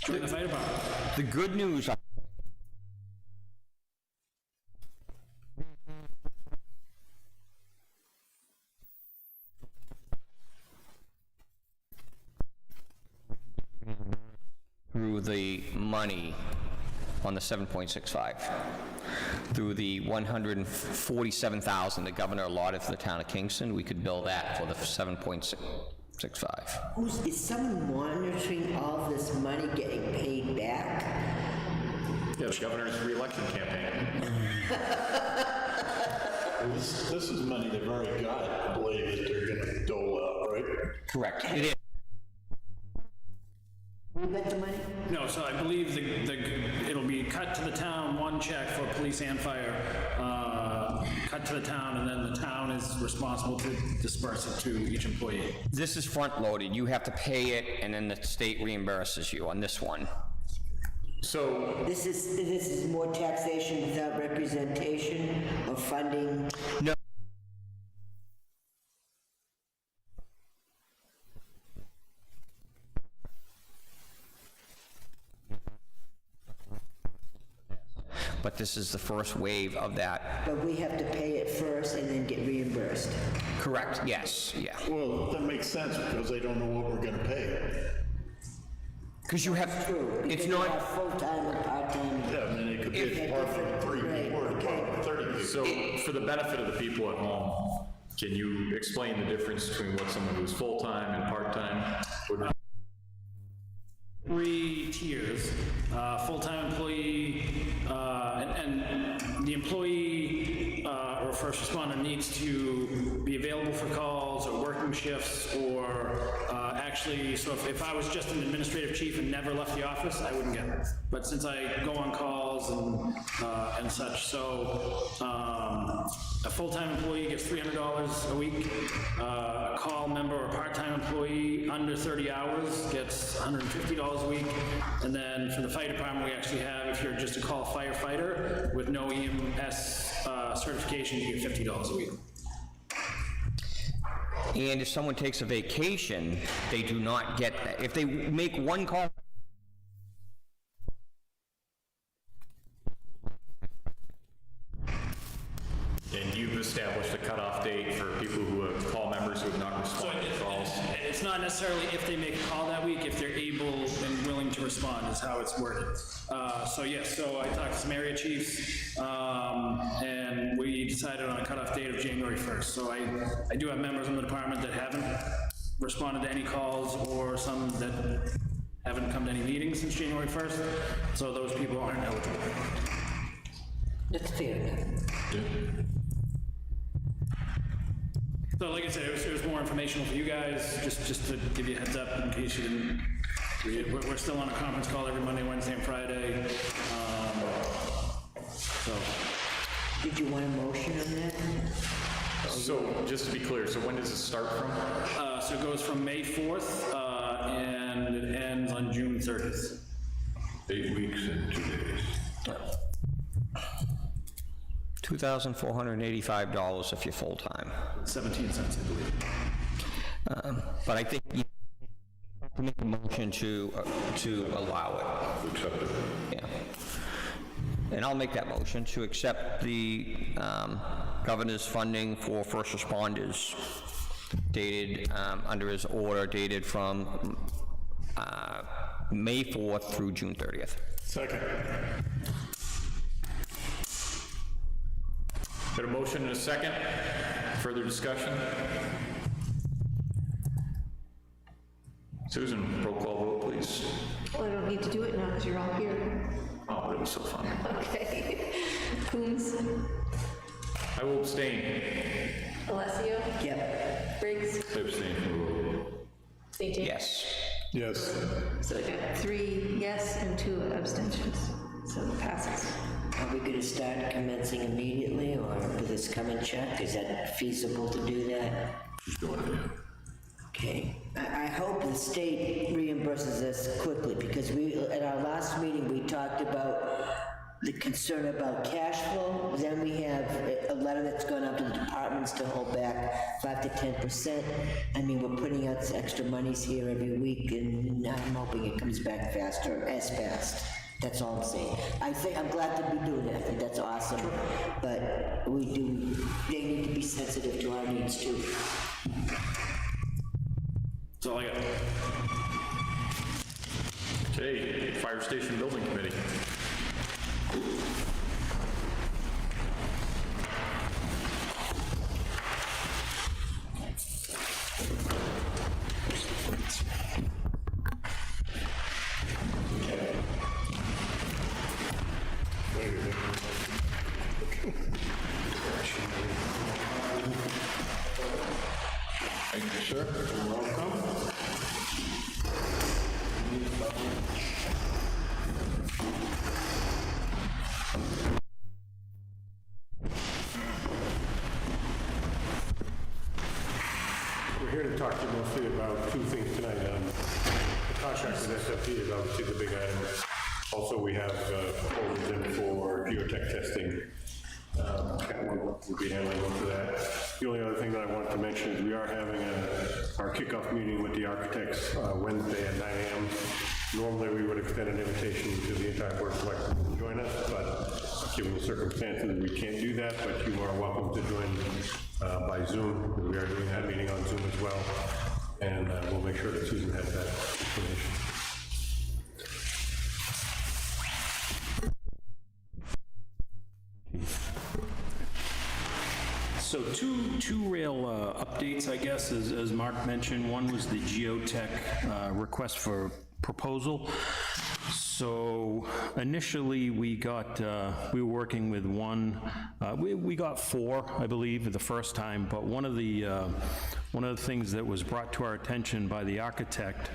Speaker 10: Join the fire department.
Speaker 8: The good news. Through the money on the 7.65, through the 147,000 the governor allotted for the town of Kingston, we could bill that for the 7.65.
Speaker 3: Is someone monitoring all this money getting paid back?
Speaker 1: Yeah, the governor's reelection campaign.
Speaker 4: This is money they've already got, I believe, that they're gonna dole out, right?
Speaker 8: Correct. It is.
Speaker 3: Who got the money?
Speaker 10: No, so I believe it'll be cut to the town, one check for police and fire, cut to the town, and then the town is responsible to disperse it to each employee.
Speaker 8: This is front-loaded. You have to pay it, and then the state reimburses you on this one.
Speaker 1: So,
Speaker 3: This is more taxation without representation or funding?
Speaker 8: No. But this is the first wave of that.
Speaker 3: But we have to pay it first and then get reimbursed.
Speaker 8: Correct, yes, yeah.
Speaker 4: Well, that makes sense, because they don't know what we're gonna pay.
Speaker 8: Because you have,
Speaker 3: True.
Speaker 8: it's
Speaker 3: because you have
Speaker 8: not,
Speaker 3: full-time and part-time.
Speaker 4: Yeah, I mean, it could be a department of 3 people or a department of 30 people.
Speaker 1: so for the benefit of the people at home, can you explain the difference between what someone who's full-time and part-time would?
Speaker 10: 3 tiers, full-time employee, and the employee or first responder needs to be available for calls or working shifts or actually, so if I was just an administrative chief and never left the office, I wouldn't get it. But since I go on calls and such, so a full-time employee gets $300 a week, a call member or part-time employee under 30 hours gets $150 a week, and then for the fire department, we actually have, if you're just a call firefighter with no EMS certification, you get $50 a week.
Speaker 8: and if someone takes a vacation, they do not get that. If they make one call,
Speaker 1: And you've established a cutoff date for people who have call members who have not responded to calls?
Speaker 10: It's not necessarily if they make a call that week, if they're able and willing to respond is how it's worded. So yes, so I talked to some area chiefs, and we decided on a cutoff date of January 1st. So I do have members in the department that haven't responded to any calls, or some that haven't come to any meetings since January 1st, so those people aren't eligible.
Speaker 3: That's fair enough.
Speaker 10: So like I said, it was more informational for you guys, just to give you a heads up in case you didn't
Speaker 9: We're still on a conference call every Monday, Wednesday, and Friday. So,
Speaker 3: Did you want a motion on that?
Speaker 1: So, just to be clear, so when does it start from?
Speaker 9: so it goes from May 4th, and it ends on June 30th.
Speaker 7: 8 weeks and 2 days.
Speaker 8: $2,485 if you're full-time.
Speaker 9: 17 cents, I believe.
Speaker 8: But I think you have to make a motion to allow it.
Speaker 7: Accept it.
Speaker 8: Yeah. And I'll make that motion to accept the governor's funding for first responders dated, under his order dated from May 4th through June 30th.
Speaker 4: Second.
Speaker 1: Got a motion and a second. Further discussion? Susan, roll call vote, please.
Speaker 6: Well, I don't need to do it now because you're all here.
Speaker 1: Oh, that was so fun.
Speaker 6: Okay. Coombs,
Speaker 1: I will abstain.
Speaker 6: Alessio,
Speaker 3: Yep.
Speaker 6: Briggs,
Speaker 7: Abstain from the vote.
Speaker 6: St. James.
Speaker 8: Yes.
Speaker 4: Yes.
Speaker 6: So I got 3 yes and 2 abstentions. So it passes.
Speaker 3: Are we gonna start commencing immediately, or will this come in check? Is that feasible to do that?
Speaker 7: She's doing it, yeah.
Speaker 3: Okay, I hope the state reimburses us quickly, because at our last meeting, we talked about the concern about cash flow. Then we have a letter that's gone out to the departments to hold back 5 to 10%. I mean, we're putting out extra monies here every week, and I'm hoping it comes back faster, as fast. That's all I'm saying. I'm glad to be doing it. I think that's awesome. But they need to be sensitive to our needs too.
Speaker 9: That's all I got.
Speaker 1: Okay, Fire Station Building Committee.
Speaker 7: Thank you, sir. Welcome.
Speaker 2: We're here to talk to you mostly about 2 things tonight. The contract with SFP is obviously the big item. Also, we have proposals in for geotech testing. Cat will be handling most of that. The only other thing that I wanted to mention is we are having our kickoff meeting with the architects Wednesday at 9 a.m. Normally, we would extend an invitation to the entire board of selectmen to join us, but given the circumstances, we can't do that, but you are welcome to join by Zoom, because we are doing that meeting on Zoom as well, and we'll make sure that Susan has that information.
Speaker 9: So two real updates, I guess, as Mark mentioned. One was the geotech request for proposal. So initially, we were working with one. We got 4, I believe, the first time. But one of the things that was brought to our attention by the architect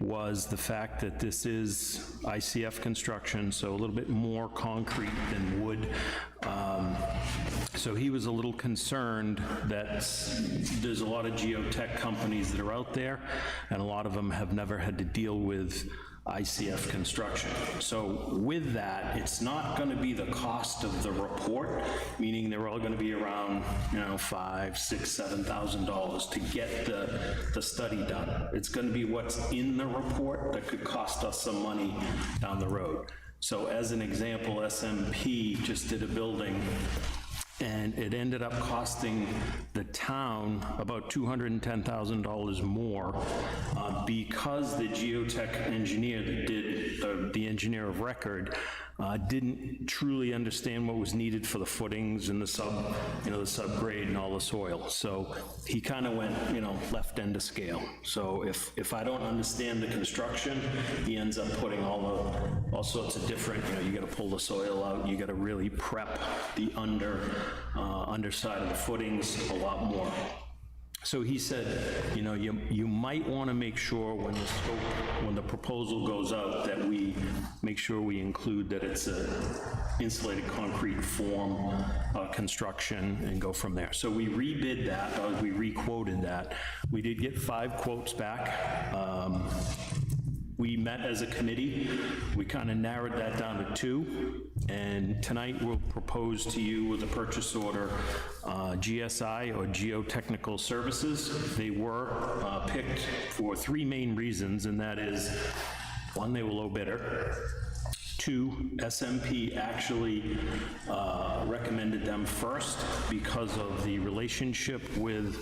Speaker 9: was the fact that this is ICF construction, so a little bit more concrete than wood. So he was a little concerned that there's a lot of geotech companies that are out there, and a lot of them have never had to deal with ICF construction. So with that, it's not going to be the cost of the report, meaning they're all going to be around, $5,000, $6,000, $7,000 to get the study done. It's going to be what's in the report that could cost us some money down the road. So as an example, SMP just did a building, and it ended up costing the town about $210,000 more because the geotech engineer that did, the engineer of record, didn't truly understand what was needed for the footings and the subgrade and all the soil. So he kind of went, left end of scale. So if I don't understand the construction, he ends up putting all sorts of different, you got to pull the soil out, you got to really prep the underside of the footings a lot more. So he said, you might want to make sure when the
Speaker 12: proposal goes out, that we make sure we include that it's a insulated concrete form construction and go from there. So we rebid that, or we re-quoted that. We did get 5 quotes back. We met as a committee. We kind of narrowed that down to 2. And tonight we'll propose to you with a purchase order, GSI, or Geotechnical Services. They were picked for 3 main reasons, and that is, 1, they were low bidder. 2, SMP actually recommended them first because of the relationship with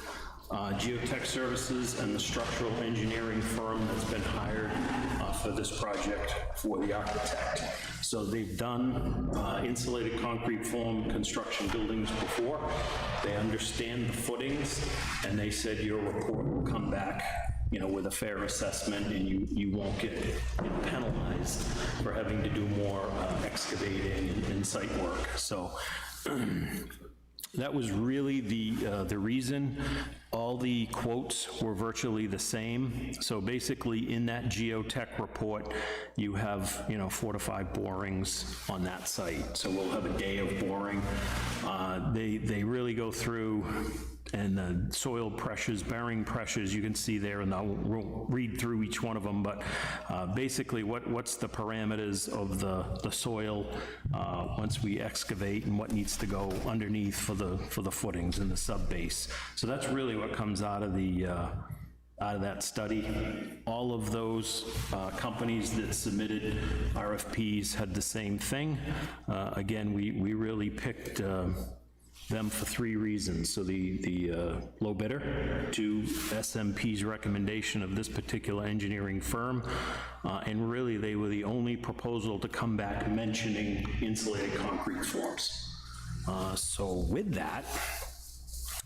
Speaker 12: Geotech Services and the structural engineering firm that's been hired for this project for the architect. So they've done insulated concrete form construction buildings before. They understand the footings, and they said your report will come back, you know, with a fair assessment, and you won't get, you know, penalized for having to do more excavating and site work. So that was really the reason. All the quotes were virtually the same. So basically, in that geotech report, you have, you know, 4 to 5 borings on that site. So we'll have a day of boring. They really go through, and the soil pressures, bearing pressures, you can see there, and I'll read through each one of them, but basically what's the parameters of the soil once we excavate, and what needs to go underneath for the footings and the sub-base. So that's really what comes out of that study. All of those companies that submitted RFPs had the same thing. Again, we really picked them for 3 reasons. So the low bidder, 2, SMP's recommendation of this particular engineering firm, and really they were the only proposal to come back mentioning insulated concrete forms. So with that,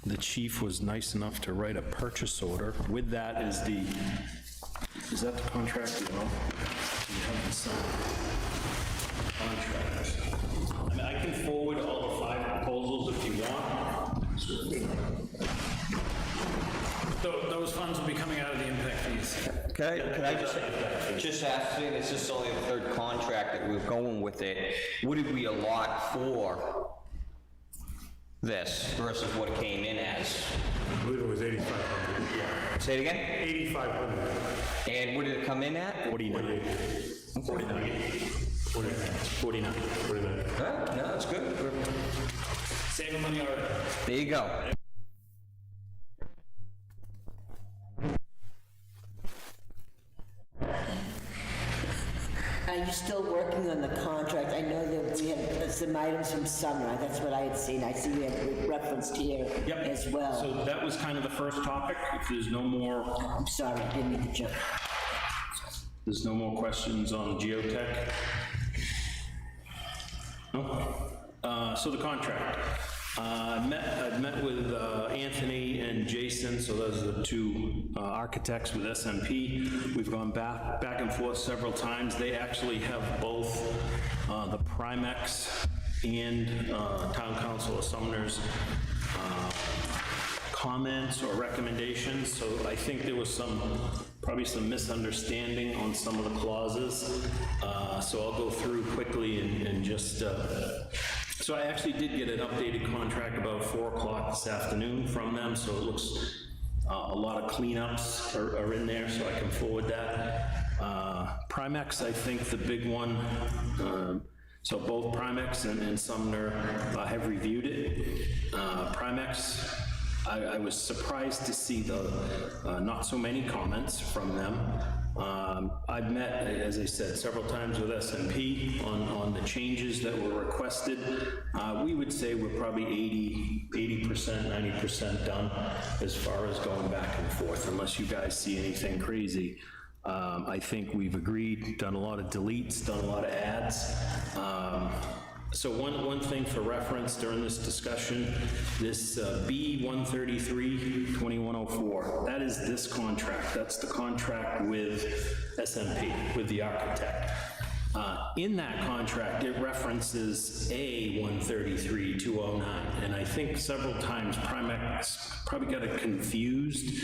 Speaker 12: the chief was nice enough to write a purchase order. With that is that the contract as well? Do you have the signed contract? I mean, I can forward all the 5 proposals if you want.
Speaker 9: Those funds will be coming out of the impact fees.
Speaker 8: Can I just ask, seeing it's just only the 3rd contract that we're going with it, what did we allot for this versus what it came in as?
Speaker 2: I believe it was 8,500.
Speaker 8: Yeah. Say it again?
Speaker 2: 8,500.
Speaker 8: And what did it come in at?
Speaker 12: 49. 49.
Speaker 8: Huh? No, that's good.
Speaker 9: Saving money already.
Speaker 8: There you go.
Speaker 3: Are you still working on the contract? I know that we had some items from summer, that's what I had seen. I see we have referenced here as well.
Speaker 12: So that was kind of the first topic. If there's no more,
Speaker 3: I'm sorry, I didn't mean to jump.
Speaker 12: there's no more questions on geotech? No? So the contract. I've met with Anthony and Jason, so those are the 2 architects with SMP. We've gone back and forth several times. They actually have both the Primex and Town Council of Sumner's comments or recommendations, so I think there was probably some misunderstanding on some of the clauses. So I'll go through quickly and just, so I actually did get an updated contract about 4 o'clock this afternoon from them, so it looks, a lot of cleanups are in there, so I can forward that. Primex, I think the big one, so both Primex and Sumner have reviewed it. Primex, I was surprised to see the not so many comments from them. I've met, as I said, several times with SMP on the changes that were requested. We would say we're probably 80%, 90% done as far as going back and forth, unless you guys see anything crazy. I think we've agreed, done a lot of deletes, done a lot of adds. So one thing for reference during this discussion, this B-133-2104, that is this contract. That's the contract with SMP, with the architect. In that contract, it references A133-209, and I think several times Primex probably got it confused,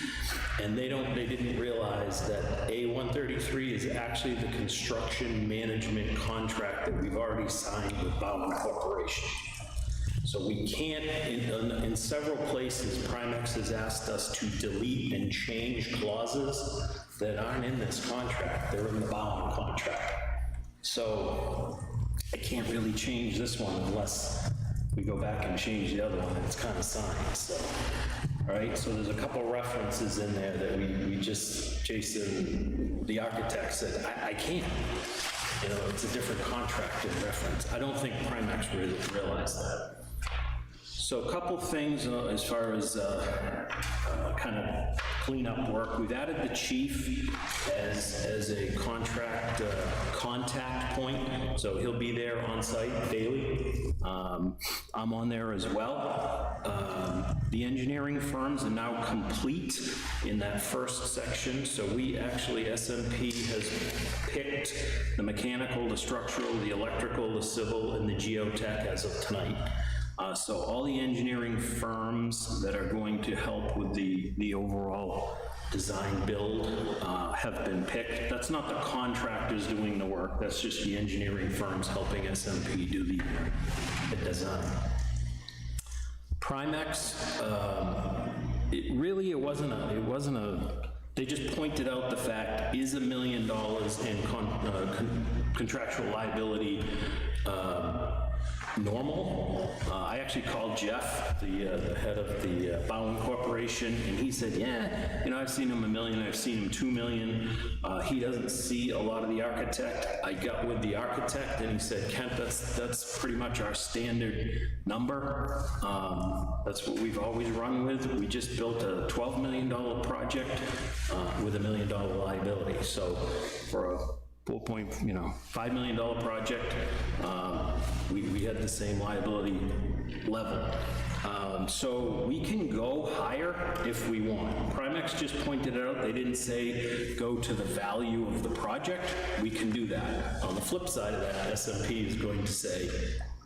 Speaker 12: and they didn't realize that A133 is actually the construction management contract that we've already signed with Bowen Corporation. So we can't, in several places, Primex has asked us to delete and change clauses that aren't in this contract. They're in the Bowen contract. So I can't really change this one unless we go back and change the other one, and it's kind of signed, so. All right, so there's a couple references in there that we just, Jason, the architect, said, I can't. You know, it's a different contract in reference. I don't think Primex really realized that. So a couple things as far as kind of cleanup work. We've added the chief as a contract contact point, so he'll be there on site daily. I'm on there as well. The engineering firms are now complete in that first section, so we actually, SMP has picked the mechanical, the structural, the electrical, the civil, and the geotech as of tonight. So all the engineering firms that are going to help with the overall design build have been picked. That's not the contractors doing the work, that's just the engineering firms helping SMP do the design. Primex, it wasn't a, they just pointed out the fact, is $1 million in contractual liability normal? I actually called Jeff, the head of the Bowen Corporation, and he said, yeah, you know, I've seen him $1 million, I've seen him $2 million. He doesn't see a lot of the architect. I got with the architect and he said, Kent, that's pretty much our standard number. That's what we've always run with. We just built a $12 million project with $1 million liability. So for a $5 million project, we had the same liability level. So we can go higher if we want. Primex just pointed out, they didn't say go to the value of the project. We can do that. On the flip side of that, SMP is going to say,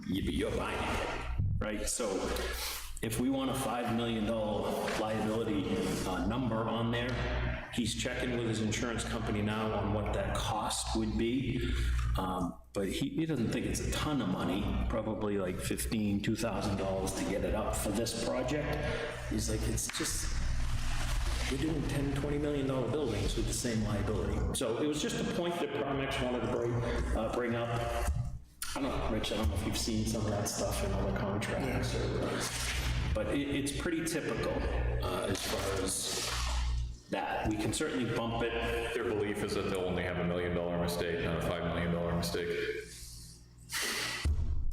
Speaker 12: you're buying it, right? So if we want a $5 million liability number on there, he's checking with his insurance company now on what that cost would be. But he doesn't think it's a ton of money, probably like $2,000 to get it up for this project. He's like, it's just, we're doing $10, $20 million buildings with the same liability. So it was just a point that Primex wanted to bring up. I don't know, Rich, I don't know if you've seen some of that stuff in other contracts, but it's pretty typical as far as that. We can certainly bump it.
Speaker 1: Their belief is that they'll only have $1 million mistake, not a $5 million mistake.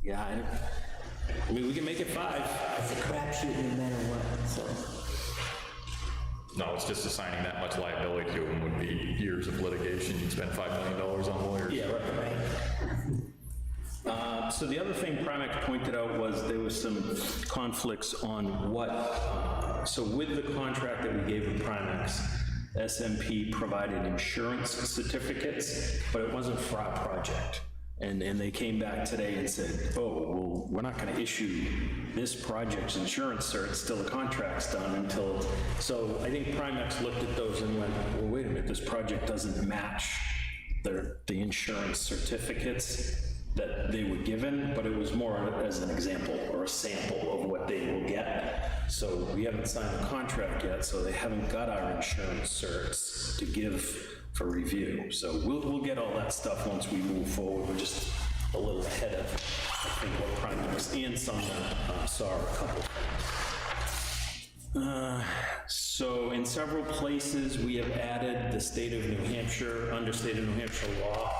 Speaker 12: Yeah, I mean, we can make it 5.
Speaker 3: It's a crapshoot no matter what, so.
Speaker 1: No, it's just assigning that much liability to them would be years of litigation. You'd spend $5 million on lawyers.
Speaker 12: Yeah, right. So the other thing Primex pointed out was there was some conflicts on what, so with the contract that we gave with Primex, SMP provided insurance certificates, but it wasn't for our project. And they came back today and said, oh, well, we're not going to issue this project's insurance certs till the contract's done until, so I think Primex looked at those and went, well, wait a minute, this project doesn't match the insurance certificates that they were given, but it was more as an example or a sample of what they will get. So we haven't signed the contract yet, so they haven't got our insurance certs to give for review. So we'll get all that stuff once we move forward. We're just a little ahead of, I think, what Primex and some saw a couple. So in several places, we have added the state of New Hampshire, under state of New Hampshire law.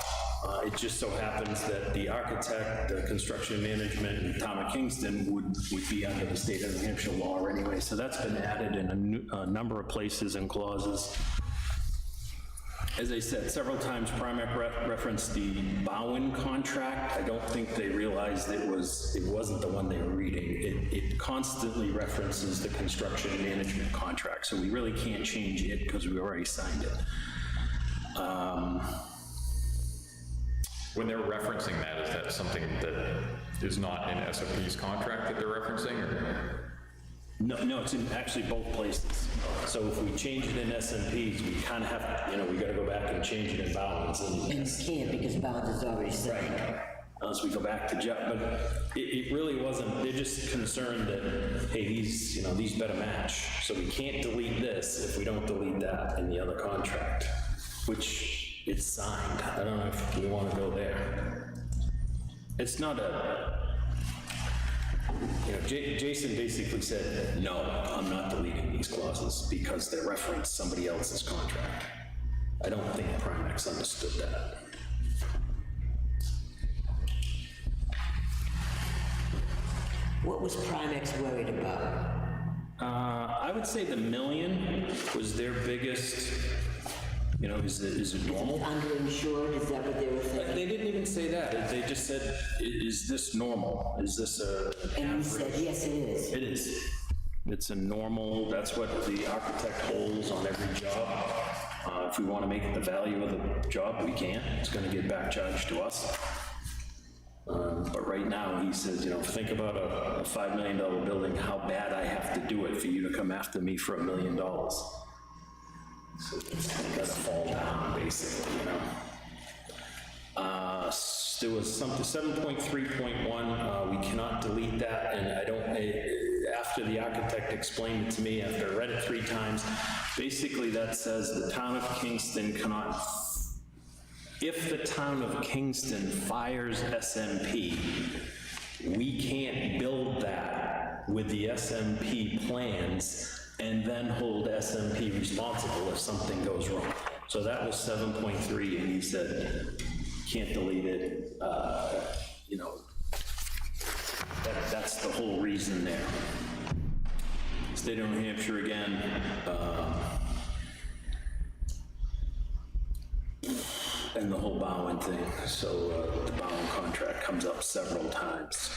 Speaker 12: It just so happens that the architect, the construction management in the town of Kingston would be under the state of New Hampshire law anyway. So that's been added in a number of places and clauses. As I said, several times Primex referenced the Bowen contract. I don't think they realized it wasn't the one they were reading. It constantly references the construction management contract, so we really can't change it because we already signed it.
Speaker 1: When they're referencing that, is that something that is not in SOP's contract that they're referencing, or?
Speaker 12: No, it's in actually both places. So if we change it in SMPs, we kind of have, we gotta go back and change it in Bowens.
Speaker 3: And you can't because Bounds is already signed.
Speaker 12: Unless we go back to Jeff, but it really wasn't, they're just concerned that, hey, these better match. So we can't delete this if we don't delete that in the other contract, which it's signed. I don't know if we want to go there. It's not Jason basically said, no, I'm not deleting these clauses because they reference somebody else's contract. I don't think Primex understood that.
Speaker 3: What was Primex worried about?
Speaker 12: I would say the $1 million was their biggest, is it normal?
Speaker 3: Underinsured, is that what they were thinking?
Speaker 12: They didn't even say that. They just said, is this normal? Is this an
Speaker 3: And you
Speaker 12: average?
Speaker 3: said, yes, it is.
Speaker 12: It is. It's a normal, that's what the architect holds on every job. If we want to make it the value of the job, we can. It's going to get back charged to us. But right now, he says, think about a $5 million building, how bad I have to do it for you to come after me for $1 million. So it's gotta fall down, basically, There was something, 7.3.1, we cannot delete that, and I don't, after the architect explained it to me, after I read it 3 times, basically that says the town of Kingston cannot, if the town of Kingston fires SMP, we can't build that with the SMP plans and then hold SMP responsible if something goes wrong. So that was 7.3, and he said, can't delete it, that's the whole reason there. State of New Hampshire again, and the whole Bowen thing. So the Bowen contract comes up several times.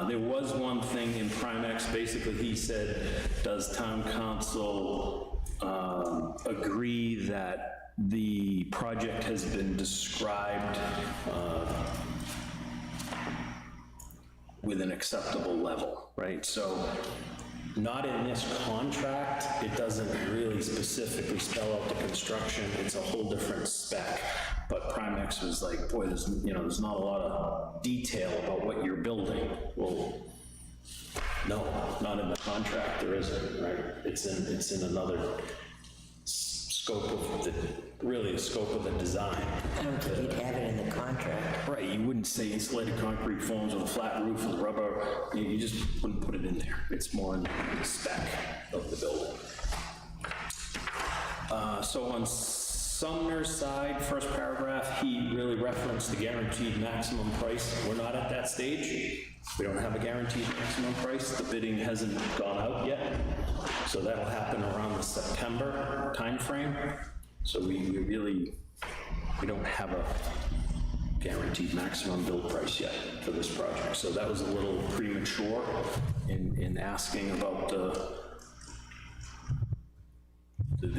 Speaker 12: There was one thing in Primex, basically he said, does town council agree that the project has been described with an acceptable level, right? So not in this contract, it doesn't really specifically spell out the construction, it's a whole different spec. But Primex was like, boy, there's not a lot of detail about what you're building. Well, no, not in the contract, there isn't, right? It's in another scope of the scope of the design.
Speaker 3: I don't think you'd have it in the contract.
Speaker 12: Right, you wouldn't say insulated concrete forms with a flat roof with rubber, you just wouldn't put it in there. It's more in the spec of the building. So on Sumner's side, first paragraph, he really referenced the guaranteed maximum price. We're not at that stage. We don't have a guaranteed maximum price. The bidding hasn't gone out yet. So that'll happen around the September timeframe. So we don't have a guaranteed maximum build price yet for this project. So that was a little premature in asking about the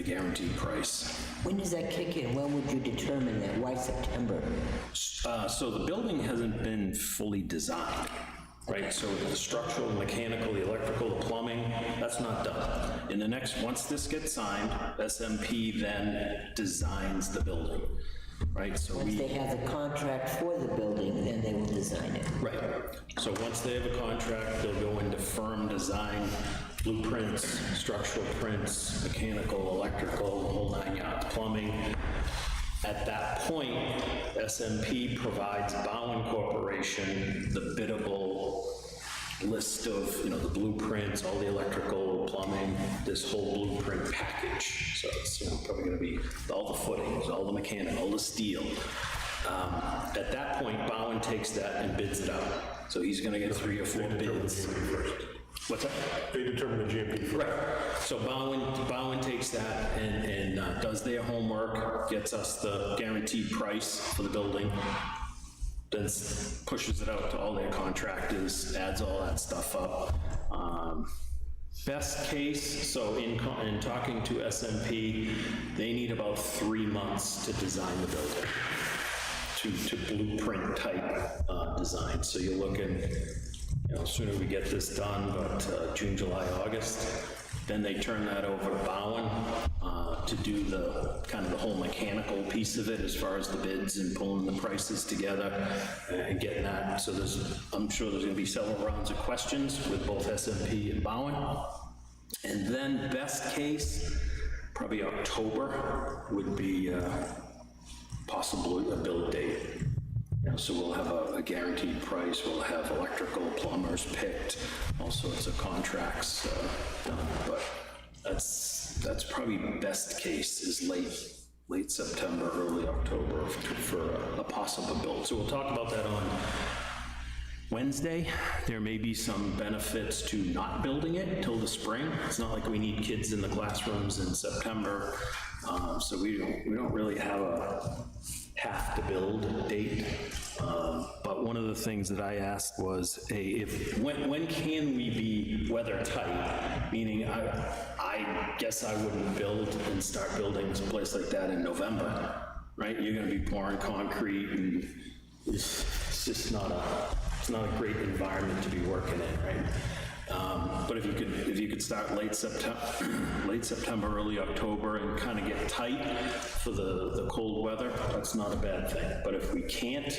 Speaker 12: guaranteed price.
Speaker 3: When does that kick in? When would you determine that? Why September?
Speaker 12: So the building hasn't been fully designed, right? So the structural, mechanical, the electrical, the plumbing, that's not done. In the next, once this gets signed, SMP then designs the building, right? So
Speaker 3: Once they have the contract for the building, then they will design it.
Speaker 12: Right. So once they have a contract, they'll go into firm design, blueprints, structural prints, mechanical, electrical, the whole 9 yards, plumbing. At that point, SMP provides Bowen Corporation the biddable list of, the blueprints, all the electrical, plumbing, this whole blueprint package. So it's probably going to be all the footings, all the mechanical, all the steel. At that point, Bowen takes that and bids it out. So he's going to get 3 or 4 bids. What's that?
Speaker 2: They determine the GMP first.
Speaker 12: Right. So Bowen takes that and does their homework, gets us the guaranteed price for the building, then pushes it out to all their contractors, adds all that stuff up. Best case, so in talking to SMP, they need about 3 months to design the building, to blueprint type design. So you're looking, sooner we get this done, but June, July, August. Then they turn that over to Bowen to do the kind of the whole mechanical piece of it as far as the bids and pulling the prices together and getting that. So I'm sure there's going to be several rounds of questions with both SMP and Bowen. And then best case, probably October would be possibly a build date. So we'll have a guaranteed price, we'll have electrical, plumbers picked, all sorts of contracts done, but that's probably best case is late September, early October for a possible build. So we'll talk about that on Wednesday. There may be some benefits to not building it till the spring. It's not like we need kids in the classrooms in September, so we don't really have a have to build date. But one of the things that I asked was, when can we be weather tight? Meaning, I guess I wouldn't build and start building a place like that in November, right? You're going to be pouring concrete, and it's just not a great environment to be working in, right? But if you could start late September, early October, and kind of get tight for the cold weather, that's not a bad thing. But if we can't,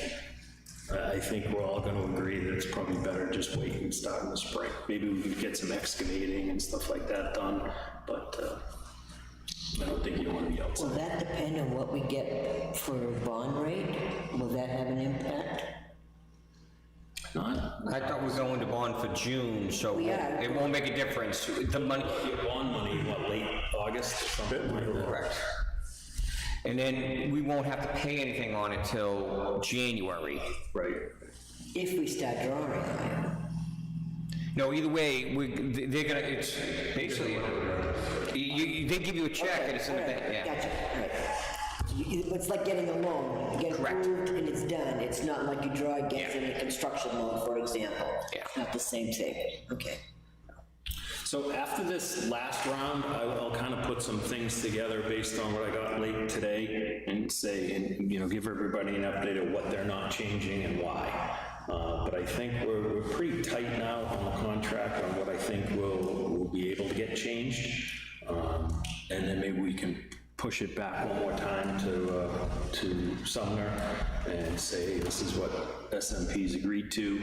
Speaker 12: I think we're all going to agree that it's probably better just wait and start in the spring. Maybe we could get some excavating and stuff like that done, but I don't think you want to be outside.
Speaker 3: Will that depend on what we get for bond rate? Will that have an impact?
Speaker 8: I thought we were going to bond for June, so
Speaker 3: Yeah.
Speaker 8: it won't make a difference. The money,
Speaker 12: Your bond money, late August or something like that?
Speaker 8: correct. And then we won't have to pay anything on it till January.
Speaker 12: Right.
Speaker 3: If we start drawing on it.
Speaker 8: No, either way, they're gonna, it's basically, they give you a check and it's in the bank, yeah.
Speaker 3: Gotcha, all right. It's like getting a loan. You get
Speaker 8: Correct.
Speaker 3: approved and it's done. It's not like you draw against any construction loan, for example.
Speaker 8: Yeah.
Speaker 3: It's not the same thing. Okay.
Speaker 12: So after this last round, I'll kind of put some things together based on what I got late today and say, and give everybody an update of what they're not changing and why. But I think we're pretty tight now on the contract on what I think we'll be able to get changed. And then maybe we can push it back one more time to Sumner and say, this is what SMP's agreed to,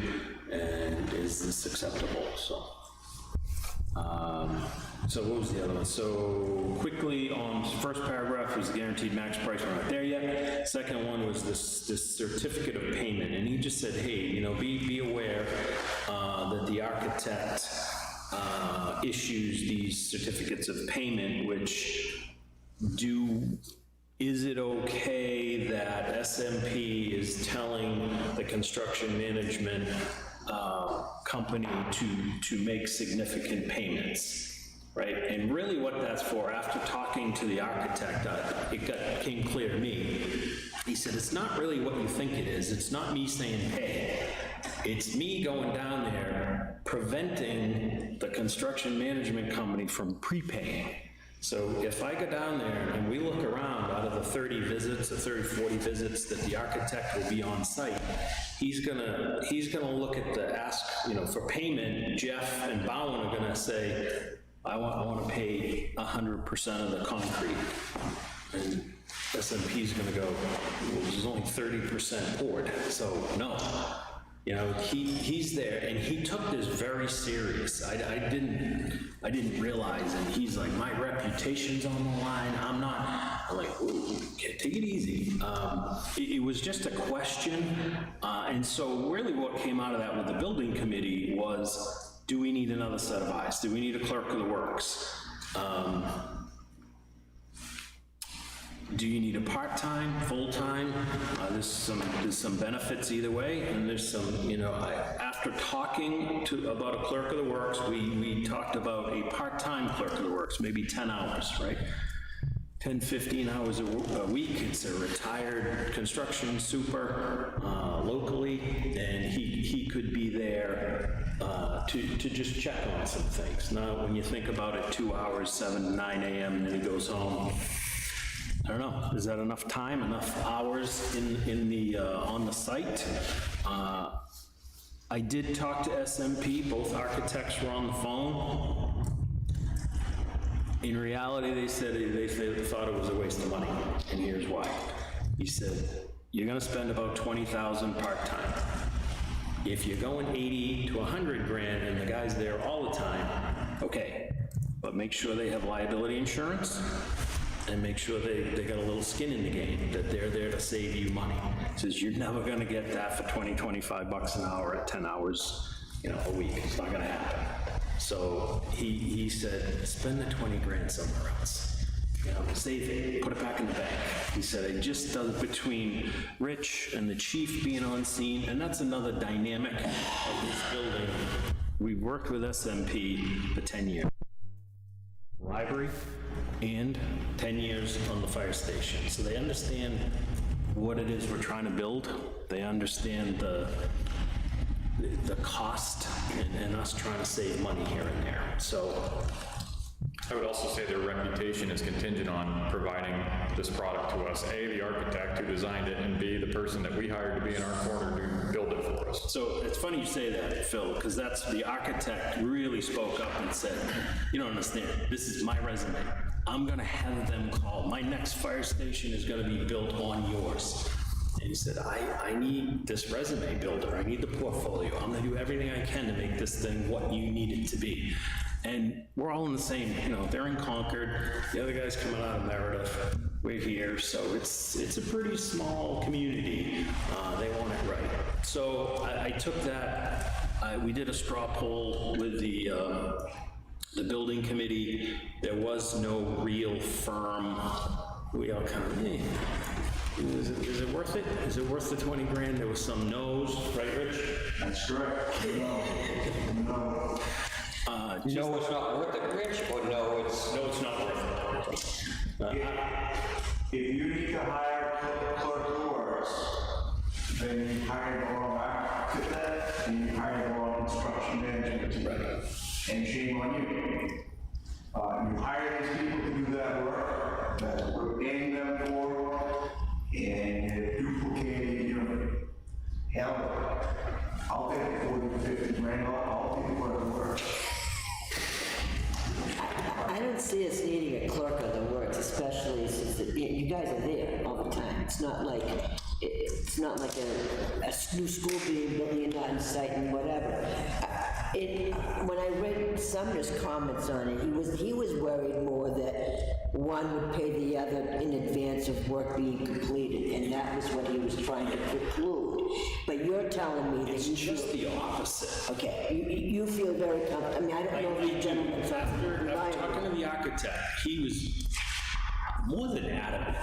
Speaker 12: and is this acceptable, so. So what was the other one? So quickly on first paragraph was the guaranteed max price, we're not there yet. Second one was this certificate of payment, and he just said, hey, be aware that the architect issues these certificates of payment, which is it okay that SMP is telling the construction management company to make significant payments, right? And really what that's for, after talking to the architect, it came clear to me. He said, it's not really what you think it is. It's not me saying pay. It's me going down there preventing the construction management company from prepaying. So if I go down there and we look around, out of the 30 visits or 30, 40 visits that the architect will be on site, he's gonna look at the ask, for payment. Jeff and Bowen are gonna say, I want to pay 100% of the concrete. And SMP's gonna go, well, there's only 30% poured, so no. He's there, and he took this very serious. I didn't realize, and he's like, my reputation's on the line. I'm like, okay, take it easy. It was just a question, and so really what came out of that with the building committee was, do we need another set of eyes? Do we need a clerk of the works? Do you need a part-time, full-time? There's some benefits either way, and there's some, after talking about a clerk of the works, we talked about a part-time clerk of the works, maybe 10 hours, right? 10, 15 hours a week. It's a retired construction super locally, and he could be there to just check on some things. Now, when you think about it, 2 hours, 7 to 9 a.m., and then he goes home, I don't know, is that enough time, enough hours in the, on the site? I did talk to SMP, both architects were on the phone. In reality, they said they thought it was a waste of money, and here's why. He said, you're gonna spend about 20,000 part-time. If you're going 80 to 100 grand and the guy's there all the time, okay, but make sure they have liability insurance and make sure they got a little skin in the game, that they're there to save you money. He says, you're never gonna get that for 20, 25 bucks an hour at 10 hours, a week. It's not gonna happen. So he said, spend the 20 grand somewhere else. Save it, put it back in the bank. He said it just does between Rich and the chief being on scene, and that's another dynamic of this building. We've worked with SMP for 10 years. Library and 10 years on the fire station. So they understand what it is we're trying to build. They understand the cost and us trying to save money here and there. So
Speaker 1: I would also say their reputation is contingent on providing this product to us. A, the architect who designed it, and B, the person that we hired to be in our corner to build it for us.
Speaker 12: So it's funny you say that, Phil, because that's, the architect really spoke up and said, you don't understand, this is my resume. I'm gonna have them call, my next fire station is gonna be built on yours. And he said, I need this resume builder, I need the portfolio, I'm gonna do everything I can to make this thing what you need it to be. And we're all in the same, they're in Concord, the other guy's coming out of Meredith, we're here, so it's a pretty small community. They want it right. So I took that, we did a straw poll with the building committee. There was no real firm, we all kind of, is it worth it? Is it worth the 20 grand? There was some no's, right, Rich?
Speaker 11: That's correct. No.
Speaker 8: No, it's not worth it, Rich, or no, it's...
Speaker 12: No, it's not worth it.
Speaker 11: If you need to hire a clerk of works, then you hire the wrong architect, and you hire the wrong construction management team. Right. And shame on you. You hire these people to do that work, that's what we're paying them for, and you're duplicating, hell, I'll take 40 to 50 grand off, I'll take whatever work.
Speaker 3: I don't see us needing a clerk of the works, especially since you guys are there all the time. It's not like a new school being built, you're not in sight and whatever. When I read Sumner's comments on it, he was worried more that one would pay the other in advance of work being completed, and that was what he was trying to preclude. But you're telling me that
Speaker 12: It's just the opposite.
Speaker 3: okay, you feel very comfortable. I mean, I don't know if the gentleman.
Speaker 12: After talking to the architect, he was more than adamant.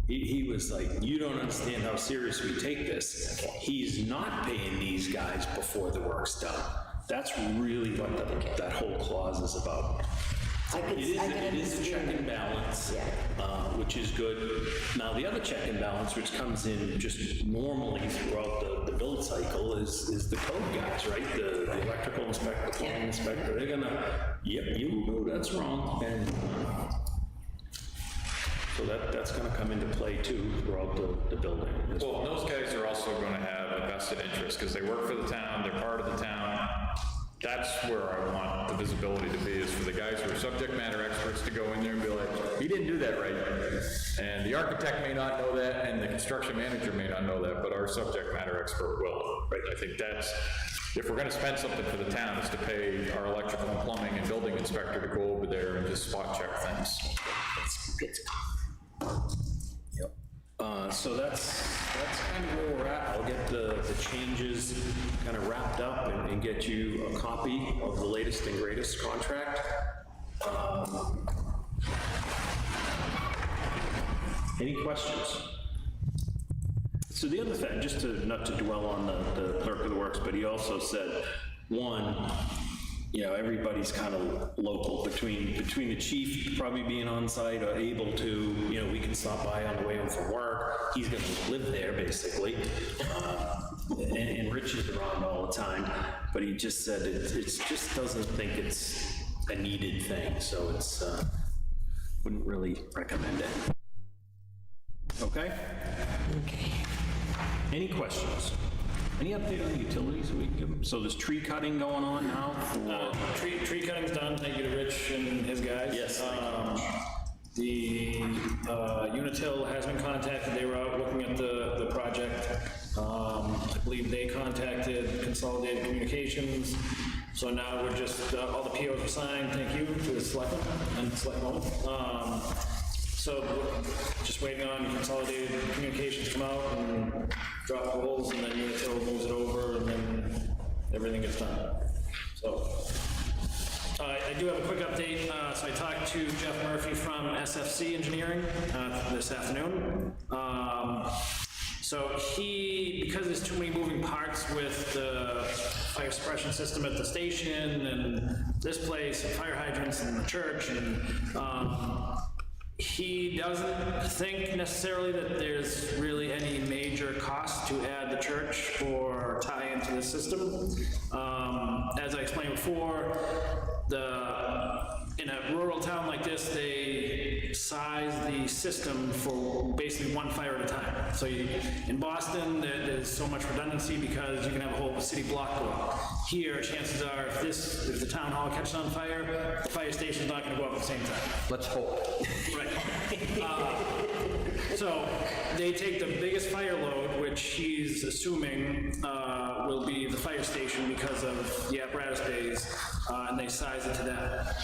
Speaker 12: He was like, you don't understand how serious we take this. He's not paying these guys before the work's done. That's really what that whole clause is about. It is a check and balance, which is good. Now, the other check and balance, which comes in just normally throughout the build cycle, is the code guys, right? The electrical inspector, the plumbing inspector, they're gonna, yep, that's wrong. And so that's gonna come into play too throughout the building.
Speaker 1: Well, those guys are also gonna have a vested interest, because they work for the town, they're part of the town. That's where I want the visibility to be, is for the guys who are subject matter experts to go in there and be like, he didn't do that right. And the architect may not know that, and the construction manager may not know that, but our subject matter expert will, right? I think that's, if we're gonna spend something for the town, is to pay our electrical and plumbing and building inspector to go over there and just spot check things.
Speaker 12: Yep. So that's kind of where we're at. I'll get the changes kind of wrapped up and get you a copy of the latest and greatest contract. Any questions? So the other thing, just to not to dwell on the clerk of the works, but he also said, one, everybody's kind of local between the chief probably being on site or able to, we can stop by on the way home from work. He's going to live there basically. and Rich is around all the time, but he just said it just doesn't think it's a needed thing, so it's, wouldn't really recommend it. Okay?
Speaker 3: Okay.
Speaker 12: Any questions? Any update on the utilities that we can give them? So there's tree cutting going on now for...
Speaker 13: Tree cutting's done, thank you to Rich and his guys.
Speaker 12: Yes,
Speaker 13: The Unitil has been contacted, they were out looking at the project. I believe they contacted Consolidated Communications, so now we're just, all the POs are signed, thank you to the Selectmen and Selectmen. So just waiting on Consolidated Communications to come out and drop poles, and then Unitil moves it over, and then everything gets done. So I do have a quick update. So I talked to Jeff Murphy from SFC Engineering this afternoon. So because there's too many moving parts with the fire suppression system at the station and this place, and fire hydrants and the church, and he doesn't think necessarily that there's really any major cost to add the church or tie into the system. As I explained before, in a rural town like this, they size the system for basically one fire at a time. So in Boston, there's so much redundancy because you can have a whole city block go up. Here, chances are, if the town hall catches on fire, the fire station's not going to go up at the same time.
Speaker 8: Let's hope.
Speaker 13: Right. So they take the biggest fire load, which he's assuming will be the fire station because of the apparatus bays, and they size it to that.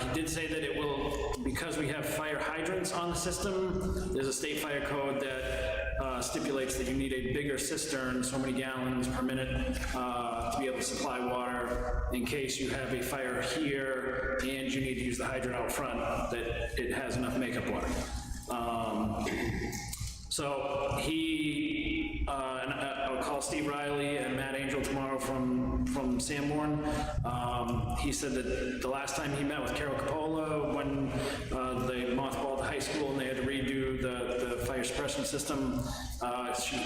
Speaker 13: He did say that it will, because we have fire hydrants on the system, there's a state fire code that stipulates that you need a bigger cistern, so many gallons per minute, to be able to supply water in case you have a fire here and you need to use the hydrant out front, that it has enough makeup water. So and I'll call Steve Riley and Matt Angel tomorrow from Sanborn. He said that the last time he met with Carol Coppola, when they mothballed the high school and they had to redo the fire suppression system,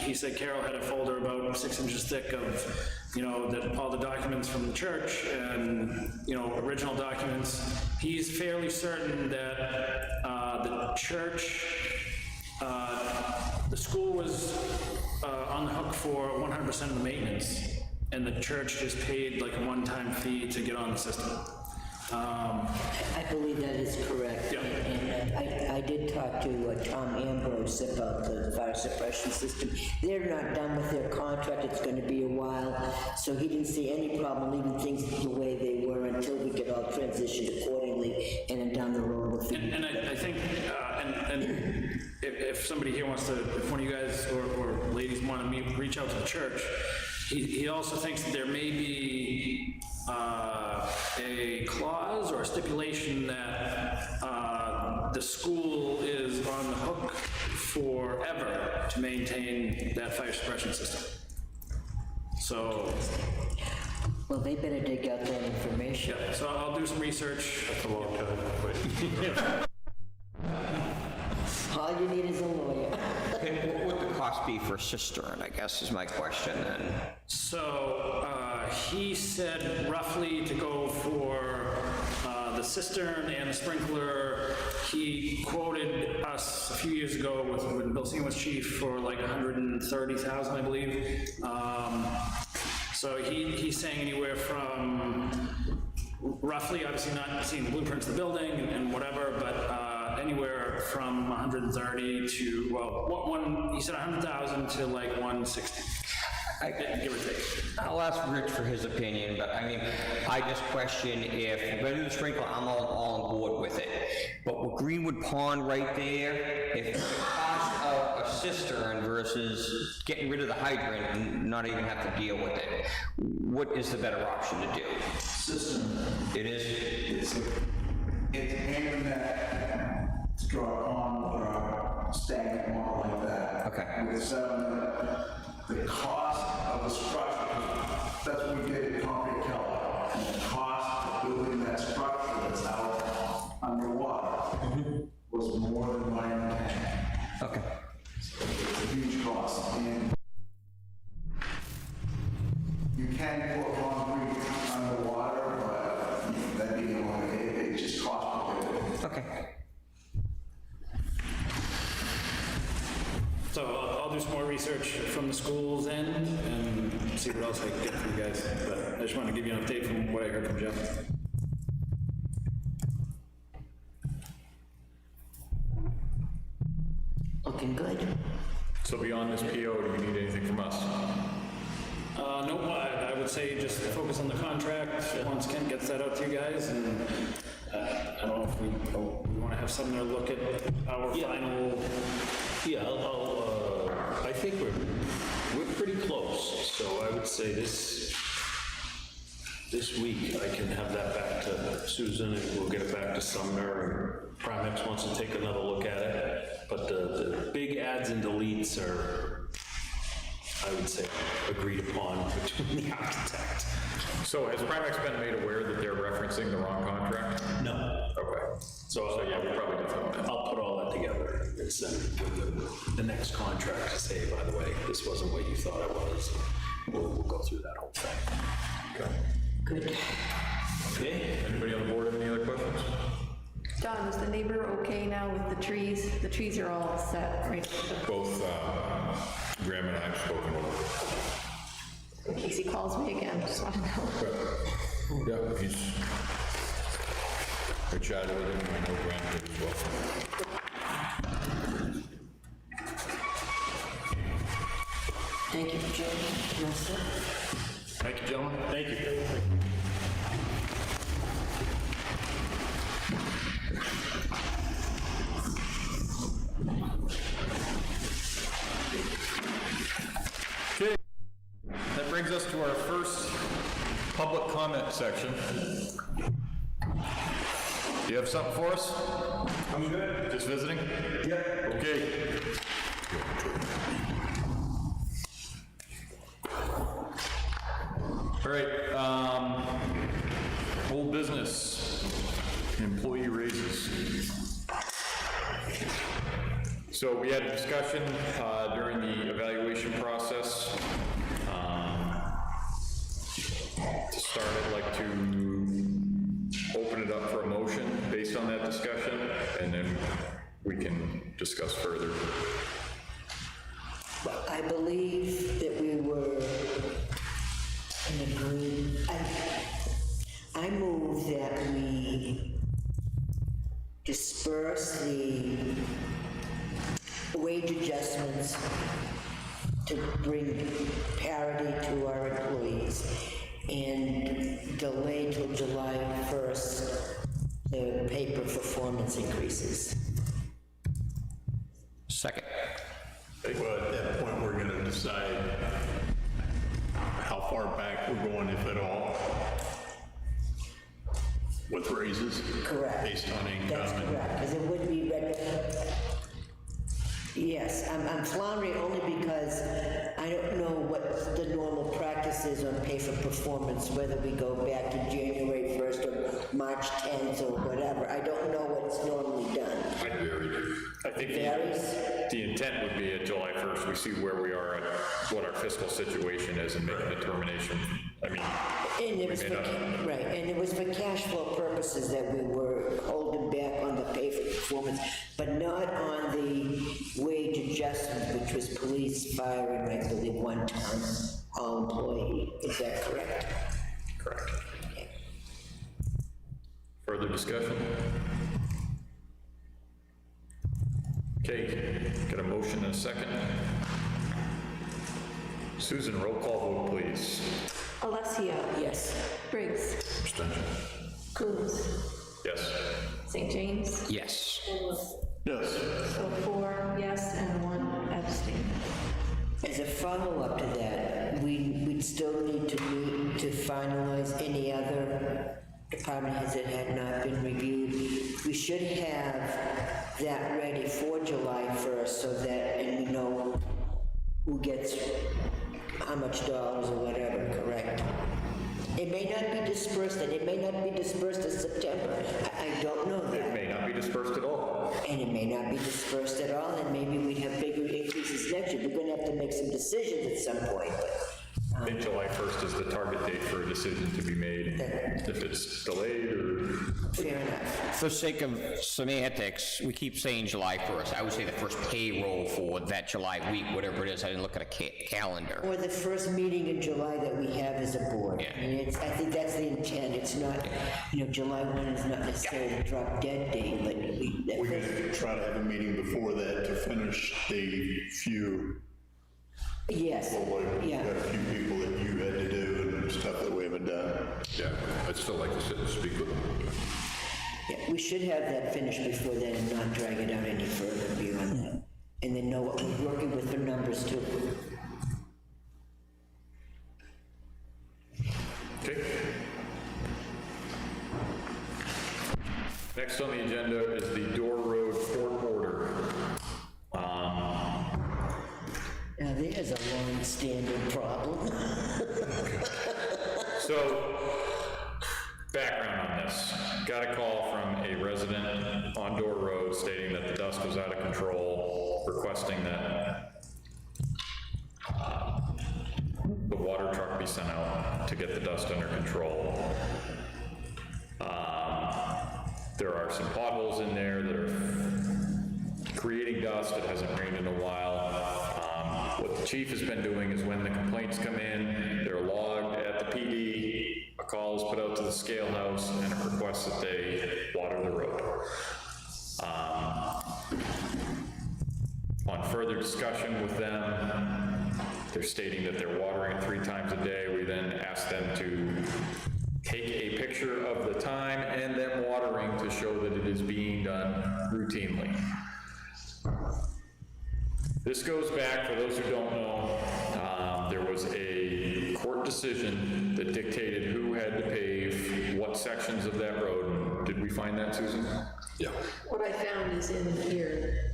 Speaker 13: he said Carol had a folder about 6 inches thick of, all the documents from the church and, original documents. He's fairly certain that the church, the school was on the hook for 100% of the maintenance, and the church just paid like a one-time fee to get on the system.
Speaker 3: I believe that is correct.
Speaker 13: Yeah.
Speaker 3: And I did talk to Tom Ambrose about the fire suppression system. They're not done with their contract. It's going to be a while. So he didn't see any problem leaving things the way they were until we get all transitioned accordingly and then down the road.
Speaker 13: And I think, and if somebody here wants to, if one of you guys or ladies want to reach out to the church, he also thinks that there may be a clause or a stipulation that the school is on the hook forever to maintain that fire suppression system. So.
Speaker 3: Well, they better dig out that information.
Speaker 13: Yeah, so I'll do some research.
Speaker 2: That's a long time.
Speaker 3: All you need is a lawyer.
Speaker 8: And what would the cost be for a cistern, I guess, is my question then.
Speaker 13: So he said roughly to go for the cistern and the sprinkler. He quoted us a few years ago when Bill Steen was chief for like $130,000, I believe. So he's saying anywhere from roughly, obviously not seeing the blueprints of the building and whatever, but anywhere from 130 to, well, he said 100,000 to like 160. Give or take.
Speaker 8: I'll ask Rich for his opinion, but I mean, I just question if we're gonna do the sprinkler, I'm all on board with it. But with Greenwood Pond right there, if the cost of a cistern versus getting rid of the hydrant and not even have to deal with it, what is the better option to do?
Speaker 11: System.
Speaker 8: It is?
Speaker 11: It's a pain in the neck to draw a pond or a stagnant water like that.
Speaker 8: Okay.
Speaker 11: With the cost of the structure, that's what we did at Concrete Keller. And the cost of building that structure that's out underwater was more than my own tank.
Speaker 8: Okay.
Speaker 11: So it's a huge cost. And
Speaker 13: So I'll do some more research from the school's end and see what else I can get for you guys. But I just want to give you an update from what I heard from Jeff.
Speaker 3: Looking good.
Speaker 1: So beyond this PO, do you need anything from us?
Speaker 13: No, I would say just focus on the contract once Kent gets that out to you guys, and I don't know if we want to have Sumner look at our final.
Speaker 12: Yeah, I think we're pretty close, so I would say this week I can have that back to Susan, and we'll get it back to Sumner, and Primex wants to take another look at it, but the big adds and deletes are, I would say, agreed upon between the architect.
Speaker 1: So has Primex been made aware that they're referencing the wrong contract?
Speaker 12: No.
Speaker 1: Okay. So yeah, we probably definitely.
Speaker 12: I'll put all that together and send it with the next contract to say, by the way, this wasn't what you thought it was. We'll go through that whole thing.
Speaker 1: Okay.
Speaker 3: Good.
Speaker 12: Okay?
Speaker 1: Anybody on the board have any other questions?
Speaker 6: Don, is the neighbor okay now with the trees? The trees are all set, right?
Speaker 1: Both Graham and I have spoken over.
Speaker 6: In case he calls me again, just want to know.
Speaker 1: Yeah, I chatted with him, I know Graham did as well.
Speaker 3: Thank you, Jim. That's it.
Speaker 1: Thank you, gentlemen.
Speaker 2: Thank you.
Speaker 1: Okay, that brings us to our first public comment section. Do you have something for us? I'm good. Just visiting? Yep. Okay. All right, old business, employee raises. So we had a discussion during the evaluation process. To start, I'd like to open it up for a motion based on that discussion, and then we can discuss further.
Speaker 3: I believe that we were in agreement. I move that we disperse the wage adjustments to bring parity to our employees and delay till July 1st the pay for performance increases.
Speaker 8: Second.
Speaker 4: Well, at that point, we're gonna decide how far back we're going, if at all, with raises.
Speaker 3: Correct.
Speaker 4: Based on income.
Speaker 3: That's
Speaker 4: and-
Speaker 3: correct, because it would be ready. Yes, I'm floundering only because I don't know what the normal practice is on pay for performance, whether we go back to January 1st or March 10th or whatever. I don't know what's normally done.
Speaker 1: I think
Speaker 3: Varies?
Speaker 1: the intent would be at July 1st, we see where we are at, what our fiscal situation is, and make a determination. I mean,
Speaker 3: And it was
Speaker 1: we
Speaker 3: for,
Speaker 1: may not.
Speaker 3: right, and it was for cash flow purposes that we were holding back on the pay for performance, but not on the wage adjustment, which was police, fire, and I believe one town hall employee. Is that correct?
Speaker 1: Correct. Further discussion? Okay, got a motion and a second. Susan, roll call vote, please.
Speaker 6: Alessio.
Speaker 3: Yes.
Speaker 6: Briggs.
Speaker 7: Abstention.
Speaker 6: Coombs.
Speaker 1: Yes.
Speaker 6: St. James.
Speaker 8: Yes.
Speaker 4: Yes.
Speaker 6: So 4 yes and 1 abstain.
Speaker 3: As a follow-up to that, we'd still need to meet to finalize any other department heads that had not been reviewed. We should have that ready for July 1st so that, and we know who gets how much dollars or whatever, correct? It may not be dispersed, and it may not be dispersed in September. I don't know
Speaker 1: It
Speaker 3: that.
Speaker 1: may not be dispersed at all.
Speaker 3: And it may not be dispersed at all, and maybe we'd have bigger increases next year. We're gonna have to make some decisions at some point, but,
Speaker 1: I think July 1st is the target date for a decision to be made. If it's delayed or...
Speaker 3: Fair enough.
Speaker 8: For sake of semantics, we keep saying July 1st. I would say the first payroll for that July week, whatever it is. I didn't look at a calendar.
Speaker 3: Or the first meeting in July that we have as a board.
Speaker 8: Yeah.
Speaker 3: I mean, I think that's the intent. It's not, July 1 is not necessarily a drop dead date, but
Speaker 4: We could try to have a meeting before that to finish the few,
Speaker 3: yes,
Speaker 4: we've
Speaker 3: yeah.
Speaker 4: got a few people that you had to do and stuff that we haven't done.
Speaker 7: Yeah, I'd still like to sit and speak with them.
Speaker 3: Yeah, we should have that finished before then and not drag it out any further beyond that. And then know what we're working with for numbers too.
Speaker 1: Okay. Next on the agenda is the Door Road court order.
Speaker 3: Now there's a long-standing problem.
Speaker 1: So, background on this. Got a call from a resident on Door Road stating that the dust was out of control, requesting that the water truck be sent out to get the dust under control. There are some potholes in there that are creating dust. It hasn't rained in a while. What the chief has been doing is when the complaints come in, they're logged at the PD, a call is put out to the scale house, and it requests that they water the road. On further discussion with them, they're stating that they're watering it 3 times a day. We then ask them to take a picture of the time and them watering to show that it is being done routinely. This goes back, for those who don't know, there was a court decision that dictated who had to pave what sections of that road. Did we find that, Susan?
Speaker 7: Yeah.
Speaker 6: What I found is in here.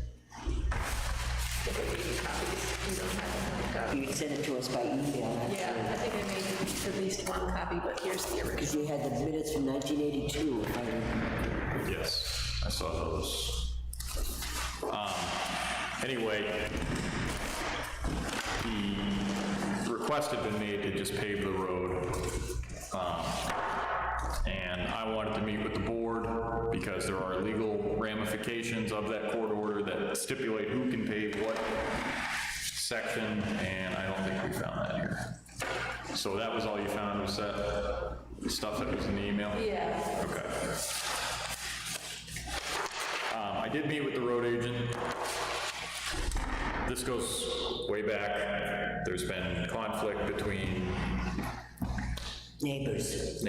Speaker 6: If I gave you copies, you don't have a copy.
Speaker 3: You sent it to us by email, actually.
Speaker 6: Yeah, I think I made at least one copy, but here's the original.
Speaker 3: Because you had the minutes from 1982, if I remember.
Speaker 1: Yes, I saw those. Anyway, the request had been made to just pave the road. And I wanted to meet with the board because there are legal ramifications of that court order that stipulate who can pave what section, and I don't think we found that here. So that was all you found, was that stuff that was in the email?
Speaker 6: Yeah.
Speaker 1: Okay. I did meet with the road agent. This goes way back. There's been conflict between
Speaker 3: Neighbors.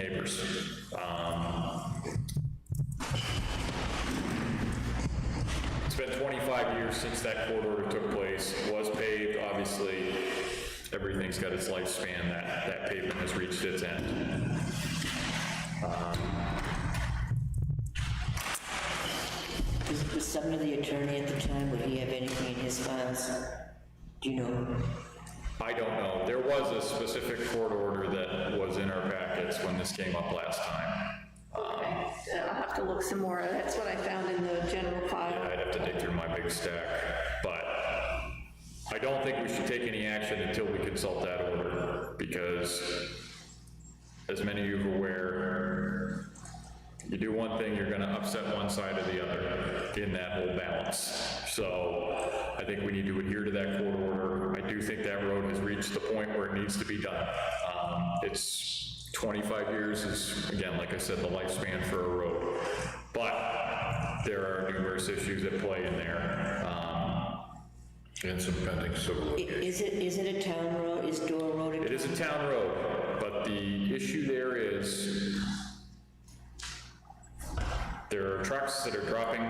Speaker 1: It's been 25 years since that court order took place. It was paved, obviously. Everything's got its lifespan. That pavement has reached its end.
Speaker 3: Was Sumner the attorney at the time? Would he have anything in his files? Do you know?
Speaker 1: I don't know. There was a specific court order that was in our packets when this came up last time.
Speaker 6: Okay, I'll have to look some more. That's what I found in the general file.
Speaker 1: Yeah, I'd have to dig through my big stack, but I don't think we should take any action until we consult that order, because as many of you are aware, you do one thing, you're gonna upset one side or the other in that whole balance. So I think we need to adhere to that court order. I do think that road has reached the point where it needs to be done. It's 25 years is, again, like I said, the lifespan for a road. But there are numerous issues at play in there.
Speaker 7: And some pending civil litigation.
Speaker 3: Is it a town road? Is Door Road a town?
Speaker 1: It is a town road, but the issue there is there are trucks that are dropping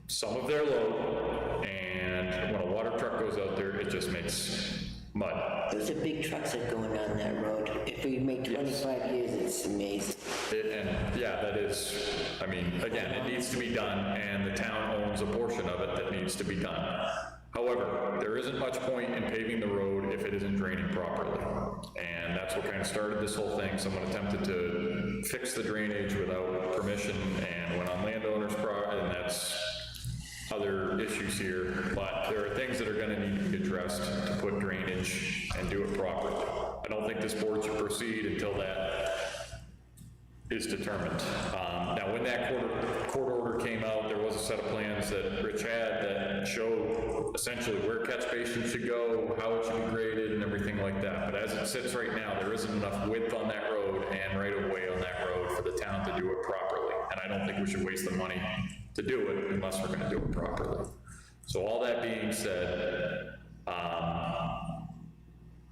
Speaker 1: some of their load, and when a water truck goes out there, it just makes mud.
Speaker 3: Those are big trucks that are going on that road. If we make 25 years, it's amazing.
Speaker 1: And yeah, that is, I mean, again, it needs to be done, and the town owns a portion of it that needs to be done. However, there isn't much point in paving the road if it isn't draining properly. And that's what kind of started this whole thing. Someone attempted to fix the drainage without permission and went on landowners' property, and that's how other issues here, but there are things that are gonna need to be addressed to put drainage and do it properly. I don't think this board should proceed until that is determined. Now, when that court order came out, there was a set of plans that Rich had that showed essentially where catch basins should go, how it should be graded, and everything like that. But as it sits right now, there isn't enough width on that road and right of way on that road for the town to do it properly. And I don't think we should waste the money to do it unless we're gonna do it properly. So all that being said,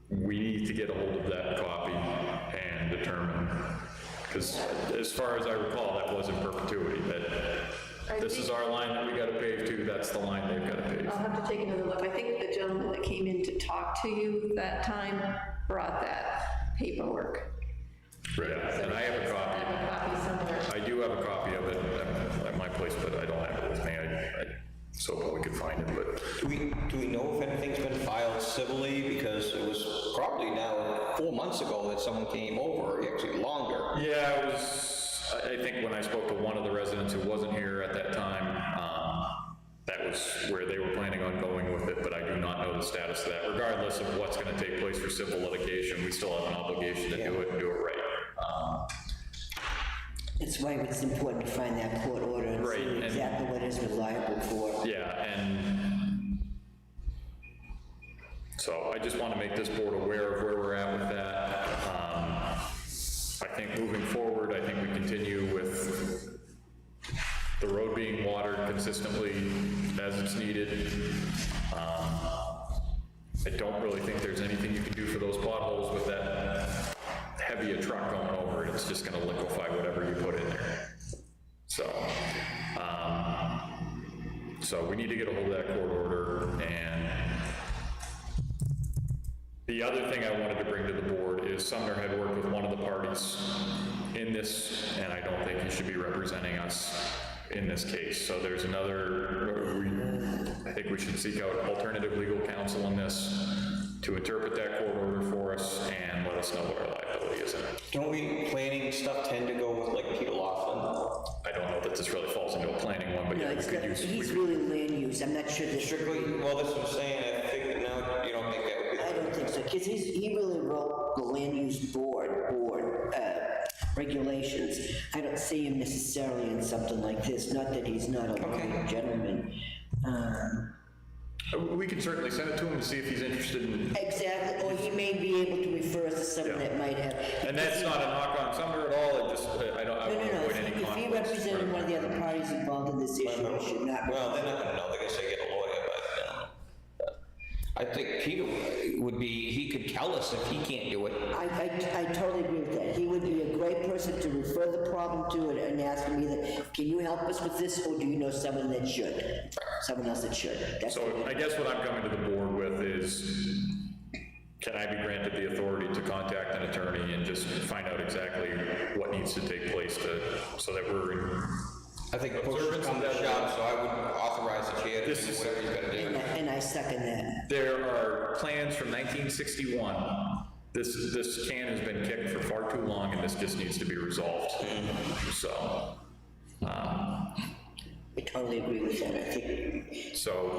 Speaker 1: we need to get a hold of that copy and determine, because as far as I recall, that was in perpetuity, that this is our line that we gotta pave to, that's the line they've gotta pave.
Speaker 6: I'll have to take another look. I think the gentleman that came in to talk to you that time brought that paperwork.
Speaker 1: Right, and I have a copy.
Speaker 6: I have a copy somewhere.
Speaker 1: I do have a copy of it at my place, but I don't have it with me. I so we could find it, but.
Speaker 8: Do we know if anything's been filed civilly? Because it was probably now 4 months ago that someone came over, actually longer.
Speaker 1: Yeah, it was, I think when I spoke to one of the residents who wasn't here at that time, that was where they were planning on going with it, but I do not know the status of that. Regardless of what's gonna take place for civil litigation, we still have an obligation to do it and do it right.
Speaker 3: That's why it's important to find that court order and
Speaker 1: Right,
Speaker 3: see
Speaker 1: and-
Speaker 3: exactly what it's reliable for.
Speaker 1: Yeah, and so I just want to make this board aware of where we're at with that. I think moving forward, I think we continue with the road being watered consistently as it's needed. I don't really think there's anything you can do for those potholes with that heavy a truck going over it. It's just going to liquefy whatever you put in there. So we need to get a hold of that court order. And the other thing I wanted to bring to the board is Sumner had worked with one of the parties in this, and I don't think he should be representing us in this case. So there's I think we should seek out alternative legal counsel in this to interpret that court order for us and let us know what our liability is in it.
Speaker 8: Don't we, planning stuff tend to go with like Peter Laughlin?
Speaker 1: I don't know that this really falls into a planning one, but
Speaker 3: No,
Speaker 1: yeah, we could use.
Speaker 3: he's really land use, I'm not sure that.
Speaker 8: Strictly, well, that's what I'm saying, I think, no, you don't think that would be.
Speaker 3: I don't think so, because he really wrote the land use board regulations. I don't see him necessarily in something like this, not that he's not a legal gentleman.
Speaker 1: We can certainly send it to him to see if he's interested in.
Speaker 3: Exactly, or he may be able to refer us to someone that might have.
Speaker 1: And that's not a knock on Sumner at all, it just, I don't, I
Speaker 3: No,
Speaker 1: want to avoid any
Speaker 3: if he
Speaker 1: conflicts.
Speaker 3: represented one of the other parties involved in this issue, he should not.
Speaker 8: Well, they're not gonna know, they're gonna say get a lawyer, but, I think Peter would be, he could tell us if he can't do it.
Speaker 3: I totally agree with that. He would be a great person to refer the problem to and ask him either, can you help us with this, or do you know someone that should? Someone else that should. That's
Speaker 1: So I guess what I'm coming to the board with is, can I be granted the authority to contact an attorney and just find out exactly what needs to take place so that we're in.
Speaker 8: I think push come to shove, so I would authorize the chair to do whatever he's gonna do.
Speaker 3: and I second that.
Speaker 1: There are plans from 1961. This can has been kicked for far too long, and this just needs to be resolved. So,
Speaker 3: I totally agree with that, I think.
Speaker 1: so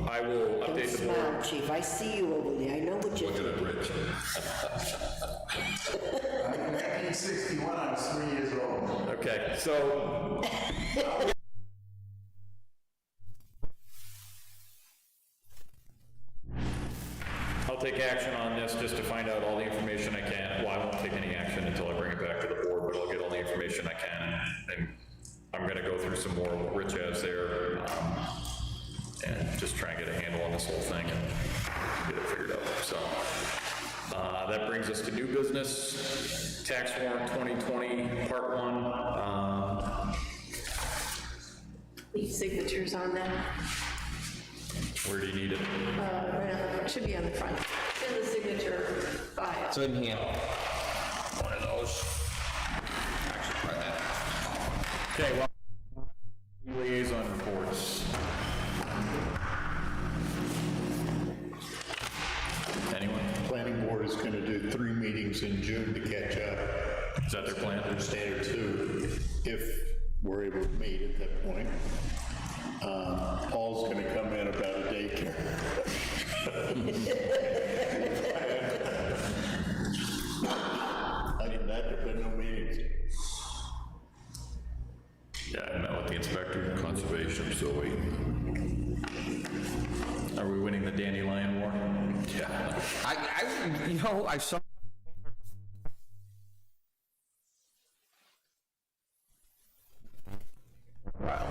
Speaker 1: I will
Speaker 3: Don't
Speaker 1: update the
Speaker 3: smile,
Speaker 1: board.
Speaker 3: chief, I see you over there, I know what you're
Speaker 7: Look at
Speaker 3: doing.
Speaker 7: it, Rich.
Speaker 11: In 1961, I was 3 years old.
Speaker 1: Okay, so I'll take action on this just to find out all the information I can. Well, I won't take any action until I bring it back to the board, but I'll get all the information I can. And I'm gonna go through some more what Rich has there, and just try and get a handle on this whole thing and get it figured out, so. That brings us to new business, tax warrant 2020, part 1.
Speaker 6: Need signatures on that.
Speaker 1: Where do you need it?
Speaker 6: Right on the front, should be on the front. It's in the signature file.
Speaker 8: It's in here. One of those. Actually, try that.
Speaker 1: Okay, well, liaison reports. Anyone?
Speaker 4: Planning board is gonna do 3 meetings in June to catch up.
Speaker 1: Is that their plan?
Speaker 4: Standard 2, if we're able to meet at that point. Paul's gonna come in about a daycare. Other than that, there've been no meetings.
Speaker 1: Yeah, I met with the inspector.
Speaker 7: Conservation, I'm still waiting.
Speaker 1: Are we winning the dandelion war?
Speaker 7: Yeah.
Speaker 8: I saw.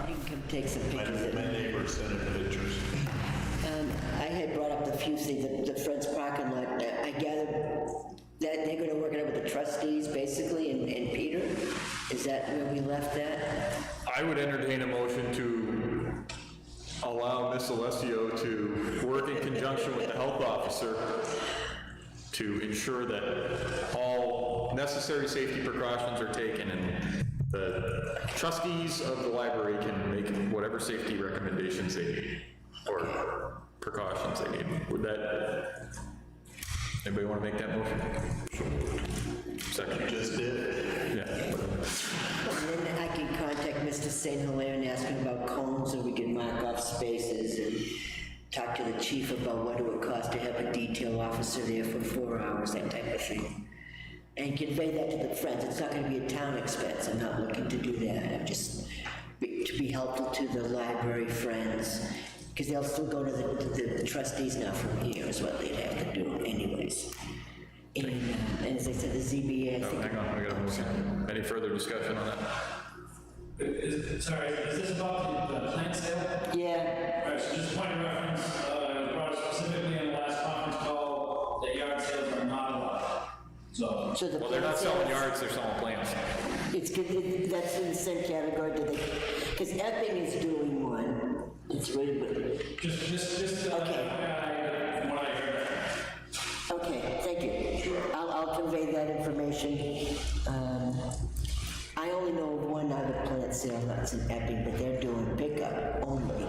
Speaker 3: You can come take some pictures of
Speaker 4: My
Speaker 3: it.
Speaker 4: neighbor sent in pictures.
Speaker 3: I had brought up the few things, the Friends parking lot. I gathered that they're gonna work it out with the trustees, basically, and Peter. Is that where we left that?
Speaker 1: I would entertain a motion to allow Ms. Alessio to work in conjunction with the health officer to ensure that all necessary safety precautions are taken and the trustees of the library can make whatever safety recommendations they need or precautions they need. Would that, anybody want to make that motion? Second.
Speaker 4: Just did.
Speaker 1: Yeah.
Speaker 3: And then I can contact Mr. St. Hilaire and ask him about cones so we can mark off spaces and talk to the chief about what it would cost to have a detail officer there for 4 hours, that type of thing. And convey that to the Friends. It's not gonna be a town expense. I'm not looking to do that. I'm just to be helpful to the library friends, because they'll still go to the trustees now from here is what they'd have to do anyways. And as I said, the ZBA, I think.
Speaker 1: Hang on, I got a motion. Any further discussion on that?
Speaker 13: Sorry, is this about the plant sale?
Speaker 3: Yeah,
Speaker 13: All right, so just a point of reference, it was brought up specifically in the last conference call that yard sales are not allowed. So,
Speaker 3: so the.
Speaker 1: Well, they're not
Speaker 3: plants
Speaker 1: selling
Speaker 3: are-
Speaker 1: yards, they're selling plants.
Speaker 3: It's good, that's in the same category, do they, because Epping is doing one. It's really good.
Speaker 13: just,
Speaker 3: Okay.
Speaker 13: from what I heard.
Speaker 3: Okay, thank you. I'll convey that information. I only know of one other plant sale that's in Epping, but they're doing pickup only.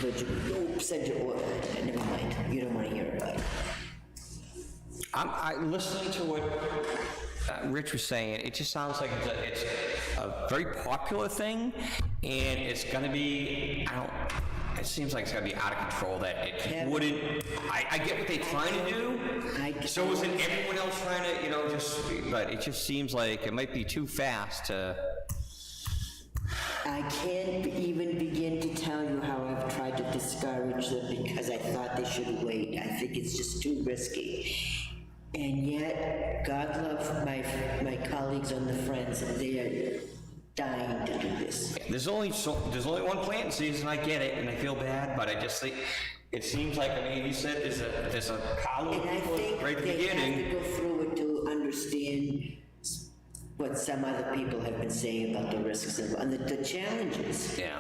Speaker 3: Oops, send your order. Never mind, you don't want to hear about it.
Speaker 8: I listening to what Rich was saying. It just sounds like it's a very popular thing, and it's going to be. It seems like it's going to be out of control. That it wouldn't. I get what they're trying to do. So isn't everyone else trying to, just? But it just seems like it might be too fast to.
Speaker 3: I can't even begin to tell you how I've tried to discourage them because I thought they should wait. I think it's just too risky. And yet, God love my colleagues on the Friends, they are dying to do this.
Speaker 8: There's only one planting season. I get it, and I feel bad, but I just think it seems like he said there's a column
Speaker 3: And I think
Speaker 8: right at the
Speaker 3: they have
Speaker 8: beginning.
Speaker 3: to go through it to understand what some other people have been saying about the risks and the challenges.
Speaker 8: Yeah.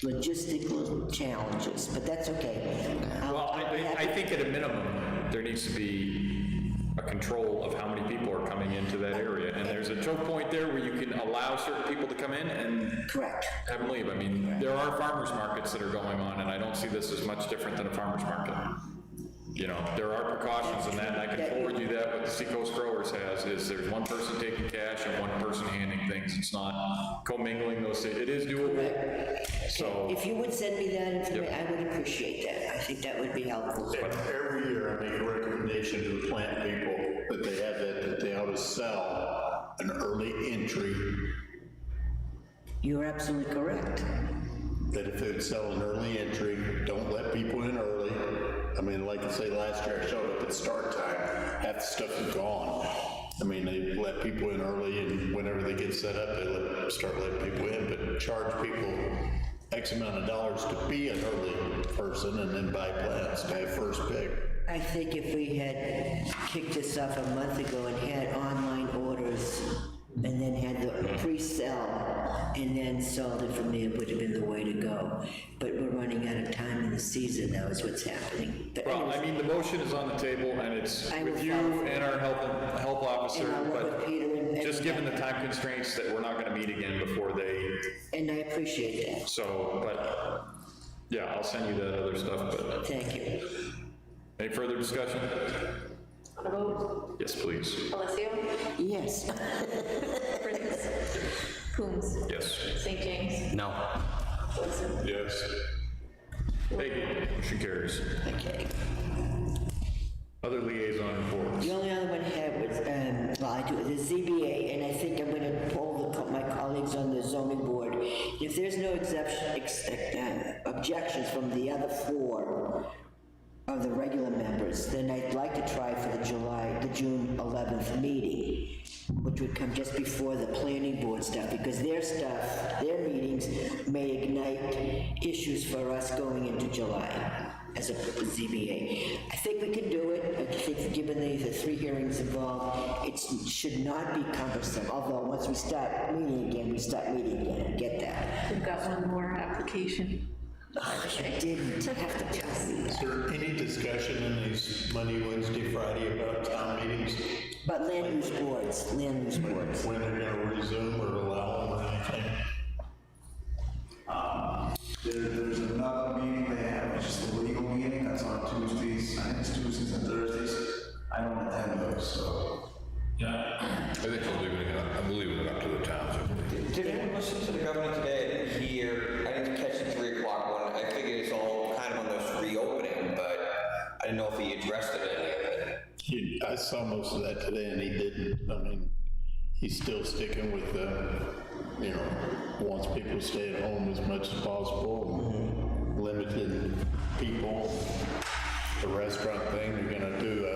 Speaker 3: Logistical challenges, but that's okay.
Speaker 1: Well, I think at a minimum, there needs to be a control of how many people are coming into that area. And there's a choke point there where you can allow certain people to come in and
Speaker 3: Correct.
Speaker 1: have them leave. I mean, there are farmers markets that are going on, and I don't see this as much different than a farmer's market. There are precautions in that, and I can forward you that what the Seacoast Growers has, is there's one person taking cash and one person handing things. It's not commingling those things. It is doable. So,
Speaker 3: If you would send me that information, I would appreciate that. I think that would be helpful.
Speaker 4: Every year I make a recommendation to the plant people that they have that they ought to sell an early entry,
Speaker 3: You're absolutely correct.
Speaker 4: that if they would sell an early entry, don't let people in early. I mean, like I say, last year I showed up at start time, half the stuff is gone. I mean, they let people in early, and whenever they get set up, they start letting people in, but charge people X amount of dollars to be an early person and then buy plants to have first pick.
Speaker 3: I think if we had kicked this off a month ago and had online orders and then had the pre-sell and then sold it from there, would have been the way to go. But we're running out of time in the season, that was what's happening. But
Speaker 1: well,
Speaker 3: anyways,
Speaker 1: I mean, the motion is on the table, and it's
Speaker 3: I
Speaker 1: with
Speaker 3: will
Speaker 1: you
Speaker 3: follow.
Speaker 1: and our health officer,
Speaker 3: And I'll work
Speaker 1: but
Speaker 3: with Peter and
Speaker 1: just given the time constraints that we're not gonna meet again before they,
Speaker 3: And I appreciate that.
Speaker 1: so, but, yeah, I'll send you that other stuff, but,
Speaker 3: Thank you.
Speaker 1: any further discussion?
Speaker 6: On a vote,
Speaker 1: Yes, please.
Speaker 6: Alessio,
Speaker 3: Yes.
Speaker 6: Prince, Coombs,
Speaker 1: Yes.
Speaker 6: St. James,
Speaker 8: No.
Speaker 4: Yes.
Speaker 1: Thank you. Motion carries.
Speaker 3: Okay.
Speaker 1: Other liaison reports.
Speaker 3: The only other one I had was, well, I do, the ZBA, and I think I'm gonna poll my colleagues on the zoning board. If there's no objections from the other 4 of the regular members, then I'd like to try for the June 11th meeting, which would come just before the planning board stuff, because their meetings may ignite issues for us going into July as a ZBA. I think we can do it. I think given the 3 hearings involved, it should not be cumbersome, although once we start meeting again, we start meeting again. I get that.
Speaker 6: We've got one more application.
Speaker 3: I didn't have to tell me
Speaker 4: Is
Speaker 3: that.
Speaker 4: there any discussion in these Monday, Wednesday, Friday about town meetings?
Speaker 3: But land use boards.
Speaker 4: When they're gonna resume or allow them or anything?
Speaker 11: There's another meeting they have, which is the legal meeting, that's on Tuesdays, I think it's Tuesdays and Thursdays. I don't attend those, so.
Speaker 7: I think I'm leaving it up to the towns.
Speaker 8: Did anyone listen to the governor today? I didn't hear, I didn't catch the 3 o'clock one. I figured it's all kind of on this reopening, but I didn't know if he addressed it any of it.
Speaker 4: I saw most of that today and he didn't. I mean, he's still sticking with wants people to stay at home as much as possible, and limited people. The restaurant thing, they're gonna do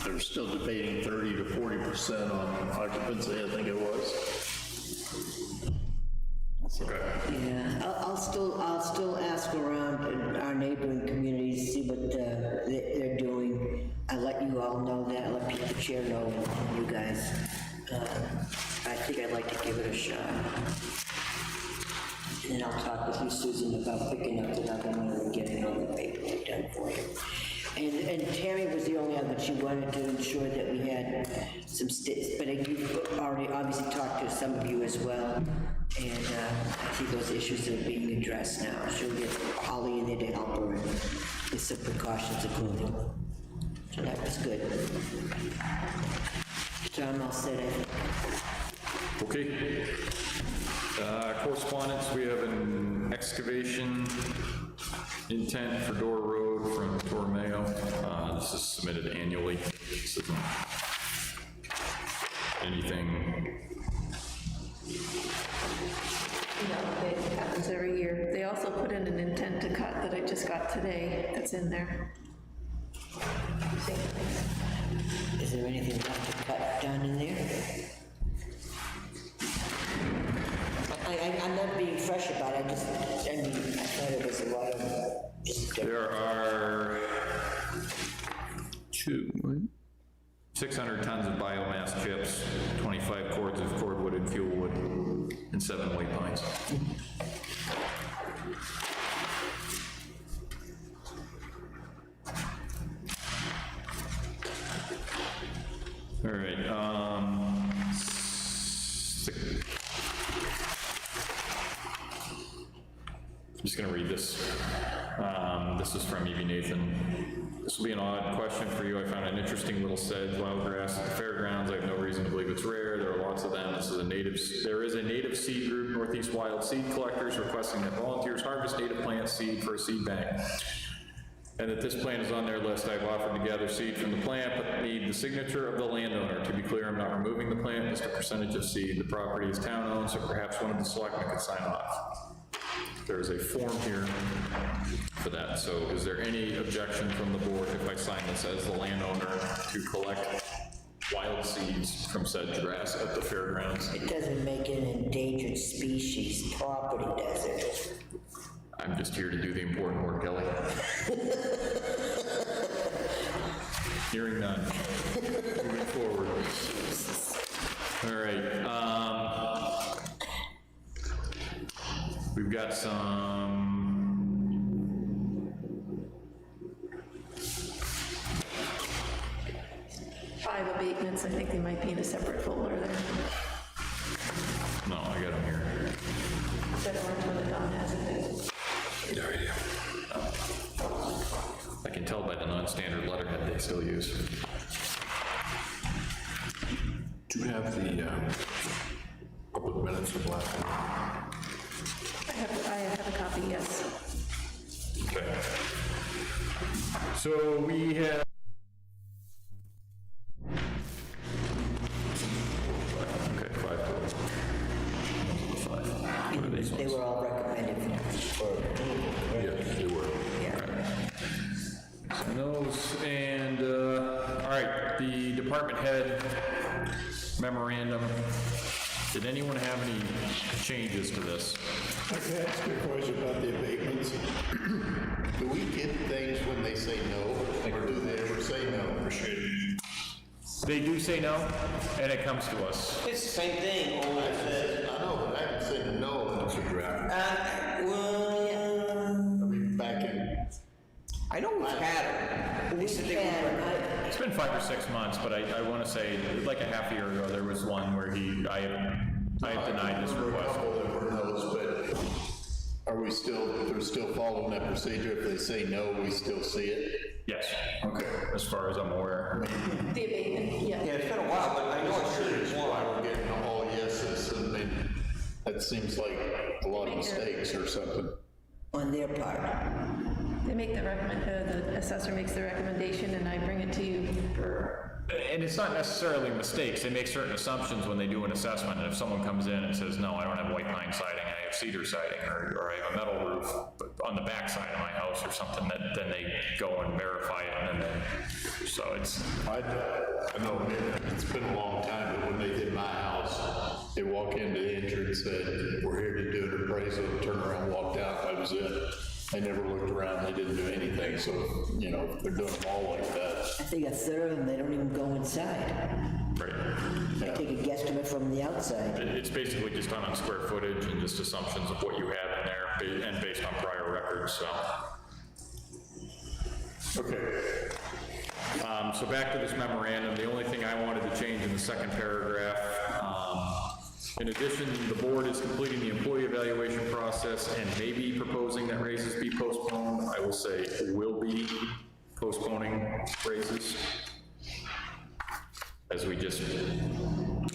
Speaker 4: they're still debating 30 to 40% on occupancy, I think it was.
Speaker 3: Yeah, I'll still ask around in our neighboring communities, see what they're doing. I'll let you all know that. I'll let the chair know, and you guys. I think I'd like to give it a shot. And then I'll talk with you, Susan, about picking up the other one and getting all the paperwork done for you. And Tammy was the only other, she wanted to ensure that we had some but you've already obviously talked to some of you as well. And I think those issues are being addressed now. She'll get Holly in there to help her with some precautions accordingly. So that was good. So I'm all set, I think.
Speaker 1: Okay. Correspondence, we have an excavation intent for Door Road from Tormeo. This is submitted annually. This isn't anything.
Speaker 6: No, it happens every year. They also put in an intent to cut that I just got today, that's in there. Same place.
Speaker 3: Is there anything left to cut down in there? I'm not being fresh about it, I thought it was a lot of,
Speaker 1: There are 600 tons of biomass chips, 25 cords of cordwood and fuel wood, and 7 white pines. All right, I'm just gonna read this. This is from E.B. Nathan. This will be an odd question for you. I found an interesting little sedge, wild grass at the fairgrounds. I have no reason to believe it's rare. There are lots of them. There is a native seed group, Northeast Wild Seed Collectors, requesting that volunteers harvest native plant seed for a seed bank. And that this plant is on their list. I've offered to gather seed from the plant, but need the signature of the landowner. To be clear, I'm not removing the plant, just a percentage of seed. The property is town-owned, so perhaps one of the selectmen could sign off. There is a form here for that. So is there any objection from the board if I sign this as the landowner to collect wild seeds from said grass at the fairgrounds?
Speaker 3: it doesn't make an endangered species property, does it?
Speaker 1: I'm just here to do the important work, Kelly. Hearing none. Moving forward. All right. We've got some
Speaker 6: Five abatements, I think they might be in a separate folder there.
Speaker 1: no, I got them here.
Speaker 6: Is that orange one that Don has in there?
Speaker 1: I can tell by the non-standard letterhead they still use.
Speaker 7: Do you have the public minutes of last night?
Speaker 6: I have a copy, yes.
Speaker 1: Okay. So we have. Okay, 5
Speaker 3: They were all recommended for approval, correct?
Speaker 7: Yes, they were.
Speaker 1: And those, and, all right, the department head memorandum. Did anyone have any changes to this?
Speaker 4: I can ask you a question about the abatements. Do we get things when they say no, or do they ever say no?
Speaker 1: They do say no, and it comes to us.
Speaker 8: It's the same thing.
Speaker 4: I know, but I haven't said no. It's a draft. I mean, back in,
Speaker 8: I know we've had it. They said they were.
Speaker 1: It's been 5 or 6 months, but I want to say, like a half a year ago, there was one where I have denied this
Speaker 4: there were a
Speaker 1: request.
Speaker 4: couple that were no's, but are we still, they're still following that procedure? If they say no, we still see it?
Speaker 1: Yes,
Speaker 4: Okay.
Speaker 1: as far as I'm aware.
Speaker 6: The abatement, yeah.
Speaker 8: Yeah, it's been a while, but I know it's
Speaker 4: Curious why we're getting all yeses, and then that seems like a lot of mistakes or something.
Speaker 3: On their part.
Speaker 6: They make the assessor makes the recommendation, and I bring it to you for,
Speaker 1: And it's not necessarily mistakes. They make certain assumptions when they do an assessment, and if someone comes in and says, no, I don't have white pine siding, I have cedar siding, or I have a metal roof on the back side of my house or something, then they go and verify it, and then, so it's...
Speaker 4: I know it's been a long time, but when they did my house, they walk into the entrance, said, we're here to do an appraisal, turn around, walked out, that was it. They never looked around, they didn't do anything, so, you know, if they're doing them all like that.
Speaker 3: I think a third of them, they don't even go inside.
Speaker 1: Right.
Speaker 3: They take a guesstimate from the outside.
Speaker 1: It's basically just done on square footage and just assumptions of what you have in there, and based on prior records, so...
Speaker 4: Okay.
Speaker 1: So back to this memorandum, the only thing I wanted to change in the second paragraph, in addition, the board is completing the employee evaluation process and may be proposing that raises be postponed. I will say will be postponing raises, as we just,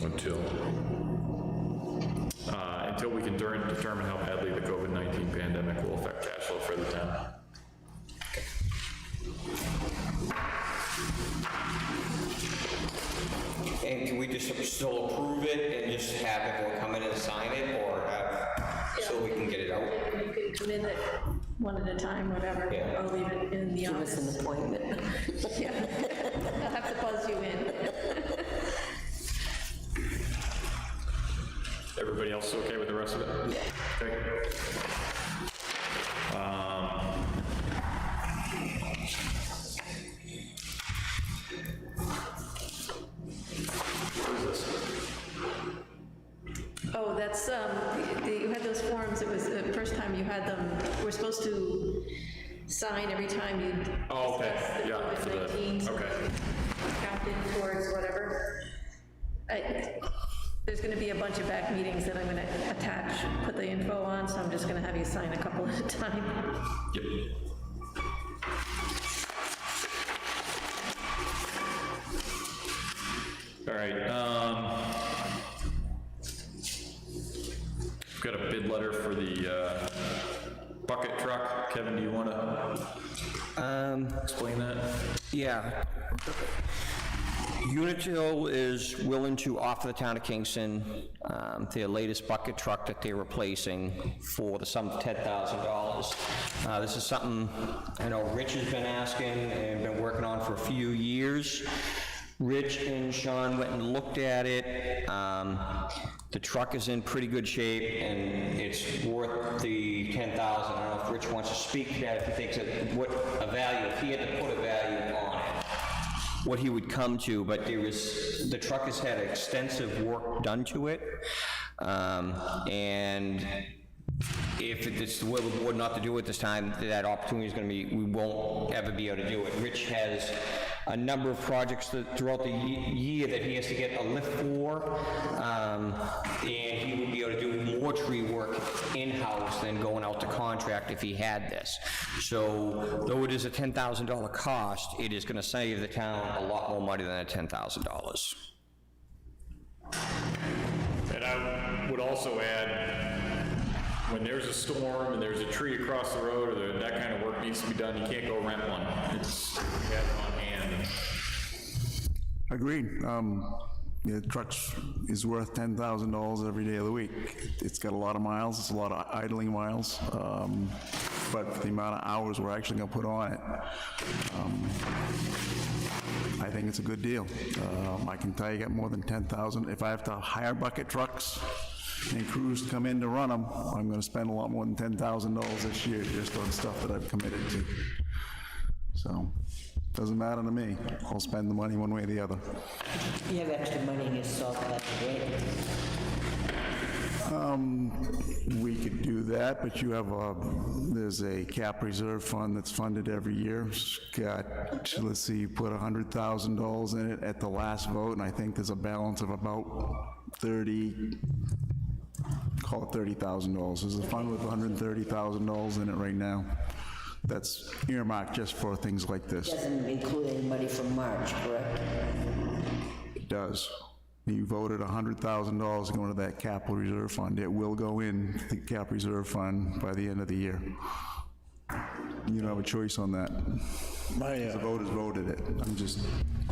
Speaker 1: until we can determine how badly the COVID-19 pandemic will affect cash flow for the town.
Speaker 8: And can we just still approve it and just have everyone come in and sign it, or so we can get it out?
Speaker 6: you can come in at one at a time, whatever.
Speaker 8: Yeah.
Speaker 6: I'll leave it in the
Speaker 3: Give us
Speaker 6: office.
Speaker 3: an appointment.
Speaker 6: Yeah, I'll have to buzz you in.
Speaker 1: Everybody else okay with the rest of it? Yeah. Okay.
Speaker 6: Oh, that's, you had those forms, it was the first time you had them, we're supposed to sign every time you
Speaker 1: Oh, okay,
Speaker 6: discuss the
Speaker 1: yeah, for the-
Speaker 6: COVID-19, so
Speaker 1: okay.
Speaker 6: counted towards whatever. There's gonna be a bunch of back meetings that I'm gonna attach, put the info on, so I'm just gonna have you sign a couple at a time.
Speaker 1: Yep. All right, got a bid letter for the bucket truck. Kevin, do you want to explain that?
Speaker 8: Yeah. Unitil is willing to offer the town of Kingston their latest bucket truck that they're replacing for the sum of $10,000. This is something I know Rich has been asking and been working on for a few years. Rich and Sean went and looked at it. The truck is in pretty good shape, and it's worth the $10,000. I don't know if Rich wants to speak to that, if he thinks that what a value, if he had to put a value on it, what he would come to, but the truck has had extensive work done to it, and if it's the will of the board not to do it this time, that opportunity is going to be, we won't ever be able to do it. Rich has a number of projects throughout the year that he has to get a lift for, and he would be able to do more tree work in-house than going out to contract if he had this. So, though it is a $10,000 cost, it is going to save the town a lot more money than $10,000.
Speaker 1: And I would also add, when there's a storm and there's a tree across the road, or that kind of work needs to be done, you can't go rent one. It's, you have it on hand.
Speaker 11: Agreed. The truck is worth $10,000 every day of the week. It's got a lot of miles, it's a lot of idling miles, but the amount of hours we're actually gonna put on it, I think it's a good deal. I can tell you got more than 10,000. If I have to hire bucket trucks and crews to come in to run them, I'm gonna spend a lot more than $10,000 this year just on stuff that I've committed to. So, doesn't matter to me. I'll spend the money one way or the other.
Speaker 3: You have extra money in your salt bucket, right?
Speaker 11: We could do that, but you have there's a cap reserve fund that's funded every year. It's got, let's see, you put $100,000 in it at the last vote, and I think there's a balance of about call it $30,000. There's a fund with $130,000 in it right now. That's earmarked just for things like this.
Speaker 3: Doesn't include any money from March, correct?
Speaker 11: It does. You voted $100,000 going to that capital reserve fund. It will go in the cap reserve fund by the end of the year. You don't have a choice on that. The voters voted it.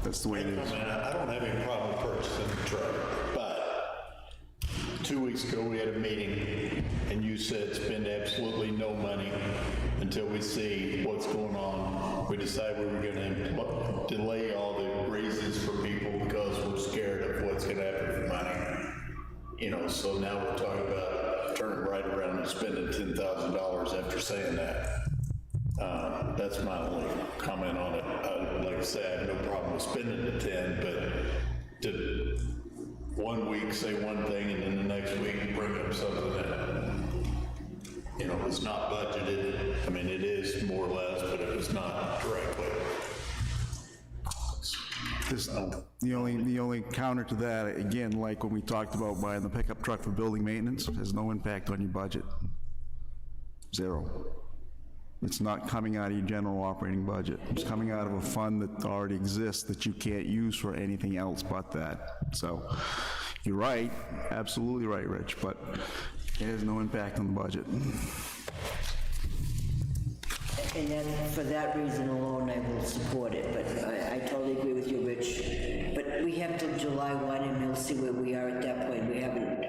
Speaker 11: That's the way it is.
Speaker 4: I don't have any problem purchasing the truck, but 2 weeks ago, we had a meeting, and you said spend absolutely no money until we see what's going on. We decided we were gonna delay all the raises for people because we're scared of what's gonna happen for money. You know, so now we're talking about turning right around and spending $10,000 after saying that. That's my only comment on it. Like I said, I have no problem with spending the 10, but to 1 week say one thing and then the next week bring up something that, you know, was not budgeted. I mean, it is more or less, but it was not directly.
Speaker 11: The only counter to that, again, like when we talked about buying the pickup truck for building maintenance, has no impact on your budget. Zero. It's not coming out of your general operating budget. It's coming out of a fund that already exists that you can't use for anything else but that. So, you're right, absolutely right, Rich, but it has no impact on the budget.
Speaker 3: And then, for that reason alone, I will support it, but I totally agree with you, Rich. But we have till July 1, and we'll see where we are at that point. We haven't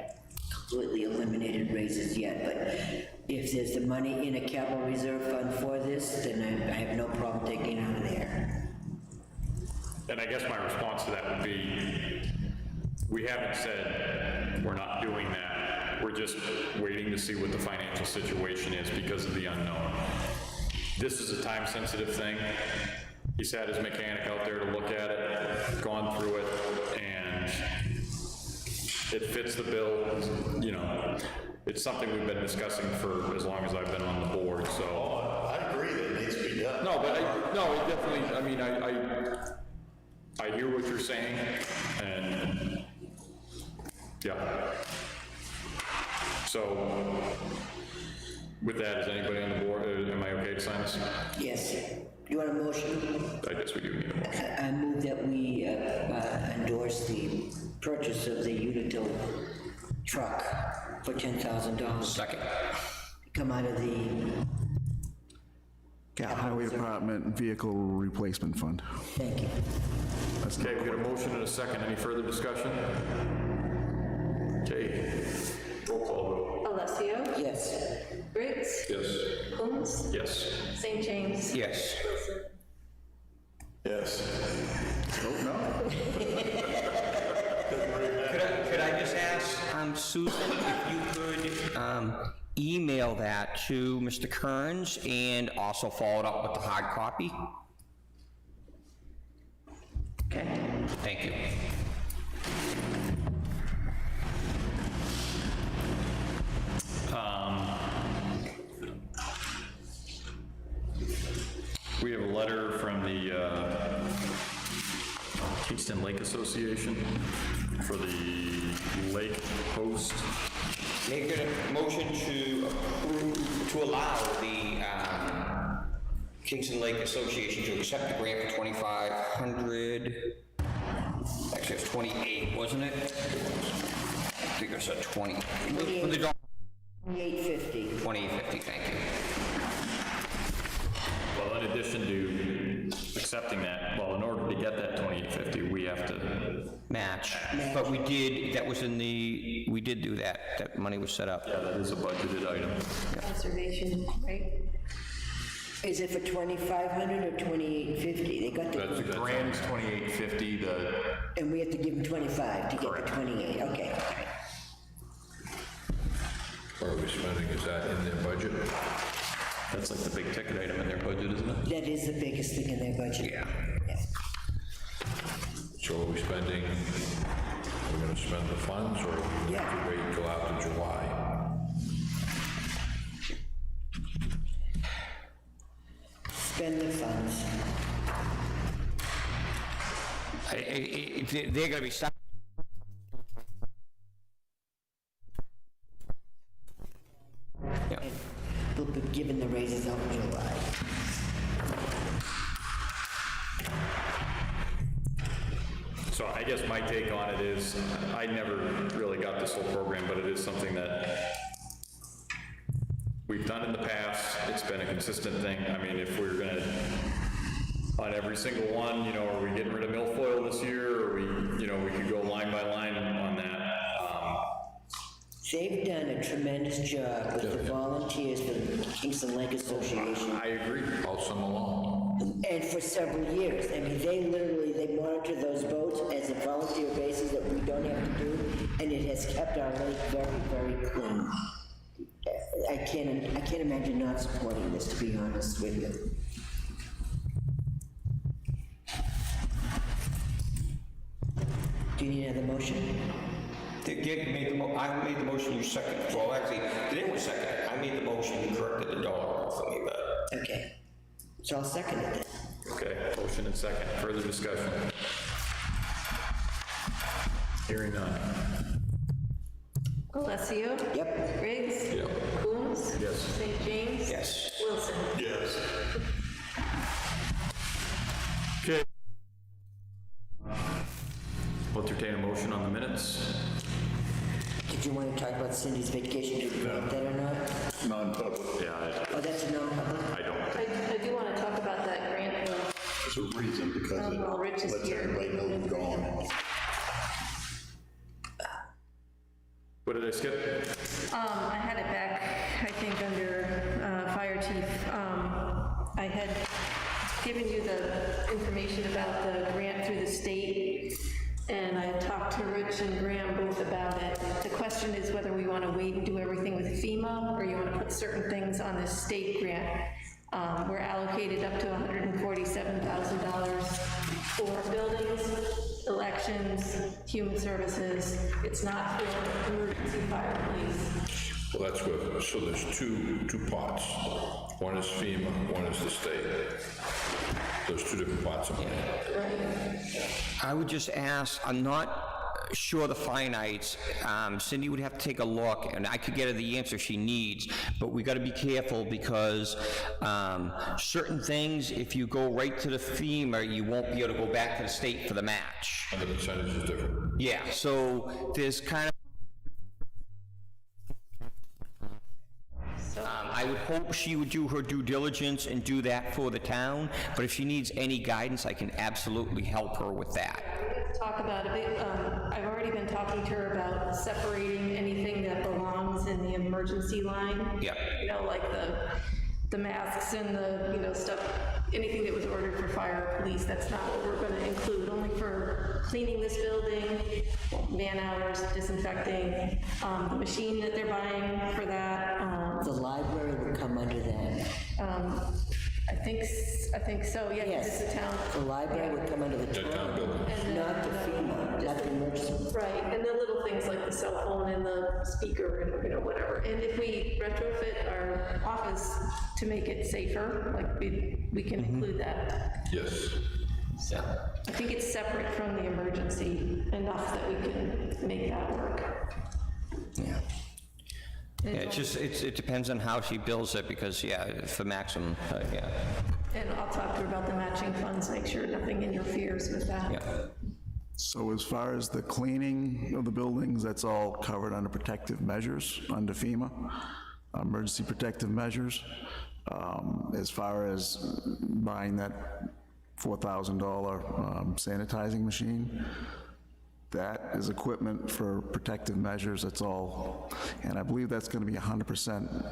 Speaker 3: completely eliminated raises yet, but if there's the money in a capital reserve fund for this, then I have no problem taking it out of there.
Speaker 1: And I guess my response to that would be, we haven't said we're not doing that. We're just waiting to see what the financial situation is because of the unknown. This is a time-sensitive thing. He's had his mechanic out there to look at it, gone through it, and it fits the bill. You know, it's something we've been discussing for as long as I've been on the board, so.
Speaker 4: Oh, I agree that it needs to be done.
Speaker 1: No, but it definitely, I mean, I hear what you're saying, and, yeah. So, with that, is anybody on the board, am I okay to sign this?
Speaker 3: Yes. You want a motion?
Speaker 1: I guess we do need a motion.
Speaker 3: I move that we endorse the purchase of the Unitil truck for $10,000.
Speaker 8: Second.
Speaker 3: Come out of the,
Speaker 11: Highway Department Vehicle Replacement Fund.
Speaker 3: thank you.
Speaker 1: Okay, we got a motion and a second. Any further discussion? Okay, roll call vote.
Speaker 6: Alessio?
Speaker 3: Yes.
Speaker 6: Briggs?
Speaker 1: Yes.
Speaker 6: Coombs?
Speaker 1: Yes.
Speaker 6: St. James?
Speaker 8: Yes.
Speaker 6: Wilson?
Speaker 4: Yes.
Speaker 8: Could I just ask, Susan, if you could email that to Mr. Kearns and also follow it up with the hard copy?
Speaker 6: Okay.
Speaker 8: Thank you.
Speaker 1: We have a letter from the Kingston Lake Association for the lake post.
Speaker 8: Make a motion to approve, to allow the Kingston Lake Association to accept the grant for $2,500. Actually, it's 28, wasn't it? I think I said 20. For the
Speaker 3: $28.50.
Speaker 8: $28.50, thank you.
Speaker 1: Well, in addition to accepting that, well, in order to get that $28.50, we have to,
Speaker 8: Match. But we did, that was in the, we did do that. That money was set up.
Speaker 1: yeah, that is a budgeted item.
Speaker 6: Conservation, right?
Speaker 3: Is it for 2,500 or 28.50? They got
Speaker 1: The
Speaker 3: the,
Speaker 1: grand's $28.50,
Speaker 3: and we have to give them 25 to get the 28, okay.
Speaker 7: What are we spending, is that in their budget?
Speaker 1: that's like the big ticket item in their budget, isn't it?
Speaker 3: That is the biggest thing in their budget.
Speaker 8: Yeah.
Speaker 7: So are we spending, we're gonna spend the funds, or we have to wait until after July?
Speaker 3: Spend the funds.
Speaker 8: They're gonna be stuck. Yeah.
Speaker 3: We'll be given the raises out in July.
Speaker 1: So I guess my take on it is, I never really got this whole program, but it is something that we've done in the past. It's been a consistent thing. I mean, if we're gonna, on every single one, you know, are we getting rid of milfoil this year, or we, you know, we could go line by line on that.
Speaker 3: They've done a tremendous job with the volunteers for the Kingston Lake Association.
Speaker 1: I agree.
Speaker 7: All summer long?
Speaker 3: And for several years. I mean, they monitor those boats as a volunteer basis that we don't have to do, and it has kept our lake very, very clean. I can't imagine not supporting this, to be honest with you. Do you need another motion?
Speaker 8: I made the motion, you second. Well, actually, they didn't second it. I made the motion, you corrected the dollar amount for me, but.
Speaker 3: Okay. So I'll second it then.
Speaker 1: Okay, motion and second. Further discussion? Hearing none.
Speaker 6: Alessio?
Speaker 3: Yep.
Speaker 6: Briggs?
Speaker 7: Yep.
Speaker 6: Coombs?
Speaker 1: Yes.
Speaker 6: St. James?
Speaker 8: Yes.
Speaker 6: Wilson?
Speaker 4: Yes.
Speaker 1: Okay. We'll entertain a motion on the minutes.
Speaker 3: Did you want to talk about Cindy's vacation? Did you grant that or not?
Speaker 4: Non-public.
Speaker 1: Yeah,
Speaker 3: Oh, that's a non-public?
Speaker 1: I don't.
Speaker 6: I do want to talk about that grant, though.
Speaker 4: There's a reason, because it
Speaker 6: Well, Rich is
Speaker 4: lets
Speaker 6: here.
Speaker 4: everybody know you're gone.
Speaker 1: What did I skip?
Speaker 6: I had it back, I think, under fire chief. I had given you the information about the grant through the state, and I had talked to Rich and Graham both about it. The question is whether we want to wait and do everything with FEMA, or you want to put certain things on this state grant. We're allocated up to $147,000 for buildings, elections, human services. It's not for emergency fire police.
Speaker 7: Well, that's good. So there's two pots. One is FEMA, one is the state. There's two different pots of money.
Speaker 8: I would just ask, I'm not sure the finites. Cindy would have to take a look, and I could get her the answer she needs, but we gotta be careful because certain things, if you go right to the FEMA, you won't be able to go back to the state for the match.
Speaker 7: And the percentage is different.
Speaker 8: Yeah, so there's kind of, I would hope she would do her due diligence and do that for the town, but if she needs any guidance, I can absolutely help her with that.
Speaker 6: Talk about a bit, I've already been talking to her about separating anything that belongs in the emergency line.
Speaker 8: Yep.
Speaker 6: You know, like the masks and the, you know, stuff, anything that was ordered for fire or police, that's not what we're gonna include, only for cleaning this building, man hours, disinfecting, the machine that they're buying for that.
Speaker 3: The library would come under that.
Speaker 6: I think so, yeah, 'cause
Speaker 3: Yes.
Speaker 6: it's a town.
Speaker 3: The library would come under the
Speaker 7: The town
Speaker 3: town,
Speaker 7: building.
Speaker 3: not the FEMA, not the emergency.
Speaker 6: Right, and the little things like the cell phone and the speaker and, you know, whatever. And if we retrofit our office to make it safer, like we can include that.
Speaker 7: Yes.
Speaker 8: Yeah.
Speaker 6: I think it's separate from the emergency enough that we can make that work.
Speaker 8: Yeah. Yeah, it depends on how she bills it, because, yeah, for maximum, yeah.
Speaker 6: And I'll talk to her about the matching funds, make sure nothing interferes with that.
Speaker 8: Yeah.
Speaker 11: So as far as the cleaning of the buildings, that's all covered under protective measures, under FEMA, emergency protective measures. As far as buying that $4,000 sanitizing machine, that is equipment for protective measures, that's all. And I believe that's gonna be 100%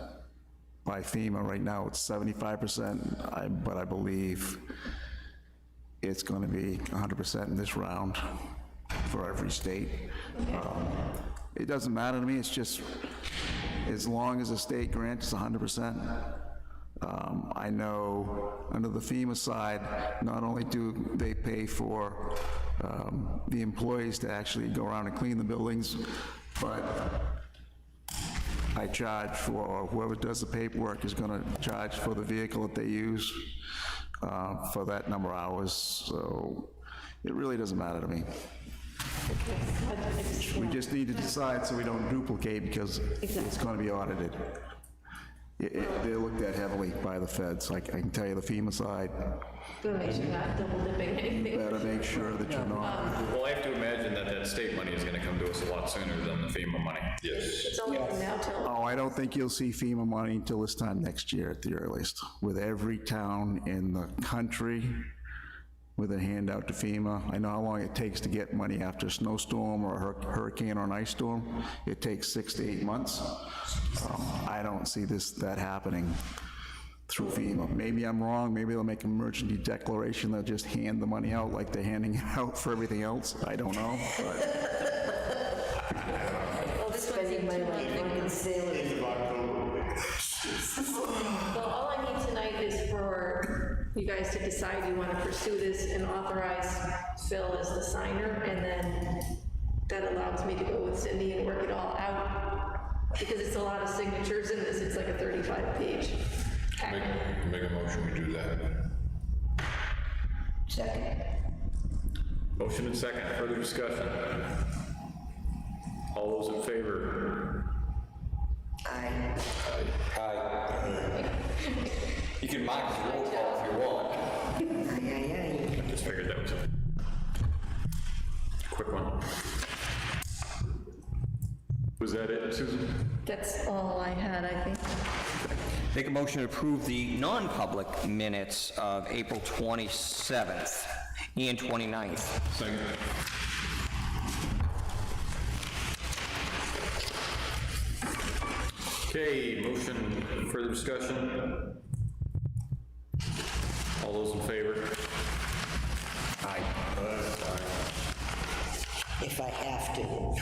Speaker 11: by FEMA. Right now, it's 75%, but I believe it's gonna be 100% in this round for every state. It doesn't matter to me, it's just, as long as the state grants 100%. I know under the FEMA side, not only do they pay for the employees to actually go around and clean the buildings, but I charge for, or whoever does the paperwork is gonna charge for the vehicle that they use for that number of hours, so it really doesn't matter to me. We just need to decide so we don't duplicate, because it's gonna be audited. They're looked at heavily by the feds, I can tell you the FEMA side.
Speaker 6: Gonna make sure you're not double dipping anything.
Speaker 11: Better make sure that you're not.
Speaker 1: Well, I have to imagine that state money is gonna come to us a lot sooner than the FEMA money. Yes.
Speaker 6: It's only from now till,
Speaker 11: Oh, I don't think you'll see FEMA money until this time next year at the earliest. With every town in the country with a handout to FEMA. I know how long it takes to get money after a snowstorm or a hurricane or an ice storm. It takes 6 to 8 months. I don't see that happening through FEMA. Maybe I'm wrong, maybe they'll make an emergency declaration, they'll just hand the money out like they're handing it out for everything else. I don't know, but
Speaker 6: well, this one seemed too much. Well, all I need tonight is for you guys to decide you want to pursue this and authorize Phil as the signer, and then that allows me to go with Cindy and work it all out. Because it's a lot of signatures in this, it's like a 35-page packet.
Speaker 7: Make a motion, we do that.
Speaker 3: Second.
Speaker 1: Motion and second, further discussion. All those in favor?
Speaker 3: Aye.
Speaker 8: You can mark the roll call if you want.
Speaker 3: Aye.
Speaker 1: I just figured that was a quick one. Was that it, Susan?
Speaker 6: That's all I had, I think.
Speaker 8: Make a motion to approve the non-public minutes of April 27th and 29th.
Speaker 1: Second. Okay, motion, further discussion? All those in favor?
Speaker 8: Aye.
Speaker 3: If I have to.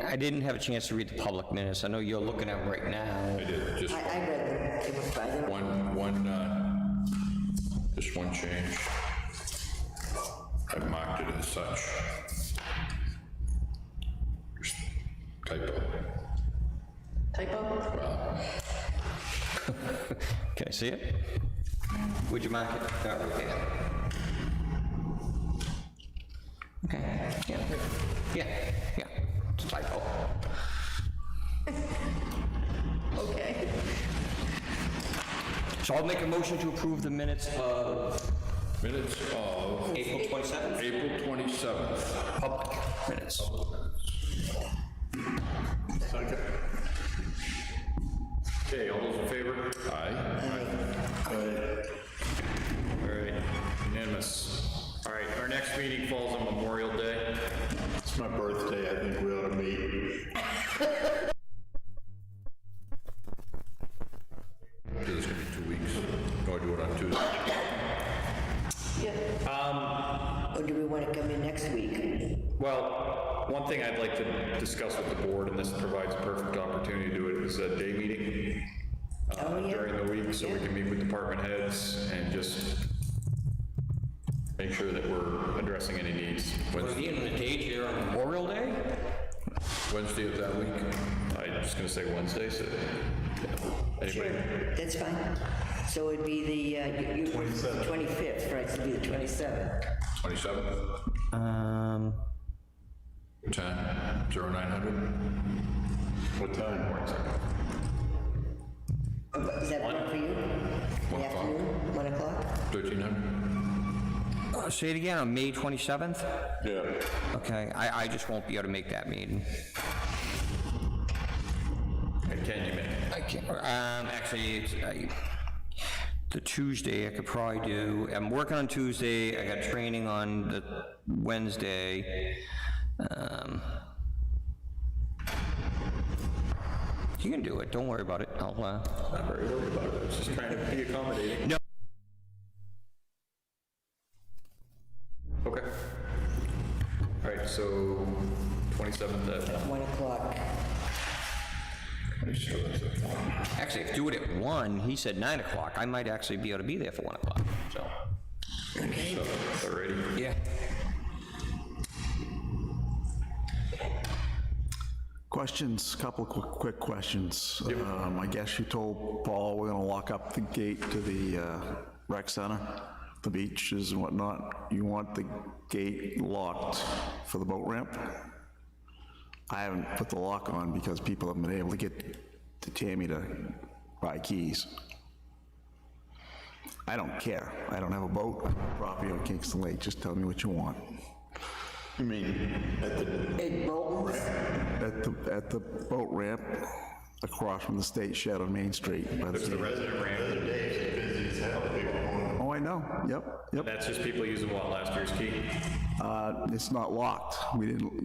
Speaker 8: I didn't have a chance to read the public minutes. I know you're looking at them right now.
Speaker 7: I did, just
Speaker 3: I read them, they were fine.
Speaker 7: just one change. I've marked it as such. Just typo.
Speaker 6: Typo?
Speaker 8: Can I see it? Would you mark it? Oh, okay. Okay, yeah, it's a typo.
Speaker 6: Okay.
Speaker 8: So I'll make a motion to approve the minutes of
Speaker 7: Minutes of
Speaker 8: April 27th.
Speaker 7: April 27th.
Speaker 8: Public minutes.
Speaker 1: Okay, all those in favor? Aye. All right, unanimous. All right, our next meeting falls on Memorial Day.
Speaker 4: It's my birthday, I think we ought to meet.
Speaker 7: It's gonna be 2 weeks. Go do it on Tuesday.
Speaker 3: Or do we want to come in next week?
Speaker 1: Well, one thing I'd like to discuss with the board, and this provides a perfect opportunity to do it, is a day meeting during the week, so we can meet with department heads and just make sure that we're addressing any needs.
Speaker 8: Was the end of the date here on Memorial Day?
Speaker 7: Wednesday of that week.
Speaker 1: I'm just gonna say Wednesday, so. Anybody?
Speaker 3: Sure, that's fine. So it'd be the 25th, right, so it'd be the 27th.
Speaker 7: 27th. 0900.
Speaker 4: What time?
Speaker 3: Is that one for you? The afternoon, 1 o'clock?
Speaker 7: 1300.
Speaker 8: Say it again, on May 27th?
Speaker 7: Yeah.
Speaker 8: Okay, I just won't be able to make that meeting.
Speaker 1: And can you make?
Speaker 8: I can't, actually, it's, the Tuesday I could probably do. I'm working on Tuesday, I got training on the Wednesday. You can do it, don't worry about it. I'll,
Speaker 1: Not very worried about it, I was just trying to be accommodating.
Speaker 8: No.
Speaker 1: Okay. All right, so 27th at
Speaker 3: 1 o'clock.
Speaker 8: Actually, if do it at 1, he said 9 o'clock, I might actually be able to be there for 1 o'clock, so.
Speaker 1: So, already.
Speaker 8: Yeah.
Speaker 4: Questions, couple quick questions. I guess you told Paul we're gonna lock up the gate to the rec center, the beaches and whatnot. You want the gate locked for the boat ramp? I haven't put the lock on because people haven't been able to get to Tammy to buy keys. I don't care. I don't have a boat. I have a property on Kingston Lake. Just tell me what you want.
Speaker 7: You mean at the
Speaker 3: In Bolton's?
Speaker 4: At the boat ramp across from the state shed on Main Street. By
Speaker 1: There's the resident ramp.
Speaker 4: Oh, I know. Yep.
Speaker 1: That's just people using what, last year's key?
Speaker 4: It's not locked.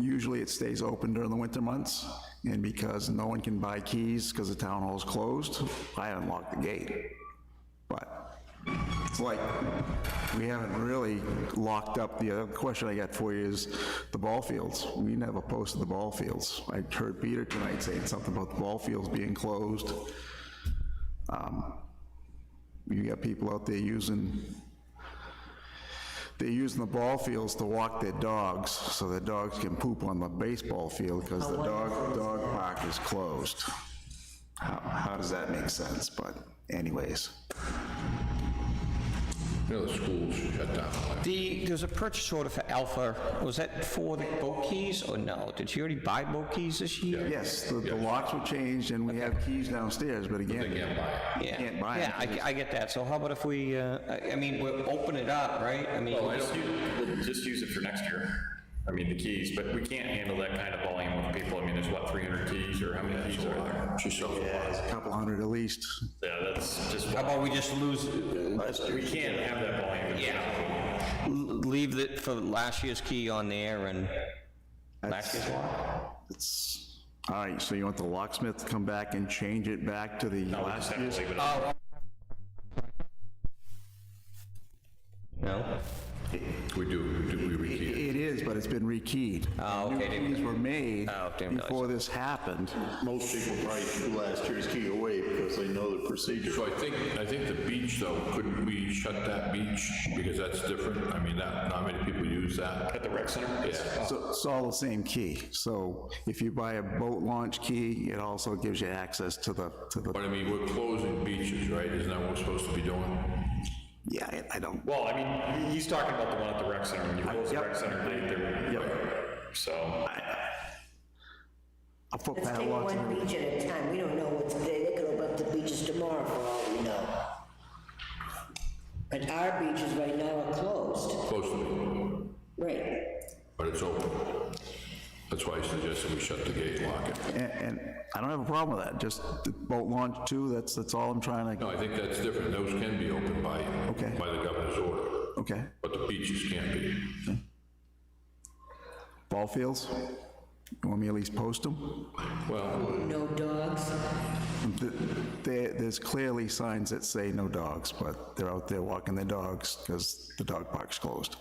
Speaker 4: Usually it stays open during the winter months, and because no one can buy keys because the town hall's closed, I unlock the gate. But it's like, we haven't really locked up. The other question I got for you is the ball fields. We never posted the ball fields. I heard Peter tonight saying something about the ball fields being closed. You got people out there using the ball fields to walk their dogs, so their dogs can poop on the baseball field because the dog park is closed. How does that make sense? But anyways.
Speaker 7: You know, the schools shut down.
Speaker 8: There's a purchase order for Alpha, was that for the boat keys, or no? Did she already buy boat keys this year?
Speaker 4: Yes, the locks were changed and we have keys downstairs, but again,
Speaker 7: They can't buy it.
Speaker 8: Yeah,
Speaker 4: can't buy
Speaker 8: yeah,
Speaker 4: them.
Speaker 8: I get that, so how about if we, I mean, we'll open it up, right? I mean,
Speaker 1: We'll just use it for next year. I mean, the keys, but we can't handle that kind of volume with people. I mean, there's what, 300 keys, or how many keys are there?
Speaker 7: She sells a lot.
Speaker 4: a couple hundred at least.
Speaker 1: Yeah, that's just,
Speaker 8: how about we just lose,
Speaker 1: we can't have that volume.
Speaker 8: yeah, leave it for last year's key on there and last year's lock?
Speaker 4: It's, all right, so you want the locksmith to come back and change it back to the
Speaker 1: No, we
Speaker 4: last
Speaker 1: just have
Speaker 4: year's?
Speaker 1: to leave it up.
Speaker 8: No?
Speaker 7: We rekey.
Speaker 4: It is, but it's been rekeyed.
Speaker 8: Oh, okay.
Speaker 4: New keys were made
Speaker 8: Oh, didn't realize.
Speaker 4: before this happened.
Speaker 7: Most people probably threw last year's key away because they know the procedure. So I think the beach though, couldn't we shut that beach because that's different? I mean, not many people use that.
Speaker 1: At the rec center?
Speaker 7: Yeah.
Speaker 4: So it's all the same key. So if you buy a boat launch key, it also gives you access to the,
Speaker 7: But I mean, we're closing beaches, right? Isn't that what we're supposed to be doing?
Speaker 4: yeah, I don't,
Speaker 1: Well, I mean, he's talking about the one at the rec center. When you close the
Speaker 4: Yep.
Speaker 1: rec center, so.
Speaker 4: I'll put
Speaker 3: Let's take
Speaker 4: padlocks
Speaker 3: one
Speaker 4: in.
Speaker 3: beach at a time. We don't know what's there. They could open up the beaches tomorrow for all we know. But our beaches right now are closed.
Speaker 7: Close to be,
Speaker 3: Right.
Speaker 7: but it's open. That's why I suggested we shut the gate, lock it.
Speaker 4: And I don't have a problem with that. Just the boat launch too, that's all I'm trying
Speaker 7: No,
Speaker 4: to,
Speaker 7: I think that's different. Those can be opened by the governor's order,
Speaker 4: okay.
Speaker 7: but the beaches can't be.
Speaker 4: Ball fields? You want me to at least post them?
Speaker 7: Well,
Speaker 3: No dogs.
Speaker 4: There's clearly signs that say no dogs, but they're out there walking their dogs because the dog park's closed.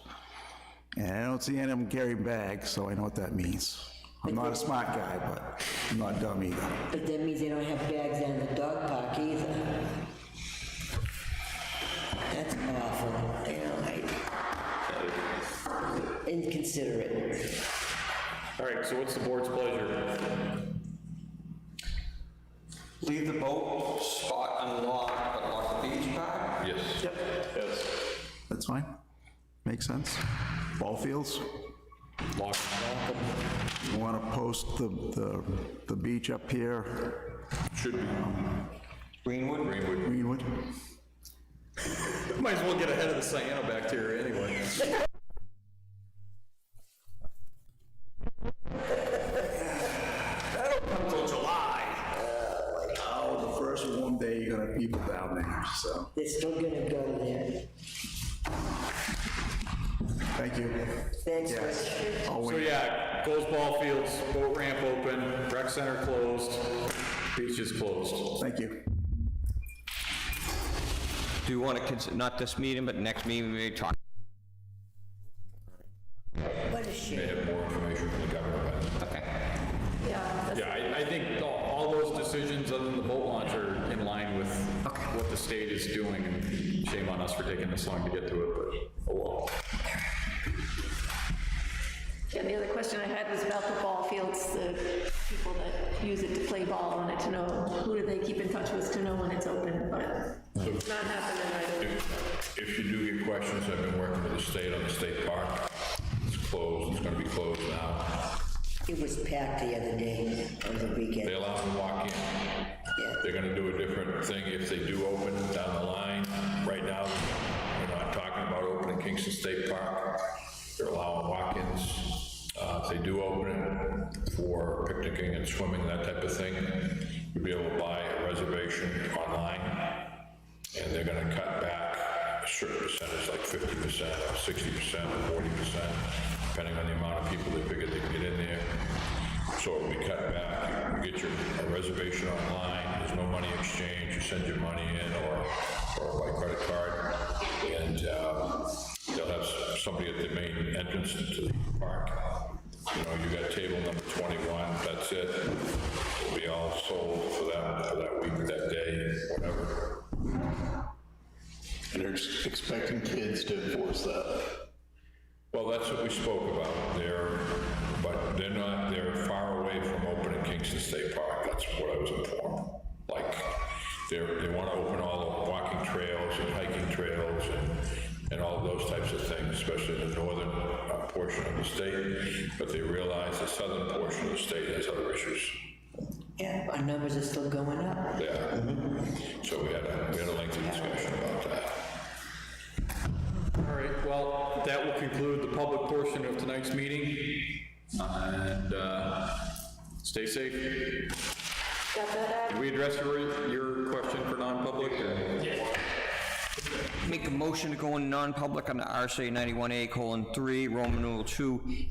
Speaker 4: And I don't see any of them carrying bags, so I know what that means. I'm not a smart guy, but I'm not dumb either.
Speaker 3: But that means they don't have bags down the dog park either. That's awful, you know, inconsiderate.
Speaker 1: All right, so what's the board's pleasure?
Speaker 8: Leave the boat spot unlocked, but lock the beach part?
Speaker 7: yes.
Speaker 1: Yes.
Speaker 4: That's fine. Makes sense. Ball fields?
Speaker 1: Lock them.
Speaker 4: You want to post the beach up here,
Speaker 7: Should be.
Speaker 8: Greenwood?
Speaker 4: Greenwood?
Speaker 1: Might as well get ahead of the cyanobacteria anyway.
Speaker 5: That'll come till July. Oh, the first warm day, you're gonna have people down there, so,
Speaker 3: They're still gonna go there.
Speaker 5: thank you.
Speaker 3: Thanks,
Speaker 5: Yes.
Speaker 3: Rich.
Speaker 5: I'll
Speaker 1: So
Speaker 5: wait.
Speaker 1: yeah, goes ball fields, boat ramp open, rec center closed, beaches closed.
Speaker 5: Thank you.
Speaker 8: Do you want to consider, not this meeting, but next meeting, we may talk?
Speaker 3: What a
Speaker 1: May
Speaker 3: shame.
Speaker 1: have more information from the government.
Speaker 8: Okay.
Speaker 6: Yeah,
Speaker 1: Yeah, I think all those decisions, other than the boat launch, are in line with what the state is doing, and shame on us for taking this long to get to it, but oh well.
Speaker 6: and the other question I had was about the ball fields, the people that use it to play ball, wanted to know, who do they keep in touch with to know when it's open, but it's not happening, I don't.
Speaker 7: If you do get questions, I've been working with the state on the state park. It's closed, it's gonna be closed now.
Speaker 3: It was packed the other day on the
Speaker 7: They
Speaker 3: weekend.
Speaker 7: allow them to walk in.
Speaker 3: Yeah.
Speaker 7: They're gonna do a different thing if they do open down the line. Right now, we're not talking about opening Kingston State Park. They're allowing walk-ins. If they do open it for picnicking and swimming, that type of thing, you'll be able to buy a reservation online, and they're gonna cut back a certain percentage, like 50%, or 60%, or 40%, depending on the amount of people they figure they can get in there. So it'll be cut back. You get a reservation online, there's no money exchange, you send your money in or by credit card, and they'll have somebody at the main entrance to the park. You know, you got table number 21, that's it. It'll be all sold for that week, that day, whatever.
Speaker 4: And they're expecting kids to enforce that.
Speaker 7: Well, that's what we spoke about. But they're far away from opening Kingston State Park. That's what I was informed. Like, they want to open all the walking trails and hiking trails and all of those types of things, especially in the northern portion of the state. But they realize the southern portion of the state has other issues.
Speaker 3: Yeah, our numbers are still going up.
Speaker 7: Yeah. So we had a lengthy discussion about that.
Speaker 1: All right, well, that will conclude the public portion of tonight's meeting, and stay safe.
Speaker 6: Got that, Ad?
Speaker 1: Did we address your question for non-public?
Speaker 8: Make a motion to go in non-public under RSA 91A:3, Roman numeral 2A,